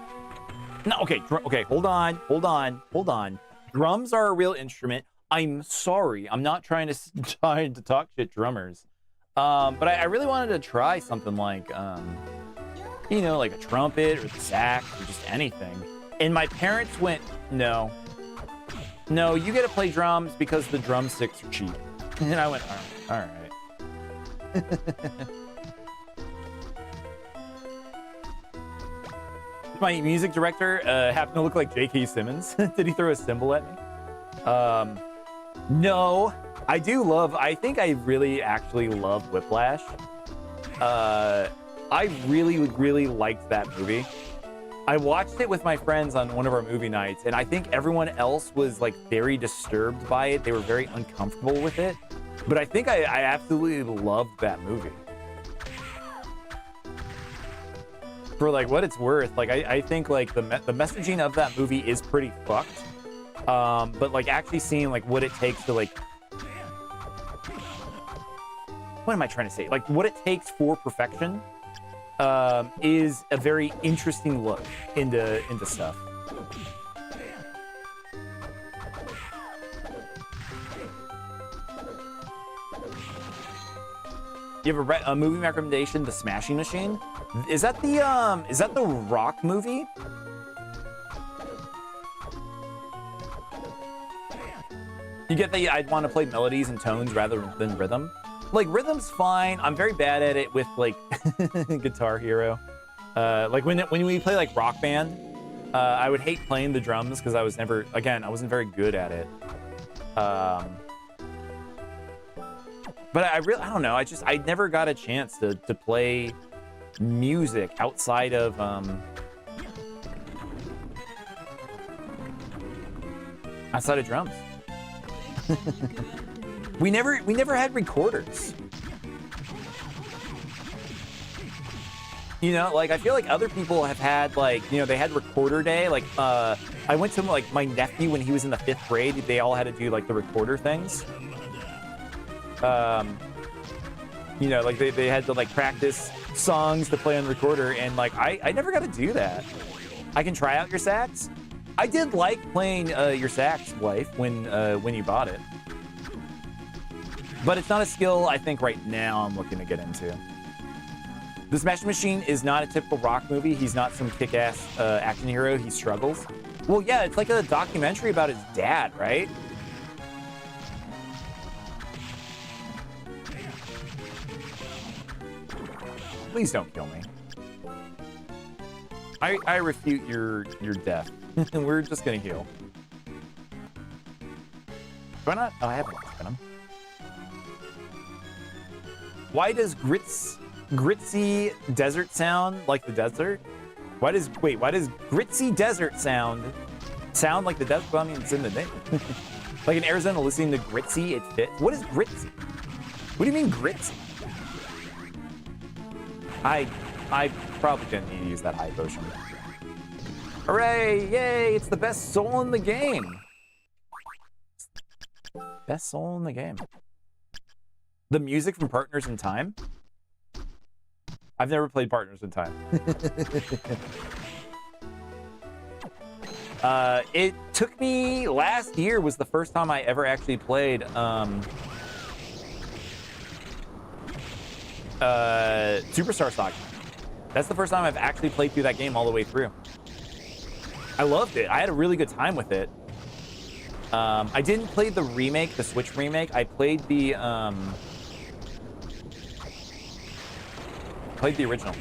No, okay, hold on. Drums are a real instrument. I'm sorry. I'm not trying to talk shit drummers. But I really wanted to try something like you know, like a trumpet or the sax or just anything. And my parents went, no, you get to play drums because the drumsticks are cheap. And I went, all right. My music director happened to look like J.K. Simmons. Did he throw a cymbal at me? No, I think I really actually love Whiplash. I really liked that movie. I watched it with my friends on one of our movie nights, and I think everyone else was like very disturbed by it. They were very uncomfortable with it. But I think I absolutely loved that movie. For like what it's worth, like I think like the messaging of that movie is pretty fucked. But like actually seeing like what it takes to like, what am I trying to say? Like what it takes for perfection is a very interesting look into stuff. You have a movie recommendation, The Smashing Machine? Is that the Rock movie? You get the I'd want to play melodies and tones rather than rhythm. Like rhythm's fine. I'm very bad at it with like Guitar Hero. Like when we play like Rock Band, I would hate playing the drums because I wasn't very good at it. But I don't know. I never got a chance to play music outside of drums. we never had recorders. You know, like I feel like other people have had like, you know, they had recorder day. Like I went to like my nephew when he was in the 5th grade. They all had to do like the recorder things. You know, like they had to like practice songs to play on the recorder, and like I never got to do that. I can try out your sax. I did like playing your sax, wife, when you bought it, but it's not a skill I think right now I'm looking to get into. The Smashing Machine is not a typical Rock movie. He's not some kick-ass action hero. He struggles. Well, yeah, it's like a documentary about his dad, right? Please don't kill me. I refute your death. We're just gonna heal. Why not? Oh, I have one venom. Why does Gritsy desert sound like the desert? Why does Gritsy desert sound like the desert? Well, I mean, it's in the name. Like in Arizona, listening to Gritsy, it fits. What is Gritsy? What do you mean Gritsy? I probably didn't need to use that high potion. Hooray! Yay! It's the best soul in the game. Best soul in the game. The music from Partners in Time? I've never played Partners in Time. It took me, last year was the first time I ever actually played Superstar Saga. That's the first time I've actually played through that game all the way through. I loved it. I had a really good time with it. I didn't play the remake, the Switch remake. I played the original.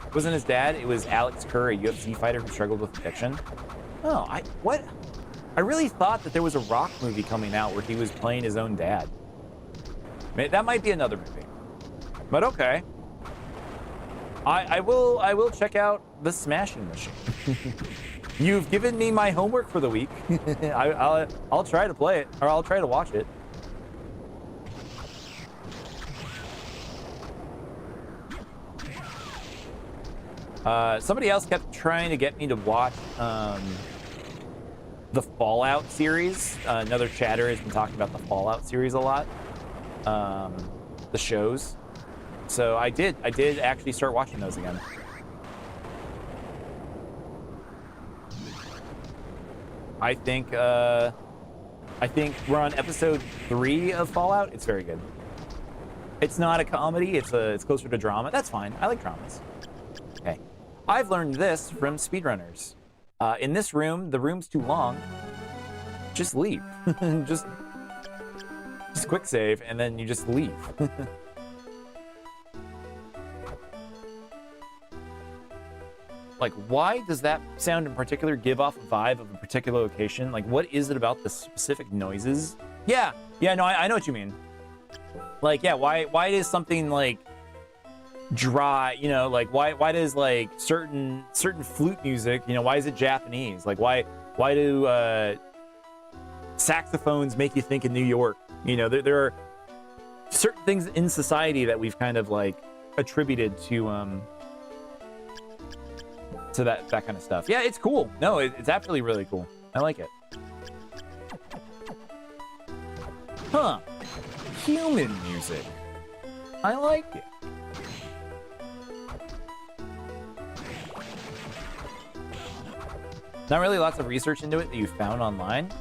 It wasn't his dad. It was Alex Kerr, a UFC fighter who struggled with addiction. Oh, what? I really thought that there was a Rock movie coming out where he was playing his own dad. That might be another movie. But okay. I will check out the Smashing Machine. You've given me my homework for the week. I'll try to play it, or I'll try to watch it. Somebody else kept trying to get me to watch the Fallout series. Another chatter has been talking about the Fallout series a lot. The shows. So I did actually start watching those again. I think we're on episode 3 of Fallout. It's very good. It's not a comedy. It's closer to drama. That's fine. I like dramas. Okay. I've learned this from speedrunners. In this room, the room's too long. Just leave. just quick save, and then you just leave. Like, why does that sound in particular give off a vibe of a particular location? Like, what is it about the specific noises? Yeah, no, I know what you mean. Like, yeah, why is something like dry, you know, like why does like certain flute music, you know, why is it Japanese? Like why do saxophones make you think of New York? You know, there are certain things in society that we've kind of like attributed to that kind of stuff. Yeah, it's cool. No, it's actually really cool. I like it. Huh. Human music. I like it. Not really lots of research into it that you found online.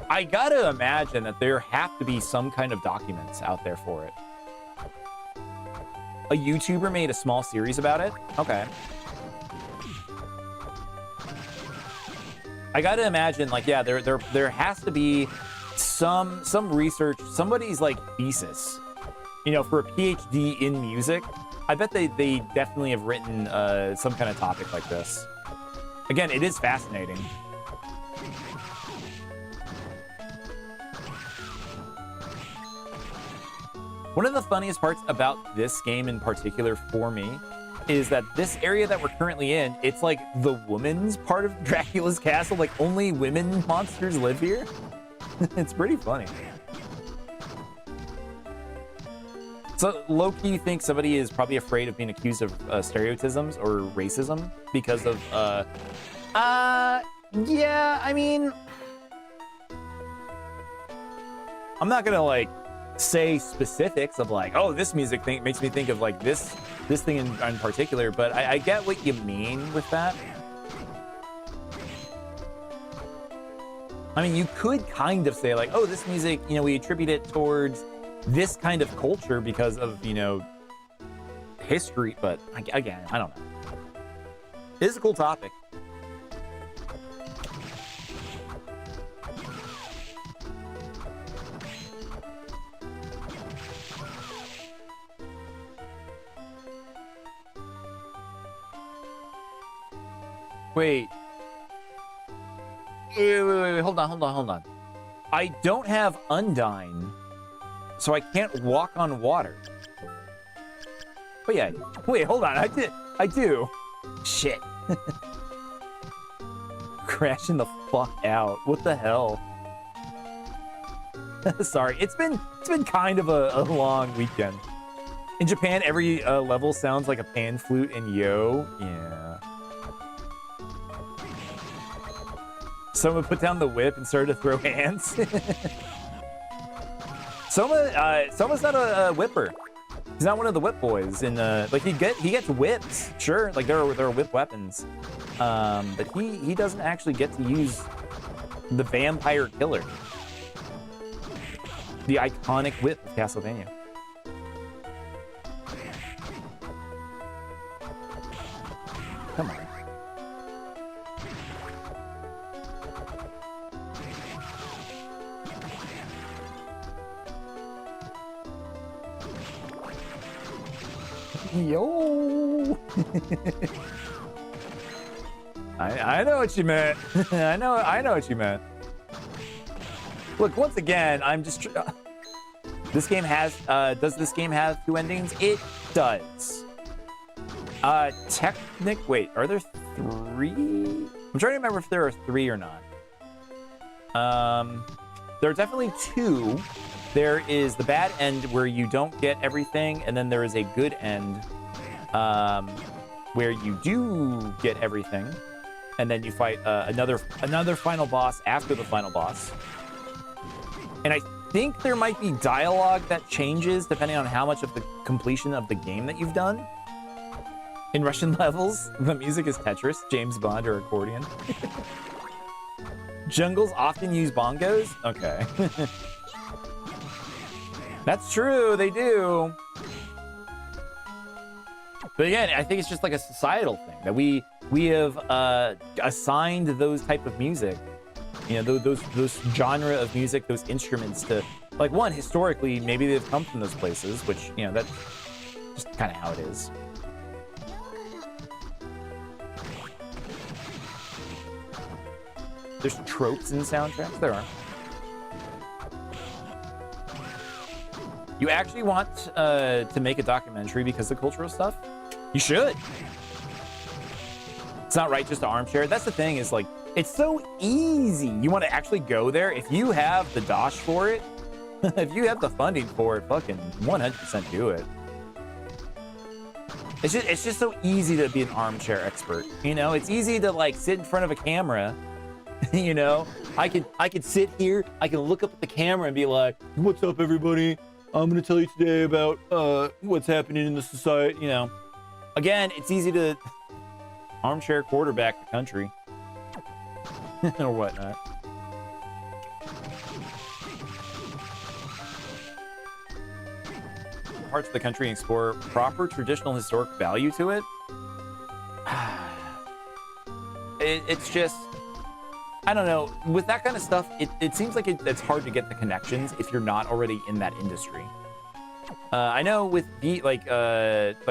I gotta imagine that there have to be some kind of documents out there for it. A YouTuber made a small series about it? Okay. I gotta imagine, like, yeah, there has to be some research, somebody's like thesis, you know, for a PhD in music. I bet they definitely have written some kind of topic like this. Again, it is fascinating. One of the funniest parts about this game in particular for me is that this area that we're currently in, it's like the woman's part of Dracula's castle. Like, only women monsters live here. It's pretty funny. So low-key, you think somebody is probably afraid of being accused of stereotypes or racism because of yeah, I mean, I'm not gonna like say specifics of like, oh, this music thing makes me think of like this thing in particular, but I get what you mean with that. I mean, you could kind of say like, oh, this music, you know, we attribute it towards this kind of culture because of, you know, history, but again, I don't know. It is a cool topic. Wait, hold on. I don't have Undyne, so I can't walk on water. But yeah, wait, hold on, I do. Shit. Crashing the fuck out. What the hell? Sorry, it's been kind of a long weekend. In Japan, every level sounds like a pan flute and yo. Yeah. Someone put down the whip and started to throw hands. Soma's not a whipper. He's not one of the whip boys. And like he gets whips, sure. Like there are whip weapons, but he doesn't actually get to use the vampire killer, the iconic whip of Castlevania. Come on. Yo. I know what you meant. I know what you meant. Look, once again, I'm just. This game has. Does this game have 2 endings? It does. Wait, are there 3? I'm trying to remember if there are 3 or not. There are definitely 2. There is the bad end where you don't get everything, and then there is a good end where you do get everything, and then you fight another final boss after the final boss. And I think there might be dialogue that changes depending on how much of the completion of the game that you've done. In Russian levels, the music is Tetris, James Bond, or accordion. Jungles often use bongos? Okay. That's true, they do. But again, I think it's just like a societal thing that we have assigned those type of music, you know, those genre of music, those instruments to, like, one, historically, maybe they've come from those places, which, you know, that's just kind of how it is. There's tropes in soundtracks? There are. You actually want to make a documentary because of cultural stuff? You should. It's not right just to armchair. That's the thing, is like, it's so easy. You want to actually go there. If you have the dosh for it, if you have the funding for it, fucking 100% do it. It's just so easy to be an armchair expert. You know, it's easy to like sit in front of a camera. You know, I could sit here, I can look up at the camera and be like, "What's up, everybody? I'm gonna tell you today about what's happening in the society." You know, again, it's easy to armchair quarterback the country or whatnot. Parts of the country and explore proper traditional historic value to it. It's just, I don't know. With that kind of stuff, it seems like it's hard to get the connections if you're not already in that industry. I know with like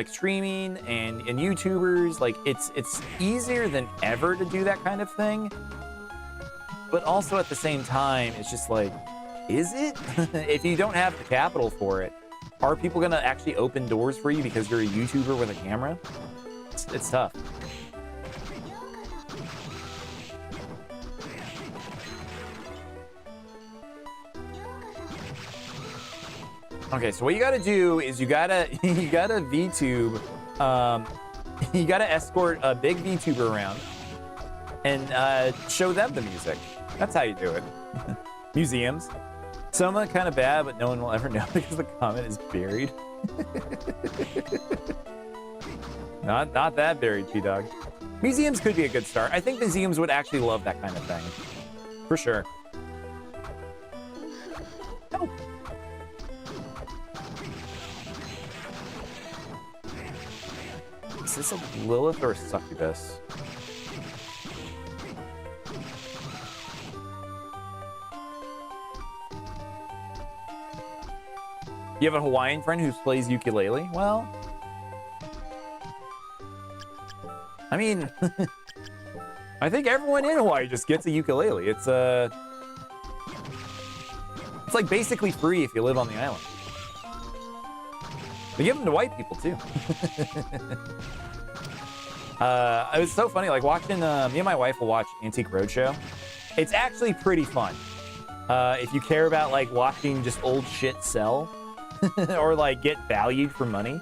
streaming and YouTubers, like it's easier than ever to do that kind of thing. But also at the same time, it's just like, is it? If you don't have the capital for it, are people gonna actually open doors for you because you're a YouTuber with a camera? It's tough. Okay, so what you gotta do is you gotta VTube, you gotta escort a big VTuber around and show them the music. That's how you do it. Museums. Soma kind of bad, but no one will ever know because the comment is buried. Not that buried, P-Dog. Museums could be a good start. I think museums would actually love that kind of thing. For sure. Oh. Is this a Lilith or a succubus? You have a Hawaiian friend who plays ukulele? Well, I mean, I think everyone in Hawaii just gets a ukulele. It's like basically free if you live on the island. They give them to white people too. It was so funny, like watching, me and my wife will watch Antique Roadshow. It's actually pretty fun. If you care about like watching just old shit sell or like get valued for money.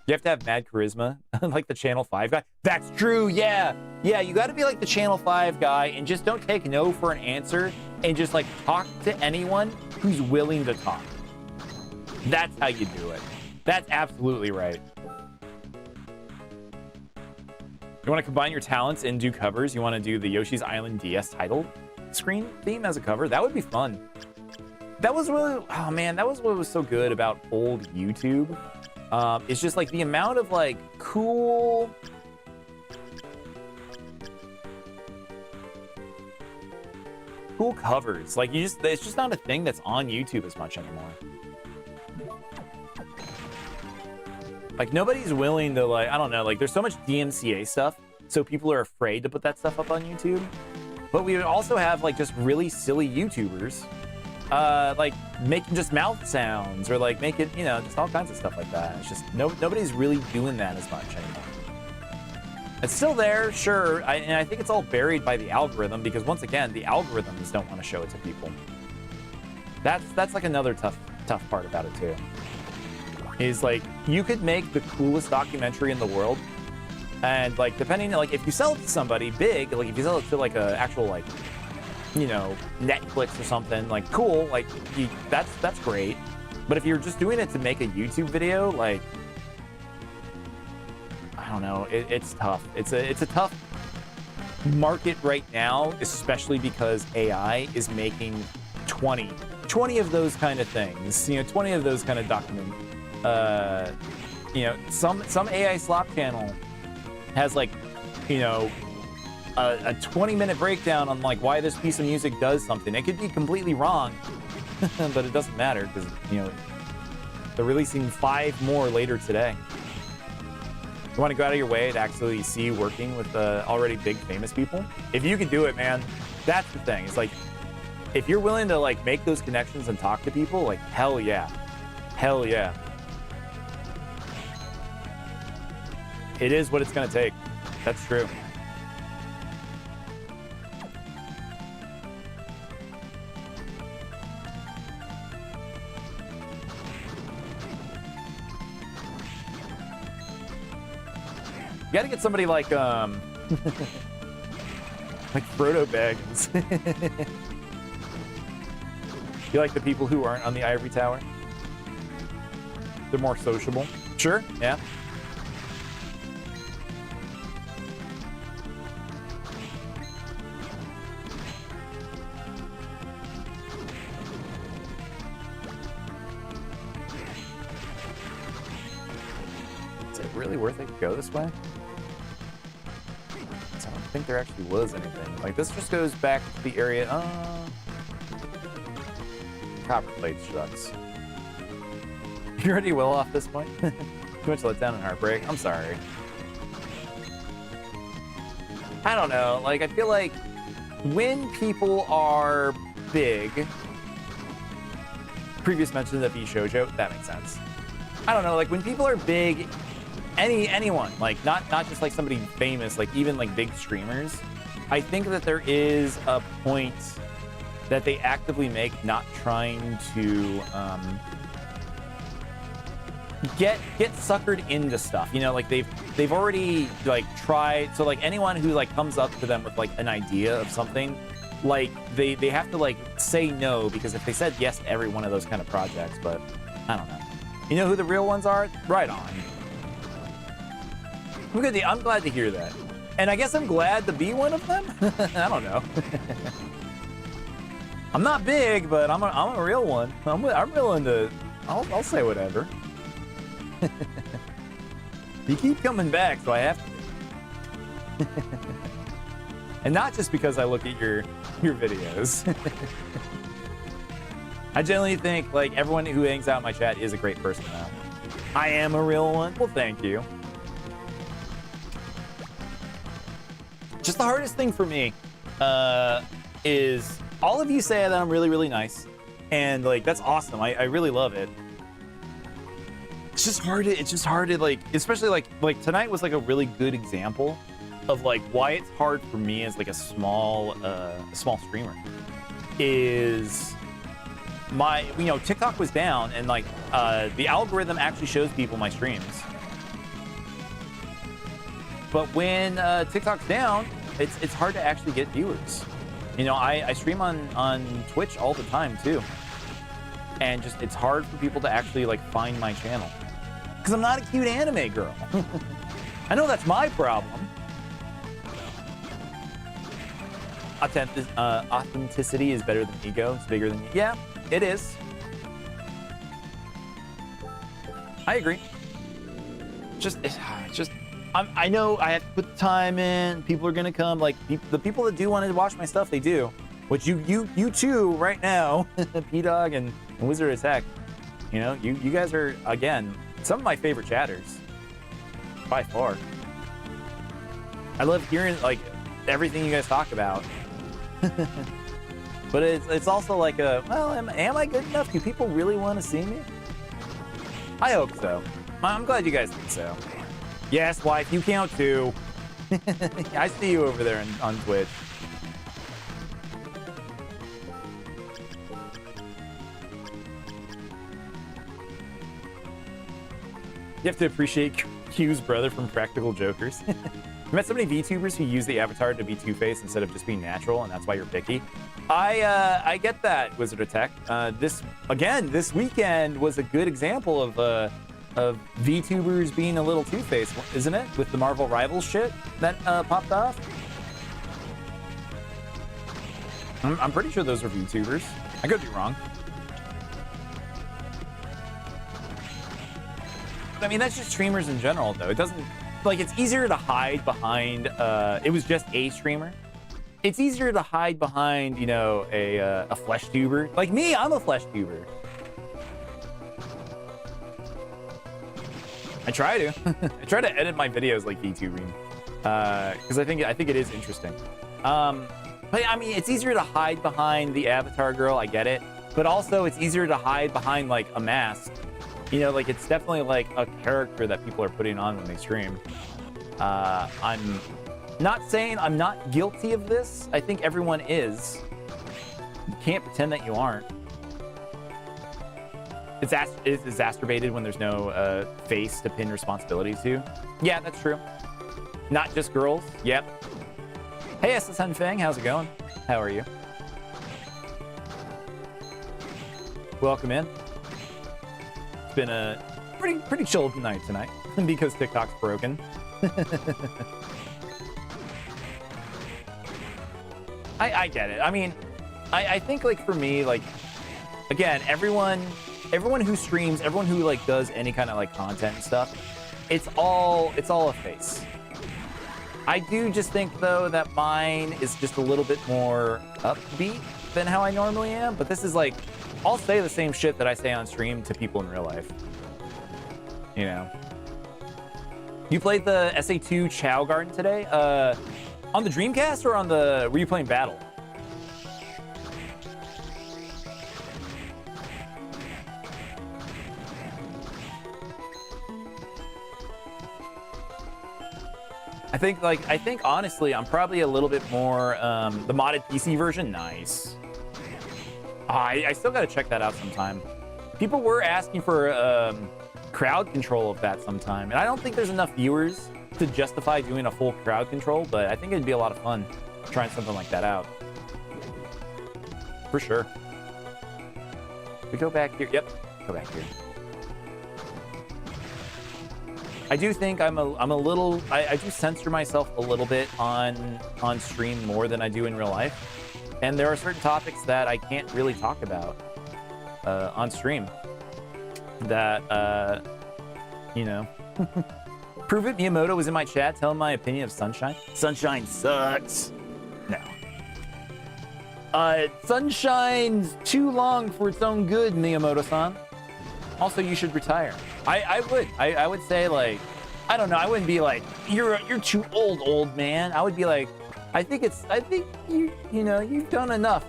You have to have mad charisma, like the Channel 5 guy. That's true, yeah. Yeah, you gotta be like the Channel 5 guy and just don't take no for an answer and just like talk to anyone who's willing to talk. That's how you do it. That's absolutely right. You want to combine your talents and do covers? You want to do the Yoshi's Island DS title screen theme as a cover? That would be fun. That was really, oh man, that was what was so good about old YouTube. It's just like the amount of like cool covers. Like it's just not a thing that's on YouTube as much anymore. Like nobody's willing to like, I don't know, like there's so much DMCA stuff, so people are afraid to put that stuff up on YouTube. But we would also have like just really silly YouTubers, like making just mouth sounds or like making, you know, just all kinds of stuff like that. It's just nobody's really doing that as much anymore. It's still there, sure, and I think it's all buried by the algorithm because once again, the algorithms don't want to show it to people. That's like another tough part about it too. Is like you could make the coolest documentary in the world, and like depending, like if you sell it to somebody big, like if you sell it to like a actual like, you know, Netflix or something, like cool, like that's great. But if you're just doing it to make a YouTube video, like I don't know, it's tough. It's a tough market right now, especially because AI is making 20 of those kind of things. You know, 20 of those kind of documents. You know, some AI slop channel has like, you know, a 20-minute breakdown on like why this piece of music does something. It could be completely wrong, but it doesn't matter because, you know, they're releasing 5 more later today. You want to go out of your way to actually see you working with already big famous people? If you can do it, man, that's the thing. It's like, if you're willing to like make those connections and talk to people, like hell yeah. Hell yeah. It is what it's going to take. That's true. You got to get somebody like like Frodo Baggins. You like the people who aren't on the ivory tower? They're more sociable. Sure, yeah. Is it really worth it to go this way? I don't think there actually was anything. Like, this just goes back to the area. Copper plate shucks. You're already well off this point? Too much letdown and heartbreak. I'm sorry. I don't know. Like, I feel like when people are big, previous mention of the V Shoujo, that makes sense. I don't know. Like, when people are big, anyone, like, not just like somebody famous, like even like big streamers, I think that there is a point that they actively make not trying to get suckered into stuff. You know, like they've already like tried. So like anyone who like comes up to them with like an idea of something, like they have to like say no, because if they said yes to every one of those kind of projects, but I don't know. You know who the real ones are? Right on. I'm glad to hear that. And I guess I'm glad to be one of them. I don't know. I'm not big, but I'm a real one. I'm willing to. I'll say whatever. You keep coming back, so I have to. And not just because I look at your videos. I generally think like everyone who hangs out in my chat is a great person now. I am a real one. Well, thank you. Just the hardest thing for me is all of you say that I'm really, really nice, and like that's awesome. I really love it. It's just hard to like, especially like tonight was like a really good example of like why it's hard for me as like a small streamer. Is my, you know, TikTok was down, and like the algorithm actually shows people my streams. But when TikTok's down, it's hard to actually get viewers. You know, I stream on Twitch all the time too, and just it's hard for people to actually like find my channel because I'm not a cute anime girl. I know that's my problem. Authenticity is better than ego. It's bigger than you. Yeah, it is. I agree. I know I have to put the time in. People are gonna come. Like the people that do want to watch my stuff, they do. Which you two right now, P-Dog and Wizard Attack. You know, you guys are again some of my favorite chatters. by far. I love hearing like everything you guys talk about. But it's also like well, am I good enough? Do people really want to see me? I hope so. I'm glad you guys think so. Yes, wife, you count too. I see you over there on Twitch. You have to appreciate Q's brother from Practical Jokers. I met so many VTubers who use the avatar to be Two-Face instead of just being natural, and that's why you're picky. I get that, Wizard of Tech. This weekend was a good example of VTubers being a little Two-Face, isn't it? With the Marvel Rivals shit that popped off. I'm pretty sure those were VTubers. I could be wrong. I mean, that's just streamers in general, though. It doesn't, like, it's easier to hide behind, it was just a streamer. It's easier to hide behind, you know, a flesh tuber. Like me, I'm a flesh tuber. I try to. I try to edit my videos like VTubing, because I think it is interesting. But I mean, it's easier to hide behind the avatar girl. I get it, but also it's easier to hide behind like a mask. You know, like it's definitely like a character that people are putting on when they stream. I'm not saying I'm not guilty of this. I think everyone is. You can't pretend that you aren't. It's exacerbated when there's no face to pin responsibility to. Yeah, that's true. Not just girls. Yep. Hey, SSN Fang, how's it going? How are you? Welcome in. It's been a pretty chilled night tonight because TikTok's broken. I get it. I mean, I think like for me, like again, everyone who streams, everyone who like does any kind of like content and stuff, it's all a face. I do just think though that mine is just a little bit more upbeat than how I normally am, but this is like, I'll say the same shit that I say on stream to people in real life. You know. You played the SA2 Chow Garden today? On the Dreamcast or on the, were you playing Battle? I think honestly, I'm probably a little bit more, the modded PC version, nice. I still gotta check that out sometime. People were asking for crowd control of that sometime, and I don't think there's enough viewers to justify doing a full crowd control, but I think it'd be a lot of fun trying something like that out. For sure. We go back here. Yep, go back here. I do think I'm a little, I do censor myself a little bit on stream more than I do in real life. And there are certain topics that I can't really talk about on stream that, you know. Prove It Miyamoto was in my chat telling my opinion of Sunshine. Sunshine sucks. No. Sunshine's too long for its own good, Miyamoto-san. Also, you should retire. I would say, like, I don't know, I wouldn't be like, you're too old man. I would be like, I think you know, you've done enough.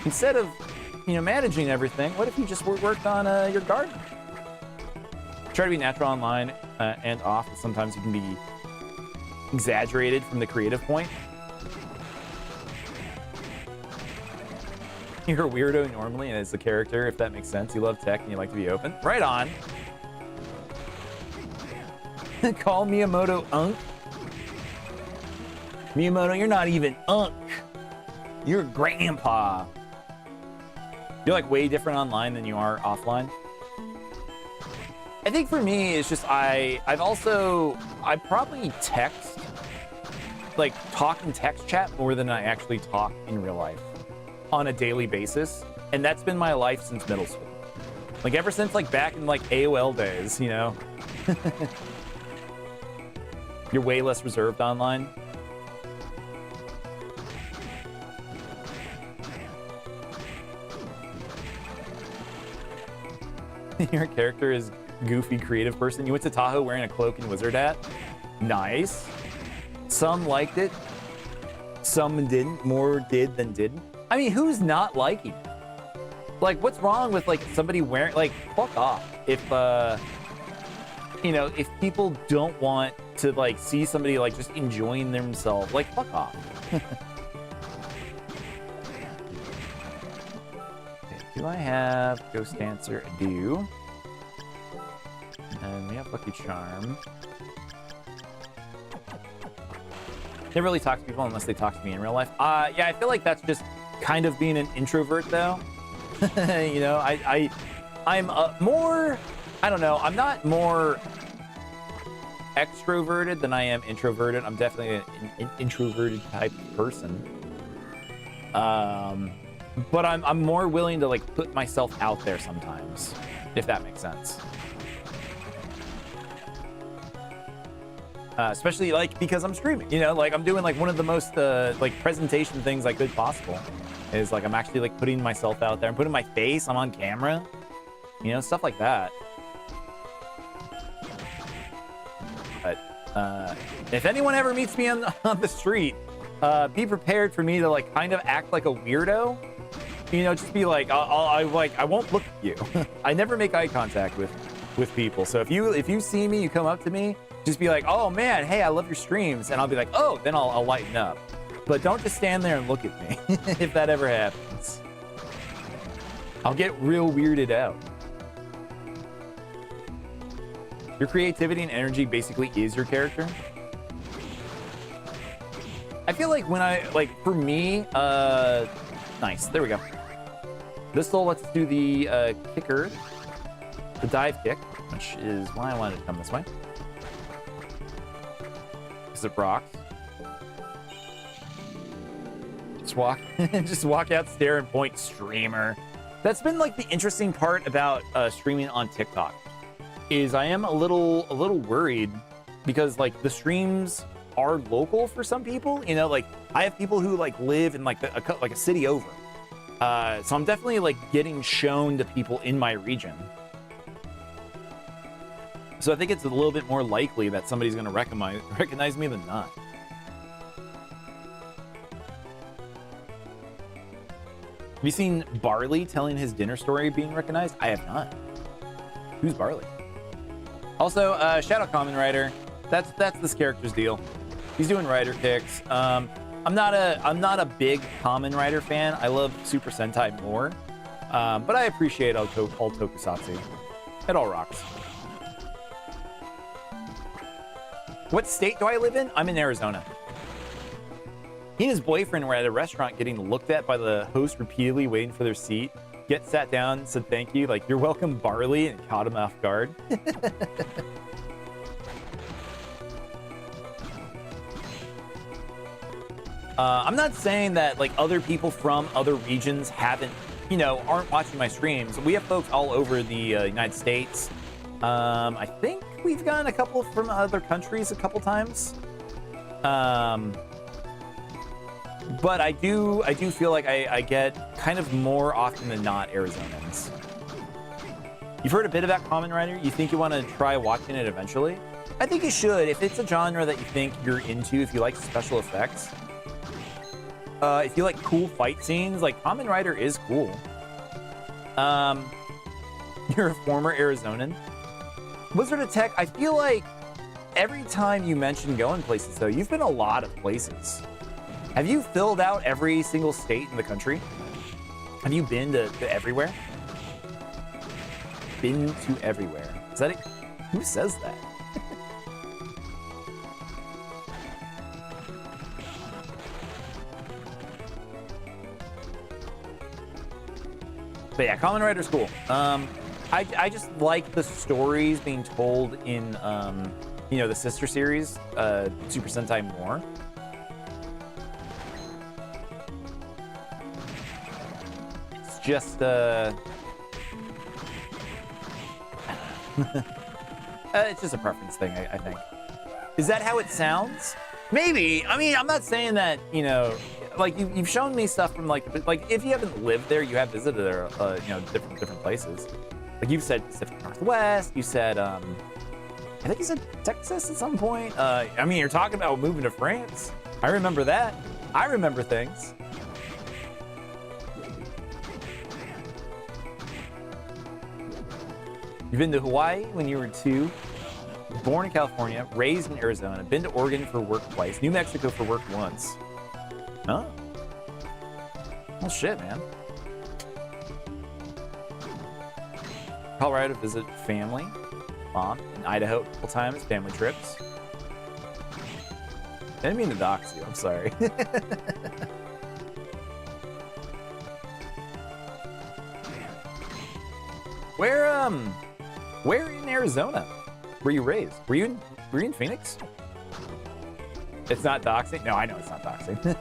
Instead of, you know, managing everything, what if you just worked on your garden? Try to be natural online and off. Sometimes you can be exaggerated from the creative point. You're a weirdo normally and as a character, if that makes sense. You love tech and you like to be open. Right on. Call Miyamoto Unk. Miyamoto, you're not even Unk. You're grandpa. You're like way different online than you are offline. I think for me, it's just I probably text, like talk in text chat more than I actually talk in real life on a daily basis. And that's been my life since middle school. Like ever since like back in like AOL days, you know? You're way less reserved online. Your character is goofy creative person. You went to Tahoe wearing a cloak and wizard hat. Nice. Some liked it. Some didn't. More did than didn't. I mean, who's not liking it? Like, what's wrong with like somebody wearing, like, fuck off. If you know, if people don't want to like see somebody like just enjoying themselves, like, fuck off. Okay, do I have Ghost Dancer? I do. And we have Lucky Charm. Never really talk to people unless they talk to me in real life. Yeah, I feel like that's just kind of being an introvert, though. You know, I'm more, I don't know, I'm not more extroverted than I am introverted. I'm definitely an introverted type of person. But I'm more willing to like put myself out there sometimes, if that makes sense. Especially like because I'm streaming, you know, like I'm doing like one of the most like presentation things I could possible is like I'm actually like putting myself out there. I'm putting my face, I'm on camera, you know, stuff like that. But if anyone ever meets me on the street, be prepared for me to like kind of act like a weirdo. You know, just be like, I won't look at you. I never make eye contact with people. So if you see me, you come up to me, just be like, oh man, hey, I love your streams, and I'll be like, oh, then I'll lighten up. But don't just stand there and look at me if that ever happens. I'll get real weirded out. Your creativity and energy basically is your character. I feel like when for me, nice, there we go. This soul lets us do the kicker, the dive kick, which is why I wanted to come this way. Because it rocks. Just walk out, stare, and point, streamer. That's been like the interesting part about streaming on TikTok. Is I am a little worried because like the streams are local for some people. You know, like I have people who like live in like a city over. So I'm definitely like getting shown to people in my region. So I think it's a little bit more likely that somebody's gonna recognize me than not. Have you seen Barley telling his dinner story being recognized? I have not. Who's Barley? Also, Shadow Kamen Rider. That's this character's deal. He's doing rider kicks. I'm not a big Kamen Rider fan. I love Super Sentai more, but I appreciate all tokusatsu. It all rocks. What state do I live in? I'm in Arizona. He and his boyfriend were at a restaurant getting looked at by the host repeatedly, waiting for their seat. Get sat down, said thank you, like, you're welcome, Barley, and caught him off guard. I'm not saying that like other people from other regions aren't watching my streams. We have folks all over the United States. I think we've gotten a couple from other countries a couple times. But I do feel like I get kind of more often than not Arizonans. You've heard a bit about Kamen Rider? You think you want to try watching it eventually? I think you should. If it's a genre that you think you're into, if you like special effects, if you like cool fight scenes, like Kamen Rider is cool. You're a former Arizonan. Wizard of Tech, I feel like every time you mention going places, though, you've been a lot of places. Have you filled out every single state in the country? Have you been to everywhere? Been to everywhere. Is that it? Who says that? But yeah, Kamen Rider's cool. I just like the stories being told in, the sister series, Super Sentai more. It's just, it's just a preference thing, I think. Is that how it sounds? Maybe. I mean, I'm not saying that, like you've shown me stuff from like if you haven't lived there, you have visited there, different places. Like you've said Pacific Northwest, you said, I think you said Texas at some point. I mean, you're talking about moving to France. I remember that. I remember things. You've been to Hawaii when you were 2, born in California, raised in Arizona, been to Oregon for work twice, New Mexico for work once. Oh. Well, shit, man. Colorado to visit family, mom, in Idaho a couple times, family trips. I didn't mean to dox you, I'm sorry. Where in Arizona were you raised? Were you in Phoenix? It's not doxing? No, I know it's not doxing.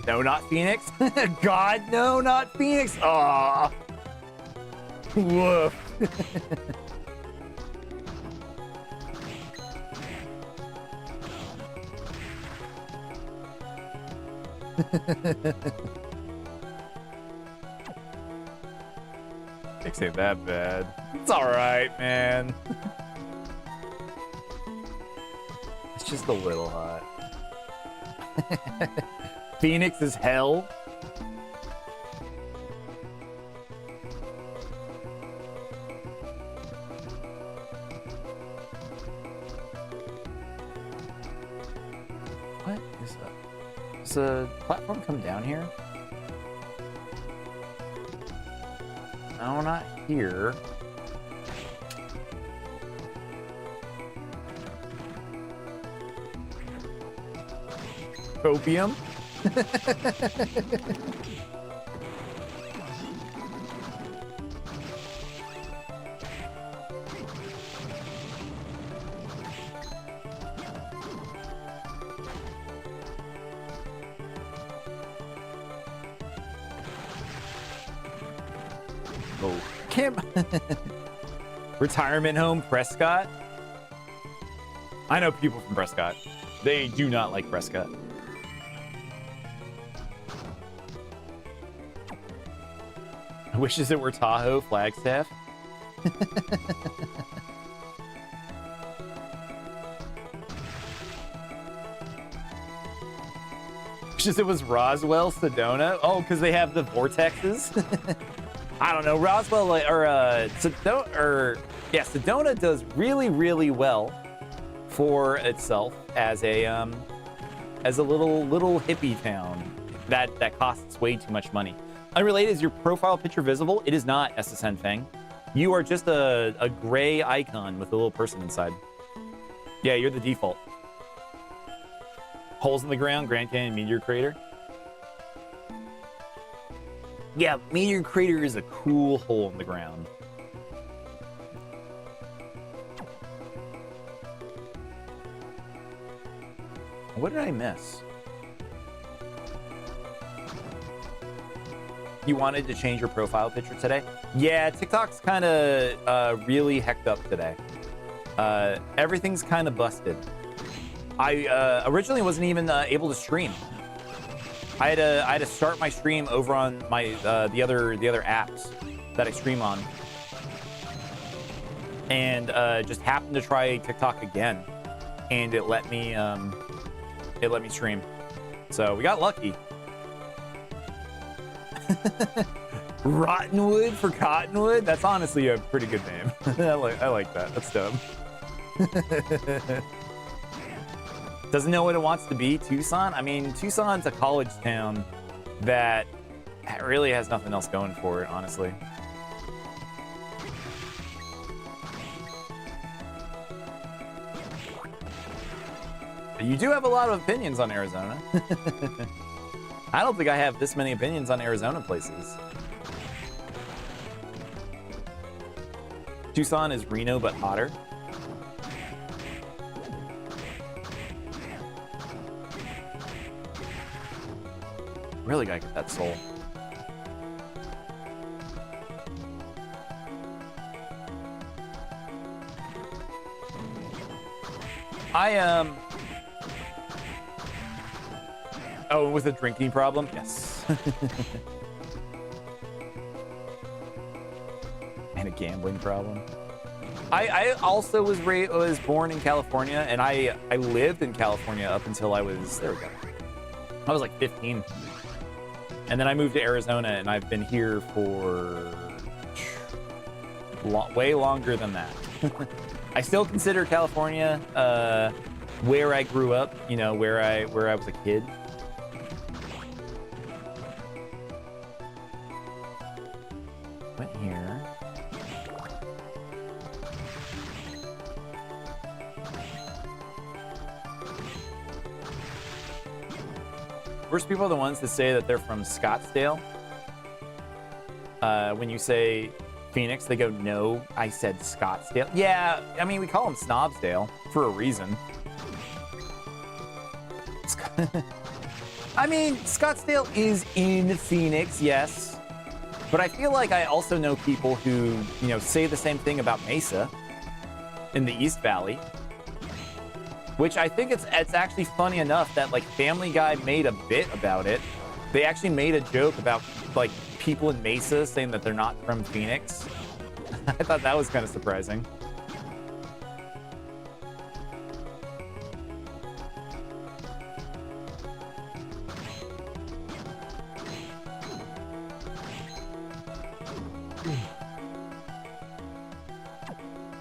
No, not Phoenix. God, no, not Phoenix. Aw. Woof. Phoenix ain't that bad. It's alright, man. It's just a little hot. Phoenix is hell. What is that? Does the platform come down here? No, not here. Opium? Oh, Kim. Retirement home, Prescott. I know people from Prescott. They do not like Prescott. Wishes it were Tahoe, Flagstaff. Wishes it was Roswell, Sedona. Oh, because they have the vortexes. I don't know. Roswell or Sedona, Sedona does really, really well for itself as a little hippie town that costs way too much money. Unrelated, is your profile picture visible? It is not, SSN Fang. You are just a gray icon with a little person inside. Yeah, you're the default. Holes in the ground, Grand Canyon Meteor Crater. Yeah, Meteor Crater is a cool hole in the ground. What did I miss? You wanted to change your profile picture today? Yeah, TikTok's kind of really hecked up today. Everything's kind of busted. I originally wasn't even able to stream. I had to start my stream over on my the other apps that I stream on, and just happened to try TikTok again, and it let me stream. So we got lucky. Rottenwood for Cottonwood? That's honestly a pretty good name. I like that. That's dumb. Doesn't know what it wants to be, Tucson? I mean, Tucson's a college town that really has nothing else going for it, honestly. You do have a lot of opinions on Arizona. I don't think I have this many opinions on Arizona places. Tucson is Reno, but hotter. Really gotta get that soul. Oh, with a drinking problem? Yes. And a gambling problem. I also was born in California, and I lived in California up until I was, there we go. I was like 15. And then I moved to Arizona, and I've been here for way longer than that. I still consider California where I grew up, you know, where I was a kid. Went here. Worst people are the ones that say that they're from Scottsdale. When you say Phoenix, they go, no, I said Scottsdale. Yeah, I mean, we call them Snobsdale for a reason. I mean, Scottsdale is in Phoenix, yes. But I feel like I also know people who, you know, say the same thing about Mesa in the East Valley. Which I think it's actually funny enough that, like, Family Guy made a bit about it. They actually made a joke about, like, people in Mesa saying that they're not from Phoenix. I thought that was kind of surprising.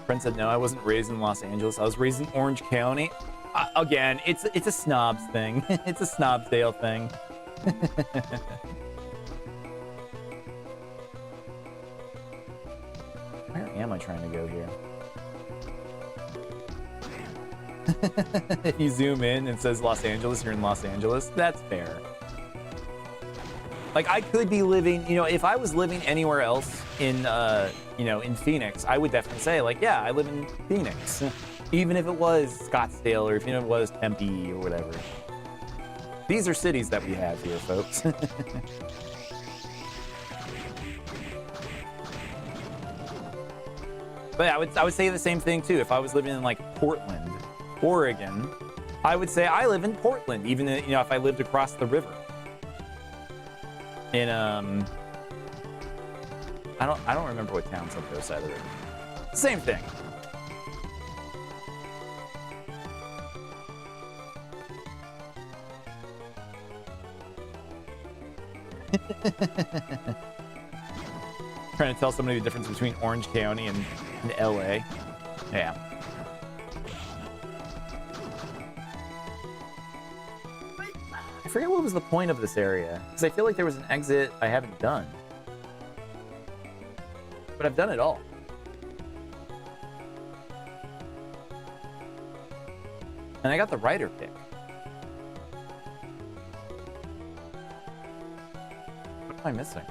Friend said, no, I wasn't raised in Los Angeles. I was raised in Orange County. Again, it's a snobs thing. It's a Snobsdale thing. Where am I trying to go here? If you zoom in and it says Los Angeles, you're in Los Angeles. That's fair. Like, I could be living, you know, if I was living anywhere else in, you know, in Phoenix, I would definitely say, like, yeah, I live in Phoenix. Even if it was Scottsdale or even if it was Tempe or whatever. These are cities that we have here, folks. But yeah, I would say the same thing too. If I was living in like Portland, Oregon, I would say I live in Portland, even you know, if I lived across the river. In I don't remember what town's on the other side of the river. Same thing. Trying to tell somebody the difference between Orange County and LA. Yeah. I forget what was the point of this area, because I feel like there was an exit I haven't done. But I've done it all. And I got the writer pick. What am I missing?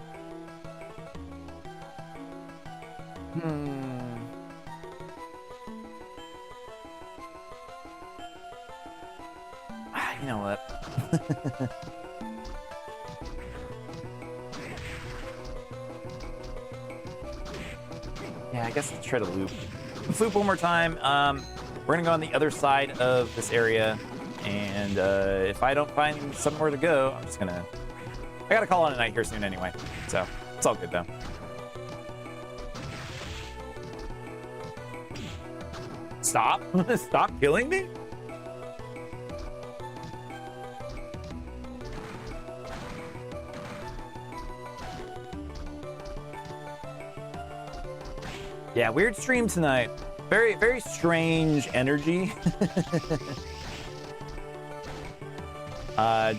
You know what? Yeah, I guess let's try to loop. Let's loop one more time. We're gonna go on the other side of this area, and if I don't find somewhere to go, I'm just gonna... I gotta call on a night here soon anyway, so it's all good though. Stop? Stop killing me? Yeah, weird stream tonight. Very, very strange energy.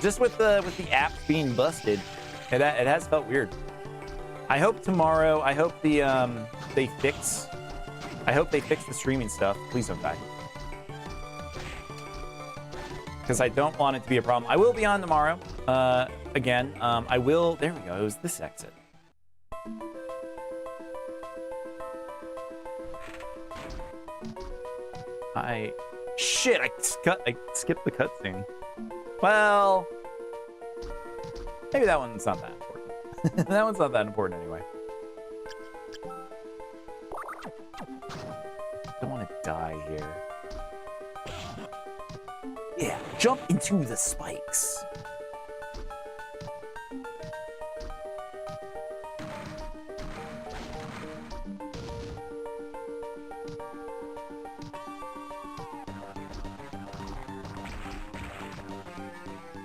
Just with the app being busted, it has felt weird. I hope tomorrow. I hope they fix the streaming stuff. Please don't die. Because I don't want it to be a problem. I will be on tomorrow. Again, I will. There we go. It was this exit. Shit, I skipped the cutscene. Well, maybe that one's not that important. That one's not that important anyway. Don't want to die here. Yeah, jump into the spikes.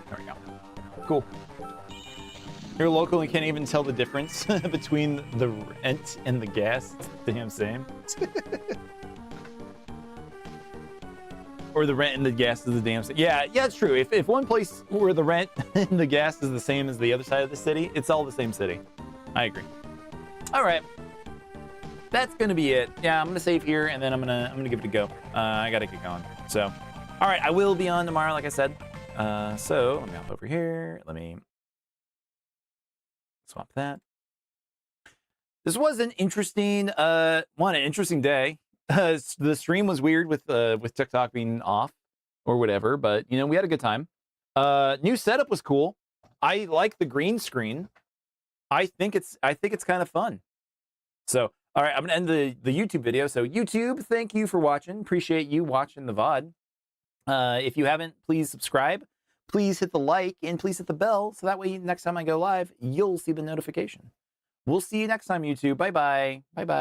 There we go. Cool. You're local and can't even tell the difference between the rent and the gas. It's the damn same. Or the rent and the gas is the damn same. Yeah, it's true. If one place where the rent and the gas is the same as the other side of the city, it's all the same city. I agree. All right. That's gonna be it. Yeah, I'm gonna save here and then I'm gonna give it a go. I gotta get going. So, all right, I will be on tomorrow, like I said. So let me hop over here. Let me swap that. This was an interesting interesting day. The stream was weird with TikTok being off or whatever, but you know, we had a good time. New setup was cool. I like the green screen. I think it's kind of fun. So, all right, I'm gonna end the YouTube video. So YouTube, thank you for watching. Appreciate you watching the VOD. If you haven't, please subscribe. Please hit the like and please hit the bell so that way next time I go live, you'll see the notification. We'll see you next time, YouTube. Bye-bye. Bye-bye.